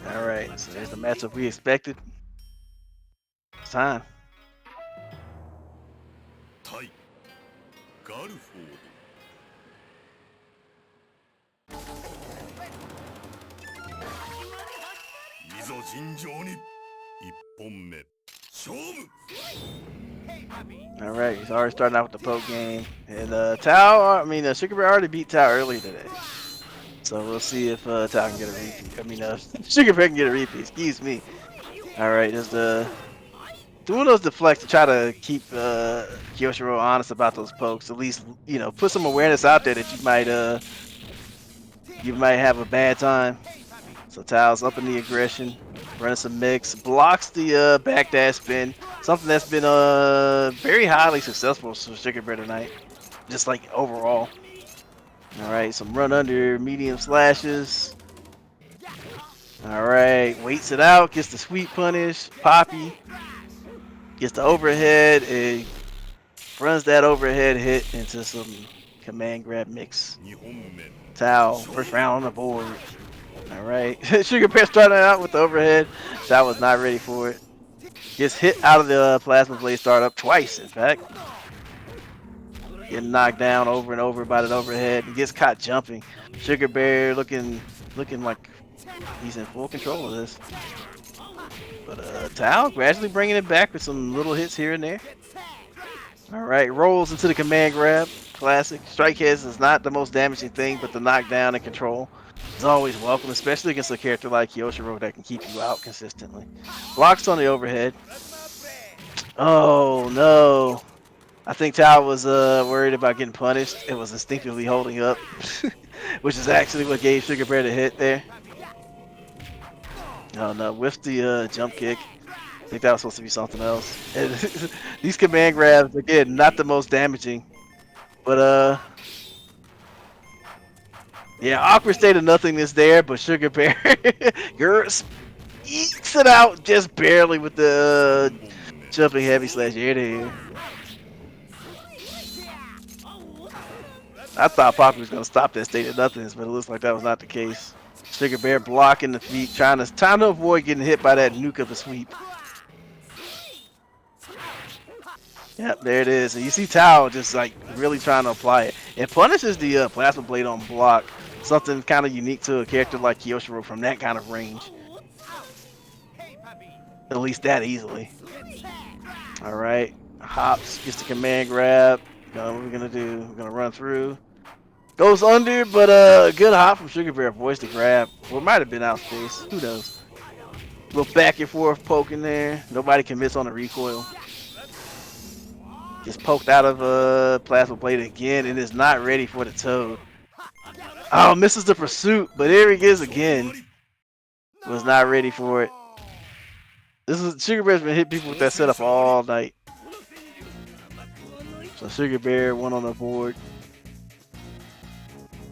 All right, so there's the matchup we expected. It's time. 対ガルフォードいざ尋常に1本目勝負 All right, he's already starting out with the poke game, and Tao. Sugar Bear already beat Tao earlier today, so we'll see if Tao can get a repeat. Sugar Bear can get a repeat. Excuse me. All right, there's doing those deflects to try to keep Kyoshiro honest about those pokes. At least put some awareness out there that you might have a bad time. So Tao's up in the aggression, running some mix, blocks the backdash spin, something that's been very highly successful for Sugar Bear tonight, just like overall. All right, some run under medium slashes. All right, waits it out, gets the sweep punish, Poppy gets the overhead, and runs that overhead hit into some command grab mix. Tao, first round on the board. All right, Sugar Bear starting out with the overhead. Tao was not ready for it. Gets hit out of the plasma blade startup twice, in fact. Getting knocked down over and over by that overhead. He gets caught jumping. Sugar Bear looking like he's in full control of this. But Tao gradually bringing it back with some little hits here and there. All right, rolls into the command grab. Classic. Strike heads is not the most damaging thing, but the knockdown and control is always welcome, especially against a character like Yoshiro that can keep you out consistently. Blocks on the overhead. Oh no. I think Tao was worried about getting punished. It was instinctively holding up, which is actually what gave Sugar Bear the hit there. Oh no, with the jump kick. I think that was supposed to be something else. And these command grabs, again, not the most damaging. But yeah, awkward state of nothingness there, but Sugar Bear eats it out just barely with the jumping heavy slash ear to ear. I thought Poppy was gonna stop that state of nothingness, but it looks like that was not the case. Sugar Bear blocking the feet, trying to avoid getting hit by that nuke of a sweep. Yep, there it is. And you see Tao just like really trying to apply it. It punishes the plasma blade on block. Something kind of unique to a character like Kyoshiro from that kind of range. At least that easily. All right, hops, gets the command grab. What are we gonna do? We're gonna run through. Goes under, but good hop from Sugar Bear. Avoids the grab. Or it might have been out space. Who knows? Little back and forth poke in there. Nobody can miss on the recoil. Just poked out of plasma blade again and is not ready for the toad. Oh, misses the pursuit, but here he is again. Was not ready for it. This is Sugar Bear's been hitting people with that setup all night. So Sugar Bear went on the board.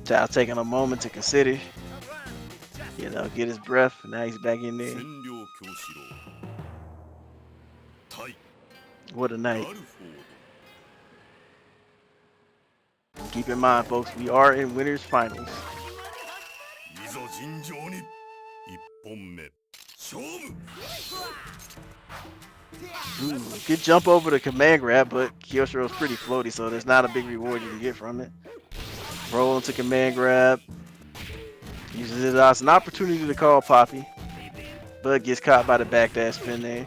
Tao taking a moment to consider, you know, get his breath. Now he's back in there. What a night. Keep in mind, folks, we are in winners finals. Ooh, good jump over the command grab, but Kyoshiro's pretty floaty, so there's not a big reward you can get from it. Roll into command grab. Uses it as an opportunity to call Poppy, but gets caught by the backdash spin there.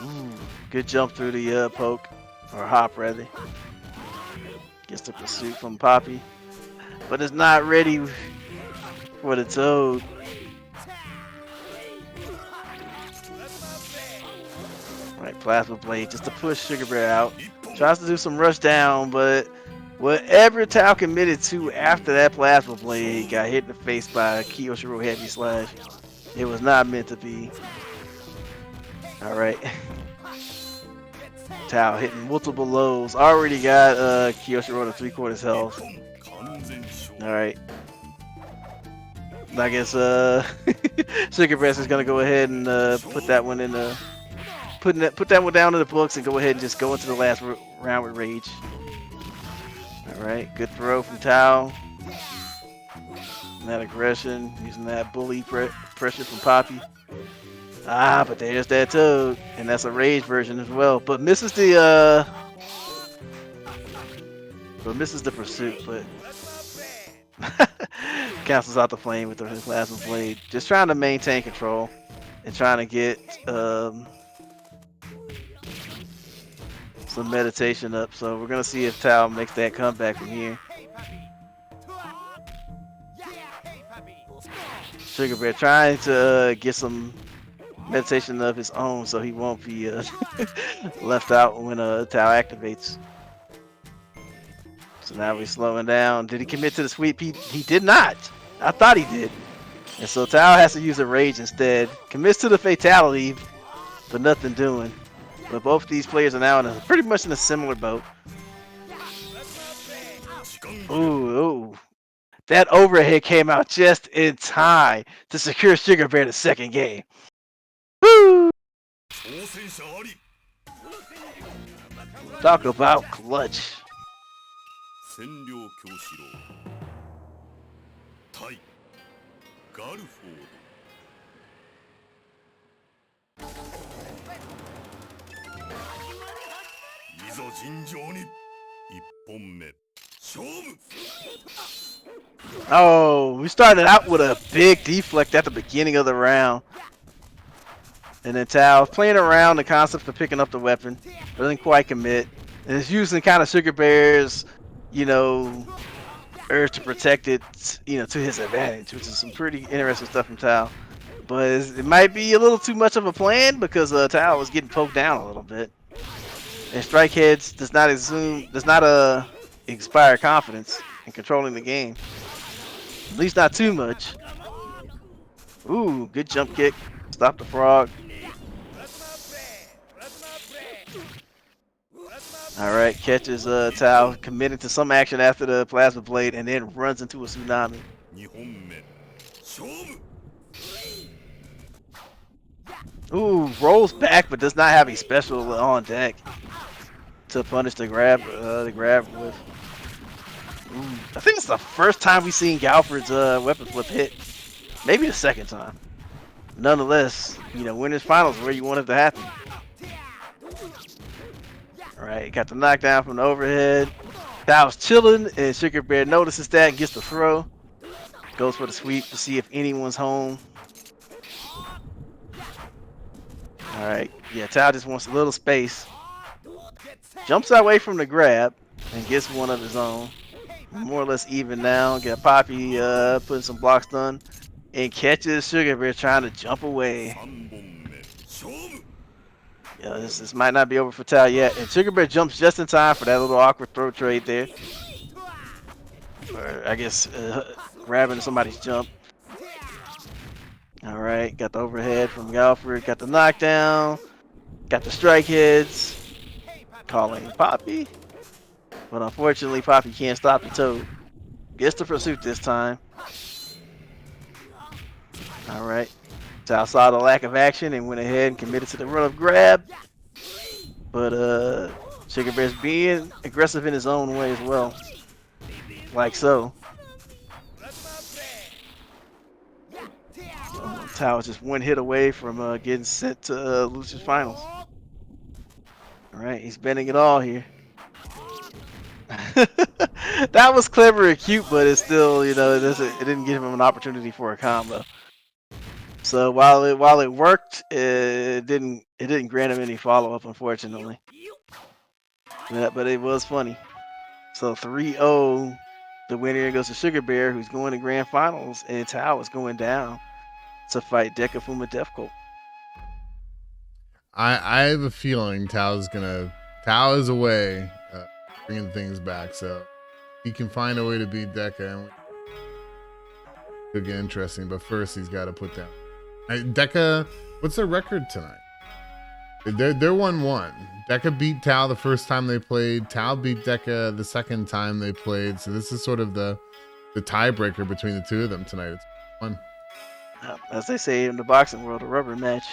Ooh, good jump through the poke, or hop rather. Gets the pursuit from Poppy, but it's not ready for the Toad. Right, Plasma Blade just to push Sugar Bear out. Tries to do some rush down, but whatever Tao committed to after that Plasma Blade got hit in the face by a Kyoshiro Heavy Slash. It was not meant to be. Alright. Tao hitting multiple lows. Already got Kyoshiro to 3/4 health. Alright. I guess Sugar Bear is gonna go ahead and put that one in the put that one down in the books and go ahead and just go into the last round with Rage. Alright, good throw from Tao. That aggression, using that bully pressure from Poppy. Ah, but there's that Toad, and that's a Rage version as well. But misses the pursuit, but cancels out the flame with his Plasma Blade. Just trying to maintain control and trying to get some meditation up. So we're gonna see if Tao makes that comeback from here. Sugar Bear trying to get some meditation of his own so he won't be left out when Tao activates. So now we're slowing down. Did he commit to the sweep? He did not. I thought he did. And so Tao has to use a Rage instead. Commits to the fatality, but nothing doing. But both these players are now pretty much in a similar boat. Ooh. That overhead came out just in time to secure Sugar Bear the second game. Woo! Talk about clutch. Oh, we started out with a big deflect at the beginning of the round. And then Tao playing around the concept of picking up the weapon. Doesn't quite commit. And it's using kind of Sugar Bear's, you know, urge to protect it, you know, to his advantage, which is some pretty interesting stuff from Tao. But it might be a little too much of a plan because Tao was getting poked down a little bit. And Strike Heads does not inspire confidence in controlling the game. At least not too much. Ooh, good jump kick. Stop the frog. Alright, catches Tao, committed to some action after the Plasma Blade, and then runs into a tsunami. Ooh, rolls back, but does not have a special on deck to punish the grab with. Ooh, I think it's the first time we've seen Galford's weapon flip hit. Maybe the second time. Nonetheless, you know, winners finals where you want it to happen. Alright, got the knockdown from the overhead. Tao's chilling, and Sugar Bear notices that and gets the throw. Goes for the sweep to see if anyone's home. Alright, yeah, Tao just wants a little space. Jumps away from the grab and gets one of his own. More or less even now. Got Poppy putting some blocks done. And catches Sugar Bear trying to jump away. Yeah, this might not be over for Tao yet. And Sugar Bear jumps just in time for that little awkward throw trade there. or I guess grabbing somebody's jump. All right, got the overhead from Galford, got the knockdown, got the strike hits, calling Poppy. But unfortunately, Poppy can't stop the Toad. Gets the pursuit this time. All right. Tao saw the lack of action and went ahead and committed to the run-up grab. But Sugar Bear's being aggressive in his own way as well. Like so. Tao is just one hit away from getting sent to losers finals. All right, he's bending it all here. That was clever and cute, but it's still, you know, it didn't give him an opportunity for a combo. So while it worked, it didn't grant him any follow-up, unfortunately. Yeah, but it was funny. So 3-0, the winner goes to Sugar Bear, who's going to grand finals, and Tao is going down to fight Deka Fumo Deathcolt. I have a feeling Tao is away, bringing things back. So he can find a way to beat Deka, and it'll get interesting. But first, he's got to put down. Deka, what's their record tonight? They're 1-1. Deka beat Tao the first time they played. Tao beat Deka the second time they played. So this is sort of the tiebreaker between the two of them tonight. It's fun. As they say in the boxing world, a rubber match.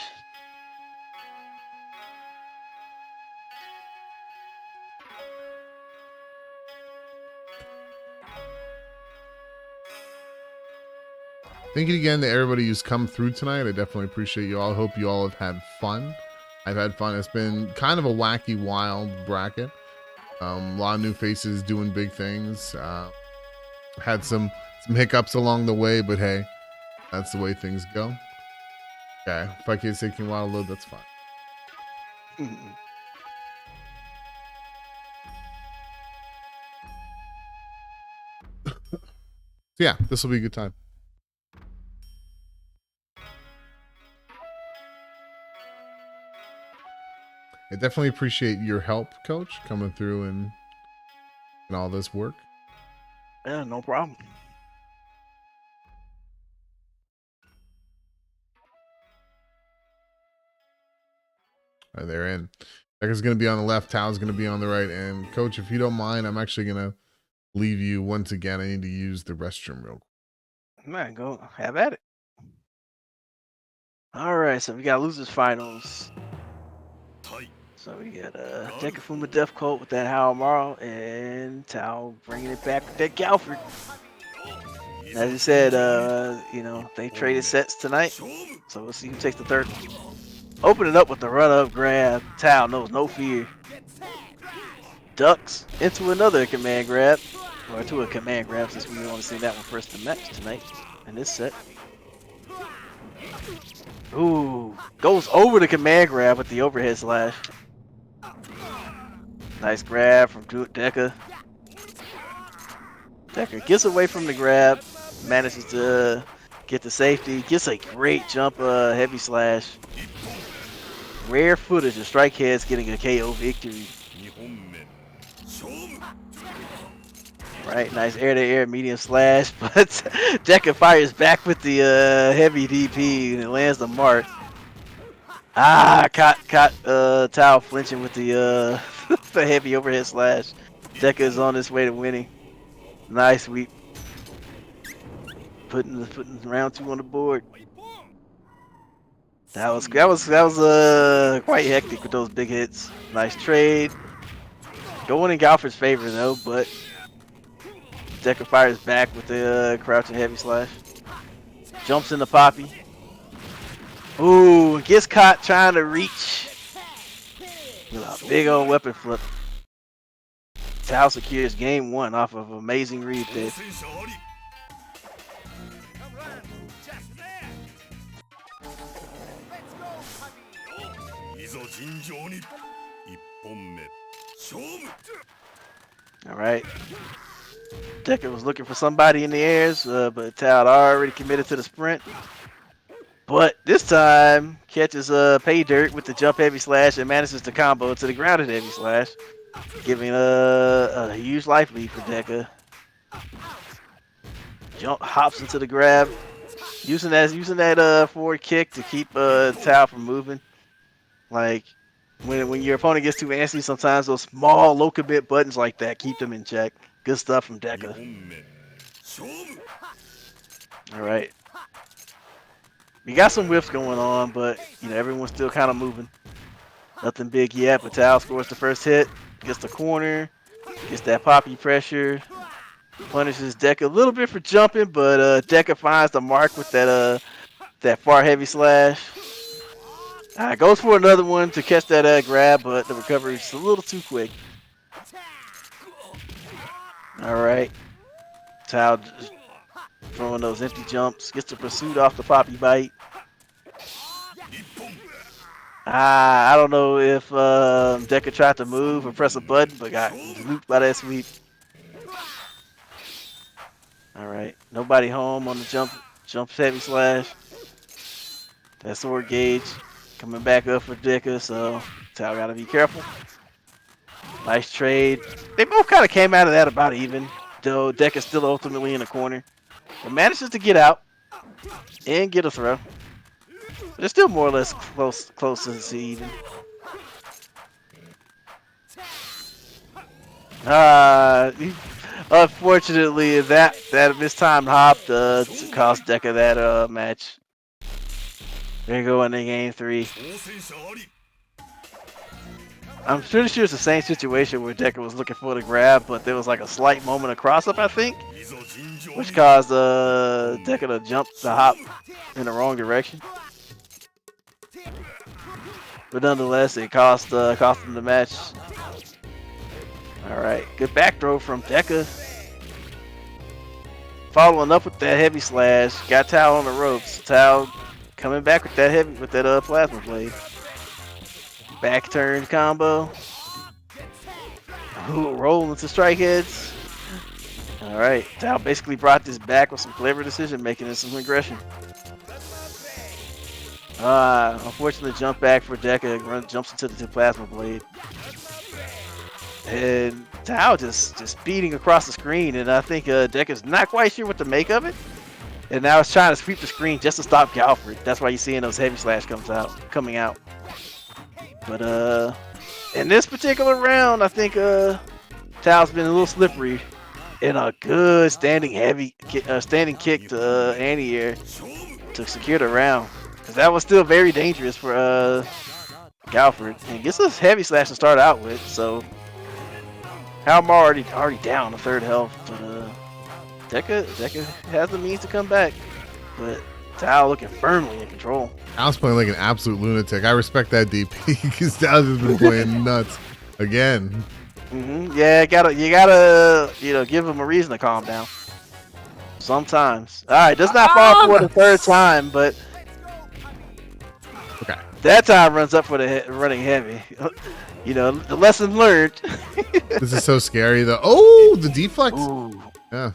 Thank you again to everybody who's come through tonight. I definitely appreciate you all. I hope you all have had fun. I've had fun. It's been kind of a wacky, wild bracket. A lot of new faces doing big things. Had some hiccups along the way, but hey, that's the way things go. Okay, if I can't say King Wild load, that's fine. So yeah, this will be a good time. I definitely appreciate your help, Coach, coming through and all this work. Yeah, no problem. All right, they're in. Decker's going to be on the left. Tao's going to be on the right. And, Coach, if you don't mind, I'm actually going to leave you once again. I need to use the restroom real quick. Man, go have at it. All right, so we got losers finals. So we got Deka Fumo Deathcolt with that Howl Morrow and Tao bringing it back with that Galford. As you said, you know, they traded sets tonight, so we'll see who takes the third. Open it up with the run-up grab. Tao knows no fear. Ducks into another command grab, or to a command grab since we want to see that one first in the match tonight in this set. Ooh, goes over the command grab with the overhead slash. Nice grab from Deka. Deka gets away from the grab, manages to get the safety, gets a great jump, heavy slash. Rare footage of strike heads getting a KO victory. Right, nice air-to-air medium slash, but Deka fires back with the heavy DP and it lands the mark. Caught Tao flinching with the the heavy overhead slash. Deka is on his way to winning. Nice sweep. Putting round 2 on the board. That was quite hectic with those big hits. Nice trade. Going in Galford's favor though, but Deka fires back with the crouching heavy slash. Jumps into Poppy. Ooh, gets caught trying to reach with a big old weapon flip. Tao secures game 1 off of an amazing read there. All right. Deka was looking for somebody in the airs, but Tao had already committed to the sprint. But this time, catches pay dirt with the jump heavy slash and manages to combo to the grounded heavy slash, giving a huge life lead for Deka. hops into the grab, using that forward kick to keep Tao from moving. Like when your opponent gets too antsy, sometimes those small low commit buttons like that keep them in check. Good stuff from Deka. All right. We got some whiffs going on, but everyone's still kind of moving. Nothing big yet, but Tao scores the first hit, gets the corner, gets that poppy pressure, punishes Deka a little bit for jumping, but Deka finds the mark with that far heavy slash. Goes for another one to catch that grab, but the recovery is a little too quick. All right. Tao throwing those empty jumps, gets the pursuit off the poppy bite. I don't know if Deka tried to move or press a button, but got looped by that sweep. All right. Nobody home on the jump heavy slash. That sword gauge coming back up for Deka, so Tao gotta be careful. Nice trade. They both kind of came out of that about even, though Deka's still ultimately in the corner. But manages to get out and get a throw. But it's still more or less close to see even. Unfortunately, that mistimed hop cost Deka that match. There you go into game 3. I'm pretty sure it's the same situation where Deka was looking for the grab, but there was like a slight moment of cross-up, I think, which caused Deka to jump the hop in the wrong direction. But nonetheless, it cost him the match. All right, good back throw from Deka. Following up with that heavy slash, got Tao on the ropes. Tao coming back with that plasma blade. Back turn combo. Ooh, roll into strike heads. All right, Tao basically brought this back with some clever decision making and some aggression. Unfortunately, jump back for Deka, jumps into the plasma blade. And Tao just speeding across the screen, and I think Deka's not quite sure what to make of it. And now it's trying to sweep the screen just to stop Galfred. That's why you're seeing those heavy slash coming out. But in this particular round, I think Tao's been a little slippery. And a good standing kick to anti-air to secure the round. Because that was still very dangerous for Galfred. And gets us heavy slash to start out with. So Halmar already down to 3rd health. But Deka has the means to come back. But Tao looking firmly in control. Tao's playing like an absolute lunatic. I respect that DP because Tao's just been playing nuts again. Yeah, you gotta give him a reason to calm down. Sometimes. All right, does not fall for the 3rd time, but okay. That time runs up for the running heavy. The lesson learned. This is so scary though. Oh, the deflex. Ooh. Yeah.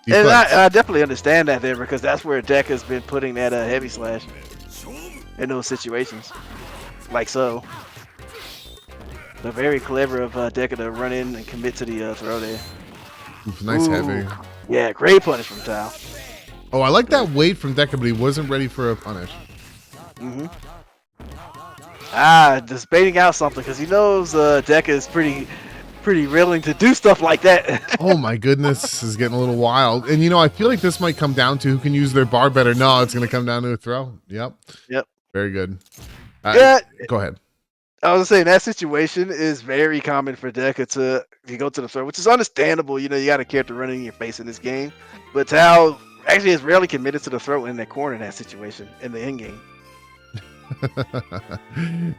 And I definitely understand that there because that's where Deka's been putting that heavy slash in those situations, like so. They're very clever of Deka to run in and commit to the throw there. Nice heavy. Yeah, great punish from Tao. Oh, I like that weight from Deka, but he wasn't ready for a punish. Just baiting out something because he knows Deka is pretty willing to do stuff like that. Oh my goodness, this is getting a little wild. And I feel like this might come down to who can use their bar better. No, it's going to come down to a throw. Yep. Very good. Yeah. Go ahead. I was saying that situation is very common for Deka to go to the throw, which is understandable. You got a character running in your face in this game, but Tao actually is rarely committed to the throw in that corner in that situation in the end game.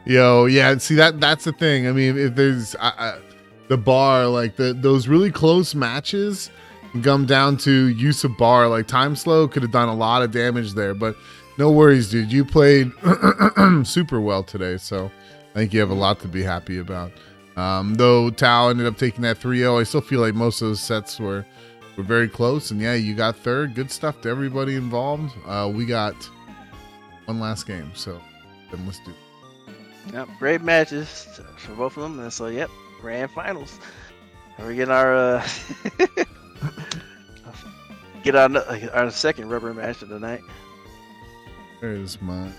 Yeah. See that's the thing. I mean, if there's the bar, like those really close matches, come down to use of bar. Like time slow could have done a lot of damage there, but no worries, dude. You played super well today, so I think you have a lot to be happy about. Though Tao ended up taking that 3-0, I still feel like most of those sets were very close. And yeah, you got 3rd. Good stuff to everybody involved. We got one last game, so then let's do it. Yep, great matches for both of them. And so, yep, grand finals. We're getting our Get our second rubber match of the night. There's mine.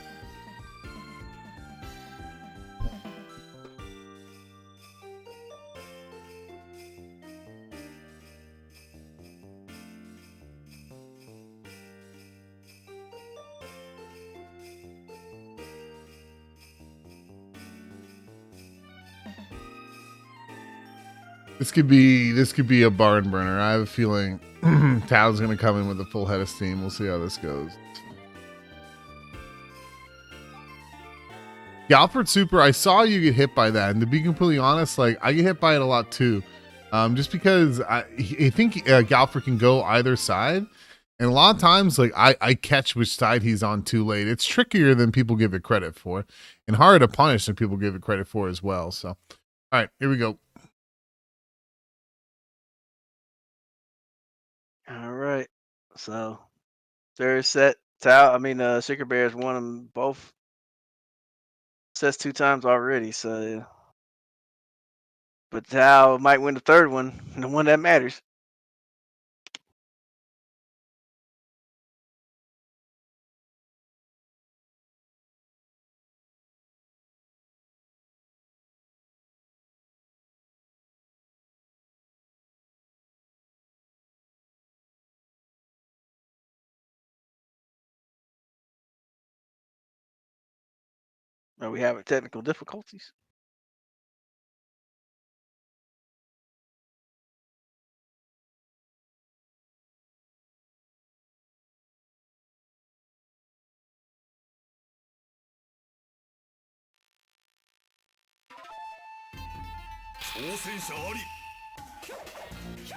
This could be a barn burner. I have a feeling Tao's gonna come in with a full head of steam. We'll see how this goes. Galford Super, I saw you get hit by that, and to be completely honest, like I get hit by it a lot too. Just because I think Galford can go either side, and a lot of times like I catch which side he's on too late. It's trickier than people give it credit for, and harder to punish than people give it credit for as well. So, all right, here we go. All right. So third set, Sugar Bears won them both sets 2 times already. So, but Tao might win the third one, the one that matters. Are we having technical difficulties?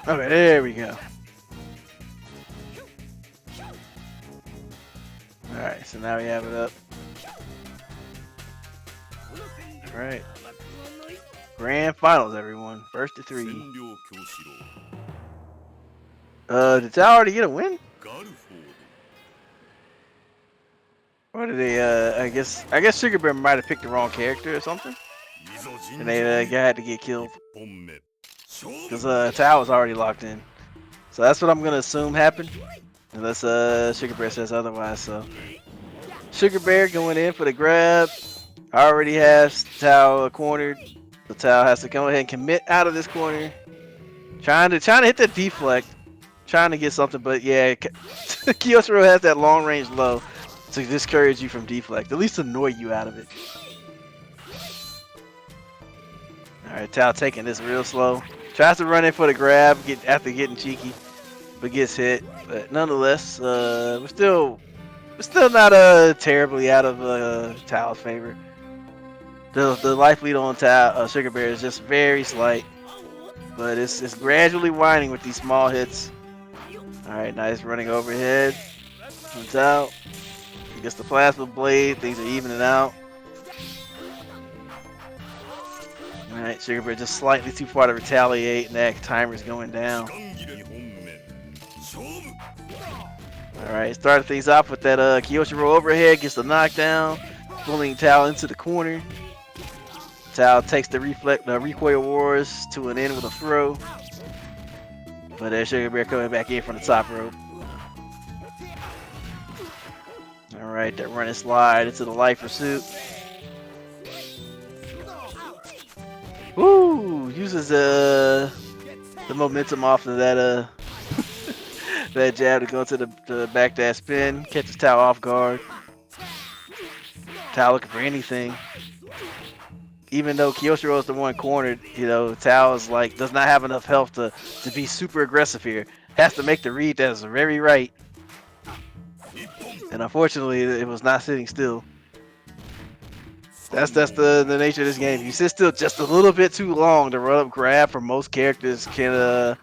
Okay, there we go. All right, so now we have it up. All right. Grand finals, everyone. First to 3. Did Tao already get a win? Or did they? I guess Sugar Bear might have picked the wrong character or something, and they had to get killed because Tao was already locked in. So that's what I'm gonna assume happened, unless Sugar Bear says otherwise. So Sugar Bear going in for the grab. Already has Tao cornered. So Tao has to go ahead and commit out of this corner. Trying to hit the deflect. Trying to get something, but yeah, Kyosuro has that long range low to discourage you from deflect. At least annoy you out of it. Alright, Tao taking this real slow. Tries to run in for the grab after getting cheeky, but gets hit. But nonetheless, we're still not terribly out of Tao's favor. The life lead on Tao, Sugar Bear is just very slight, but it's gradually winding with these small hits. Alright, nice running overhead on Tao. He gets the plasma blade, things are evening out. Alright, Sugar Bear just slightly too far to retaliate, and that timer's going down. Alright, started things off with that Kyosuro overhead, gets the knockdown, pulling Tao into the corner. Tao takes the recoil wars to an end with a throw. But there's Sugar Bear coming back in from the top rope. Alright, that running slide into the life pursuit. Woo! Uses the momentum off of that that jab to go to the back dash spin. Catches Tao off guard. Tao looking for anything. Even though Kyosuro is the one cornered, you know, Tao is like does not have enough health to be super aggressive here. Has to make the read that's very right. And unfortunately, it was not sitting still. That's the nature of this game. You sit still just a little bit too long, the run up grab for most characters can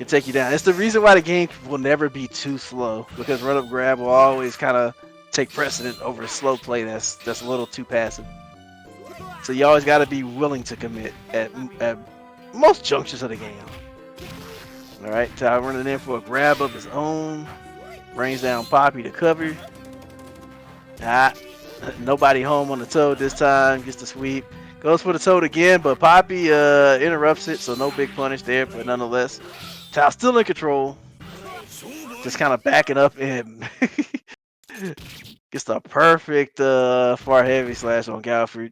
take you down. It's the reason why the game will never be too slow, because run up grab will always kind of take precedent over slow play that's a little too passive. So you always got to be willing to commit at most junctures of the game. All right, Tao running in for a grab of his own. Brings down Poppy to cover. Nobody home on the toad this time. Gets the sweep. Goes for the toad again, but Poppy interrupts it, so no big punish there. But nonetheless, Tao still in control. just kind of backing up and gets the perfect far heavy slash on Galfred.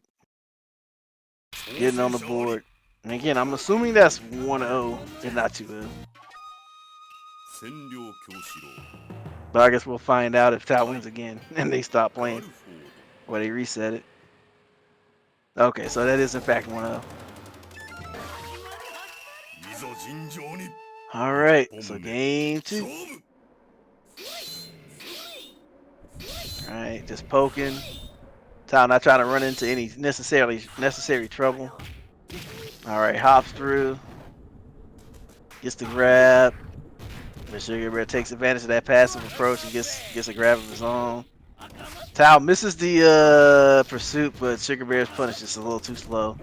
Getting on the board. And again, I'm assuming that's 1-0 and not 2-0. But I guess we'll find out if Tao wins again and they stop playing. Or they reset it. Okay, so that is in fact 1-0. Alright, so game 2. Alright, just poking. Tao not trying to run into any necessary trouble. Alright, hops through. Gets the grab. But Sugar Bear takes advantage of that passive approach and gets a grab of his own. Tao misses the pursuit, but Sugar Bear's punish is a little too slow.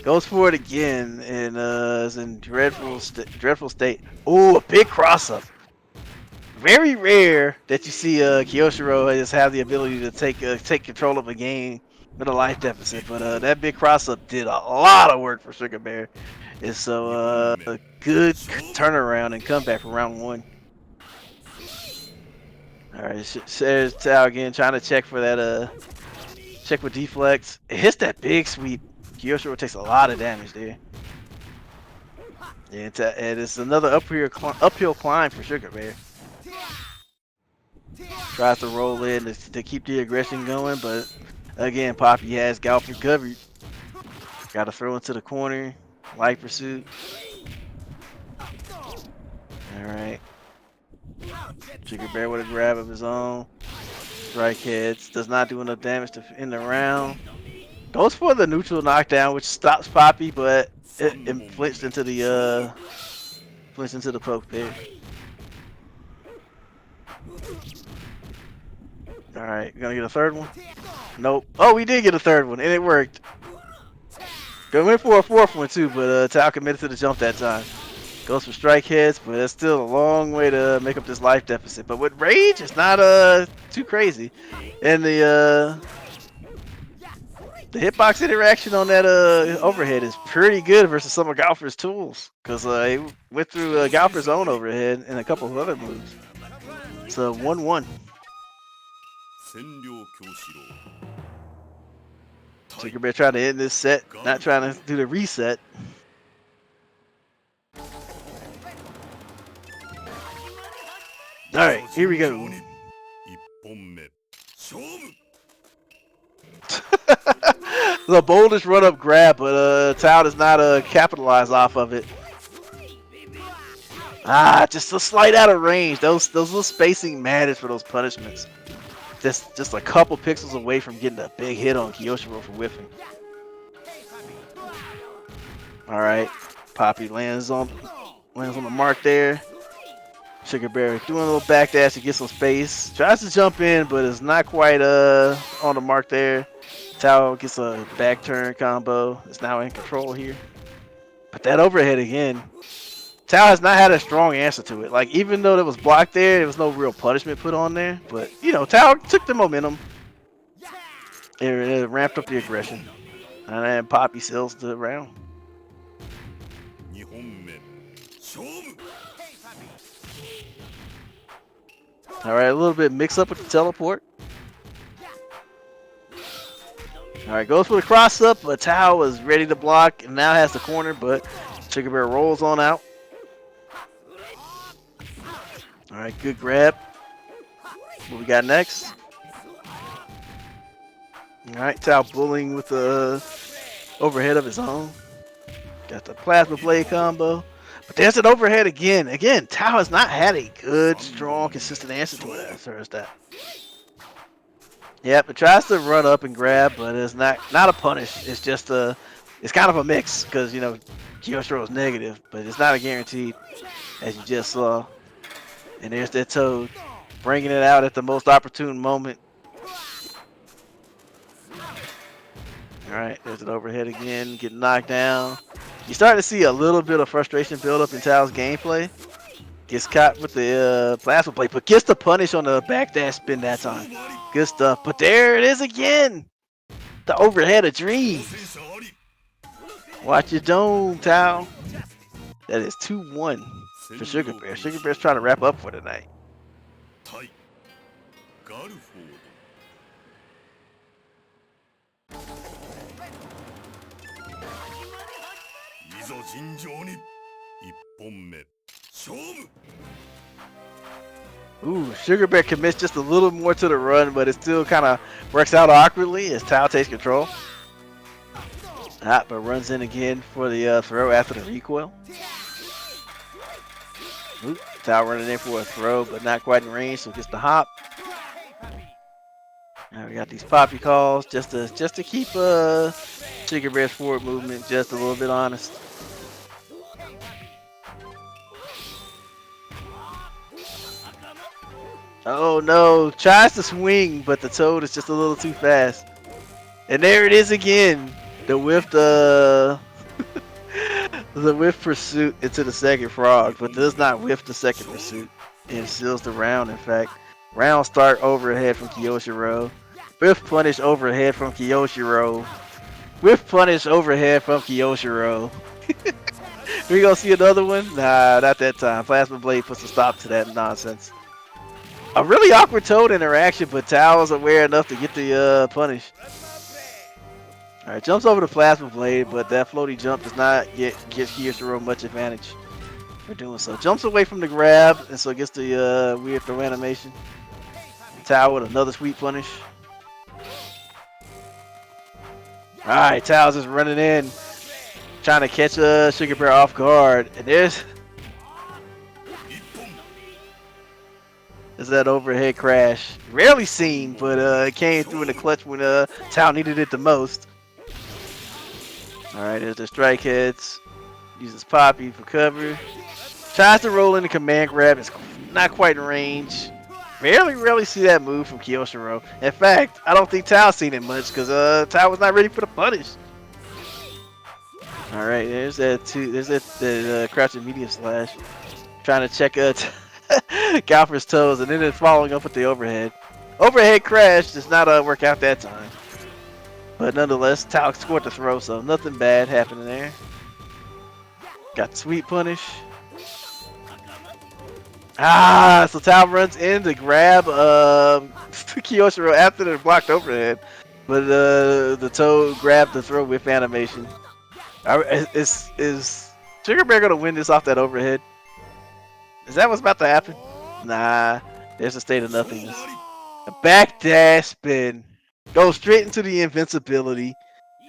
Goes for it again and is in dreadful state. Ooh, a big cross up. Very rare that you see Kyoshiro just have the ability to take control of a game with a life deficit, but that big cross up did a lot of work for Sugar Bear. And so a good turnaround and comeback for round 1. All right, there's Tao again trying to check for that check with deflex. It hits that big sweep. Kyoshiro takes a lot of damage there. And it's another uphill climb for Sugar Bear. Tries to roll in to keep the aggression going, but again, Poppy has Galfred covered. Got to throw into the corner. Light pursuit. All right. Sugar Bear with a grab of his own. Strike heads. Does not do enough damage to end the round. Goes for the neutral knockdown, which stops Poppy, but it flinched into the poke there. All right, gonna get a third one? Nope. Oh, we did get a third one, and it worked. Went for a fourth one too, but Tao committed to the jump that time. Goes for strike hits, but it's still a long way to make up this life deficit. But with rage, it's not too crazy, and the hitbox interaction on that overhead is pretty good versus some of Galfred's tools, because he went through Galfred's own overhead and a couple of other moves. So 1-1. Sugar Bear trying to end this set, not trying to do the reset. Alright, here we go. The boldest run up grab, but Tao does not capitalize off of it. Just a slight out of range. Those little spacing matters for those punishments. Just a couple pixels away from getting a big hit on Kyoshiro for whiffing. All right, Poppy lands on the mark there. Sugar Bear doing a little backdash to get some space. Tries to jump in, but it's not quite on the mark there. Tao gets a back turn combo. It's now in control here. But that overhead again. Tao has not had a strong answer to it. Like, even though it was blocked there was no real punishment put on there. But, you know, Tao took the momentum. It ramped up the aggression. And then Poppy seals the round. Alright, a little bit mix up with the teleport. Alright, goes for the cross up, but Tao was ready to block and now has the corner, but Sugar Bear rolls on out. Alright, good grab. What we got next? Alright, Tao bullying with the overhead of his own. Got the plasma blade combo. But there's an overhead again. Again, Tao has not had a good, strong, consistent answer to it as that. Yep, it tries to run up and grab, but it's not a punish. It's just it's kind of a mix because, you know, Kyoshiro is negative, but it's not a guaranteed, as you just saw. And there's that Toad, bringing it out at the most opportune moment. All right, there's an overhead again, getting knocked down. You're starting to see a little bit of frustration build up in Tao's gameplay. Gets caught with the plasma plate, but gets the punish on the backdash spin that time. Good stuff. But there it is again. The overhead of dream. Watch your dome, Tao. That is 2-1 for Sugar Bear. Sugar Bear's trying to wrap up for tonight. ざ尋常に一本目勝負 Ooh, Sugar Bear commits just a little more to the run, but it still kind of works out awkwardly as Tao takes control. But runs in again for the throw after the recoil. Ooh, Tao running in for a throw, but not quite in range, so gets the hop. Now we got these poppy calls just to keep Sugar Bear's forward movement just a little bit honest. Oh no, tries to swing, but the toad is just a little too fast. And there it is again. The whiffed the whiff pursuit into the second frog, but does not whiff the second pursuit. And seals the round, in fact. Round start overhead from Kiyoshiro. Whiff punish overhead from Kiyoshiro. Whiff punish overhead from Kiyoshiro. We gonna see another one? Nah, not that time. Plasma Blade puts a stop to that nonsense. A really awkward Toad interaction, but Tao is aware enough to get the punish. Alright, jumps over the Plasma Blade, but that floaty jump does not give Kiyoshiro much advantage for doing so. Jumps away from the grab, and so gets the weird throw animation. Tao with another sweet punish. Alright, Tao's just running in, trying to catch Sugar Bear off guard, and there's that overhead crash. Rarely seen, but it came through in the clutch when Tao needed it the most. Alright, there's the strike hits. Uses Poppy for cover. Tries to roll in the command grab. It's not quite in range. Rarely see that move from Kiyoshiro. In fact, I don't think Tao's seen it much because Tao was not ready for the punish. Alright, there's that crouching medium slash. Trying to check Galfer's toes, and then following up with the overhead. Overhead crash does not work out that time. But nonetheless, Tao scored the throw, so nothing bad happening there. Got the sweet punish. So Tao runs in to grab Kiyoshiro after the blocked overhead. But the Toad grabbed the throw with animation. Is Sugar Bear going to win this off that overhead? Is that what's about to happen? Nah, there's a state of nothingness. A backdash spin. Goes straight into the invincibility.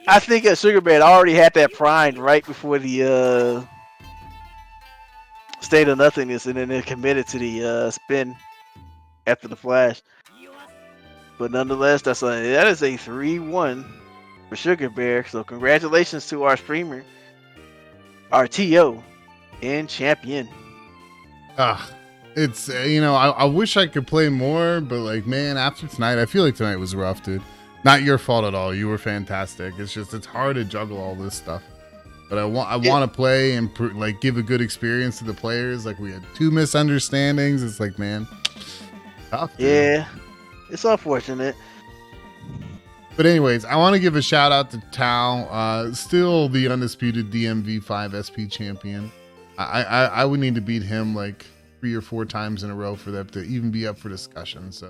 I think Sugar Bear already had that primed right before the state of nothingness, and then they committed to the spin after the flash. But nonetheless, that is a 3-1 for Sugar Bear. So congratulations to our streamer, our TO, and champion. It's I wish I could play more, but like, man, after tonight, I feel like tonight was rough, dude. Not your fault at all. You were fantastic. It's hard to juggle all this stuff. But I want to play and give a good experience to the players. Like, we had 2 misunderstandings. It's like, man, tough, dude. Yeah, it's unfortunate. But anyways, I want to give a shout out to Tao, still the undisputed DMV5 SP champion. I would need to beat him like 3 or 4 times in a row for that to even be up for discussion. So,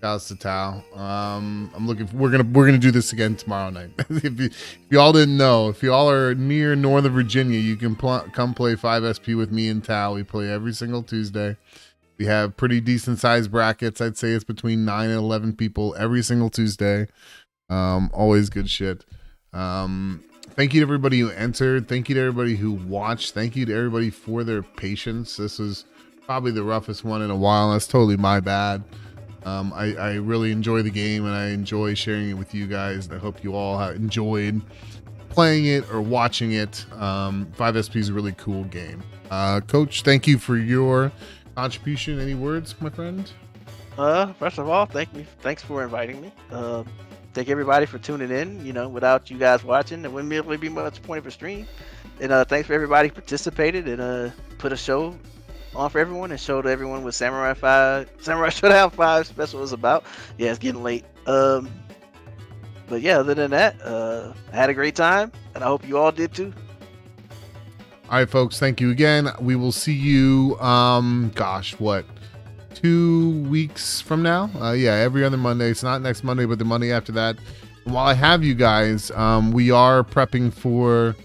shouts to Tao. I'm looking. We're gonna do this again tomorrow night. if y'all didn't know, if y'all are near Northern Virginia, you can come play 5SP with me and Tao. We play every single Tuesday. We have pretty decent sized brackets. I'd say it's between 9 and 11 people every single Tuesday. Always good shit. Thank you to everybody who entered. Thank you to everybody who watched. Thank you to everybody for their patience. This was probably the roughest one in a while. That's totally my bad. I really enjoy the game, and I enjoy sharing it with you guys. And I hope you all enjoyed playing it or watching it. 5SP is a really cool game. Coach, thank you for your contribution. Any words, my friend? First of all, thanks for inviting me. Thank everybody for tuning in. Without you guys watching, there wouldn't really be much point of a stream. And thanks for everybody who participated and put a show on for everyone and showed everyone what Samurai Shodown 5 special is about. Yeah, it's getting late. But yeah, other than that, I had a great time, and I hope you all did too. All right, folks, thank you again. We will see you, 2 weeks from now? Yeah, every other Monday. It's not next Monday, but the Monday after that. And while I have you guys, we are prepping for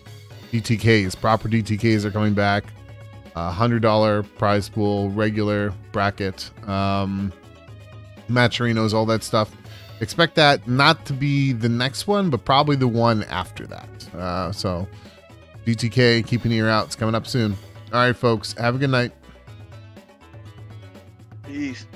DTKs, proper DTKs are coming back. $100 prize pool, regular bracket, matcherinos, all that stuff. Expect that not to be the next one, but probably the one after that. So DTK, keep an ear out. It's coming up soon. All right, folks. Have a good night. Peace.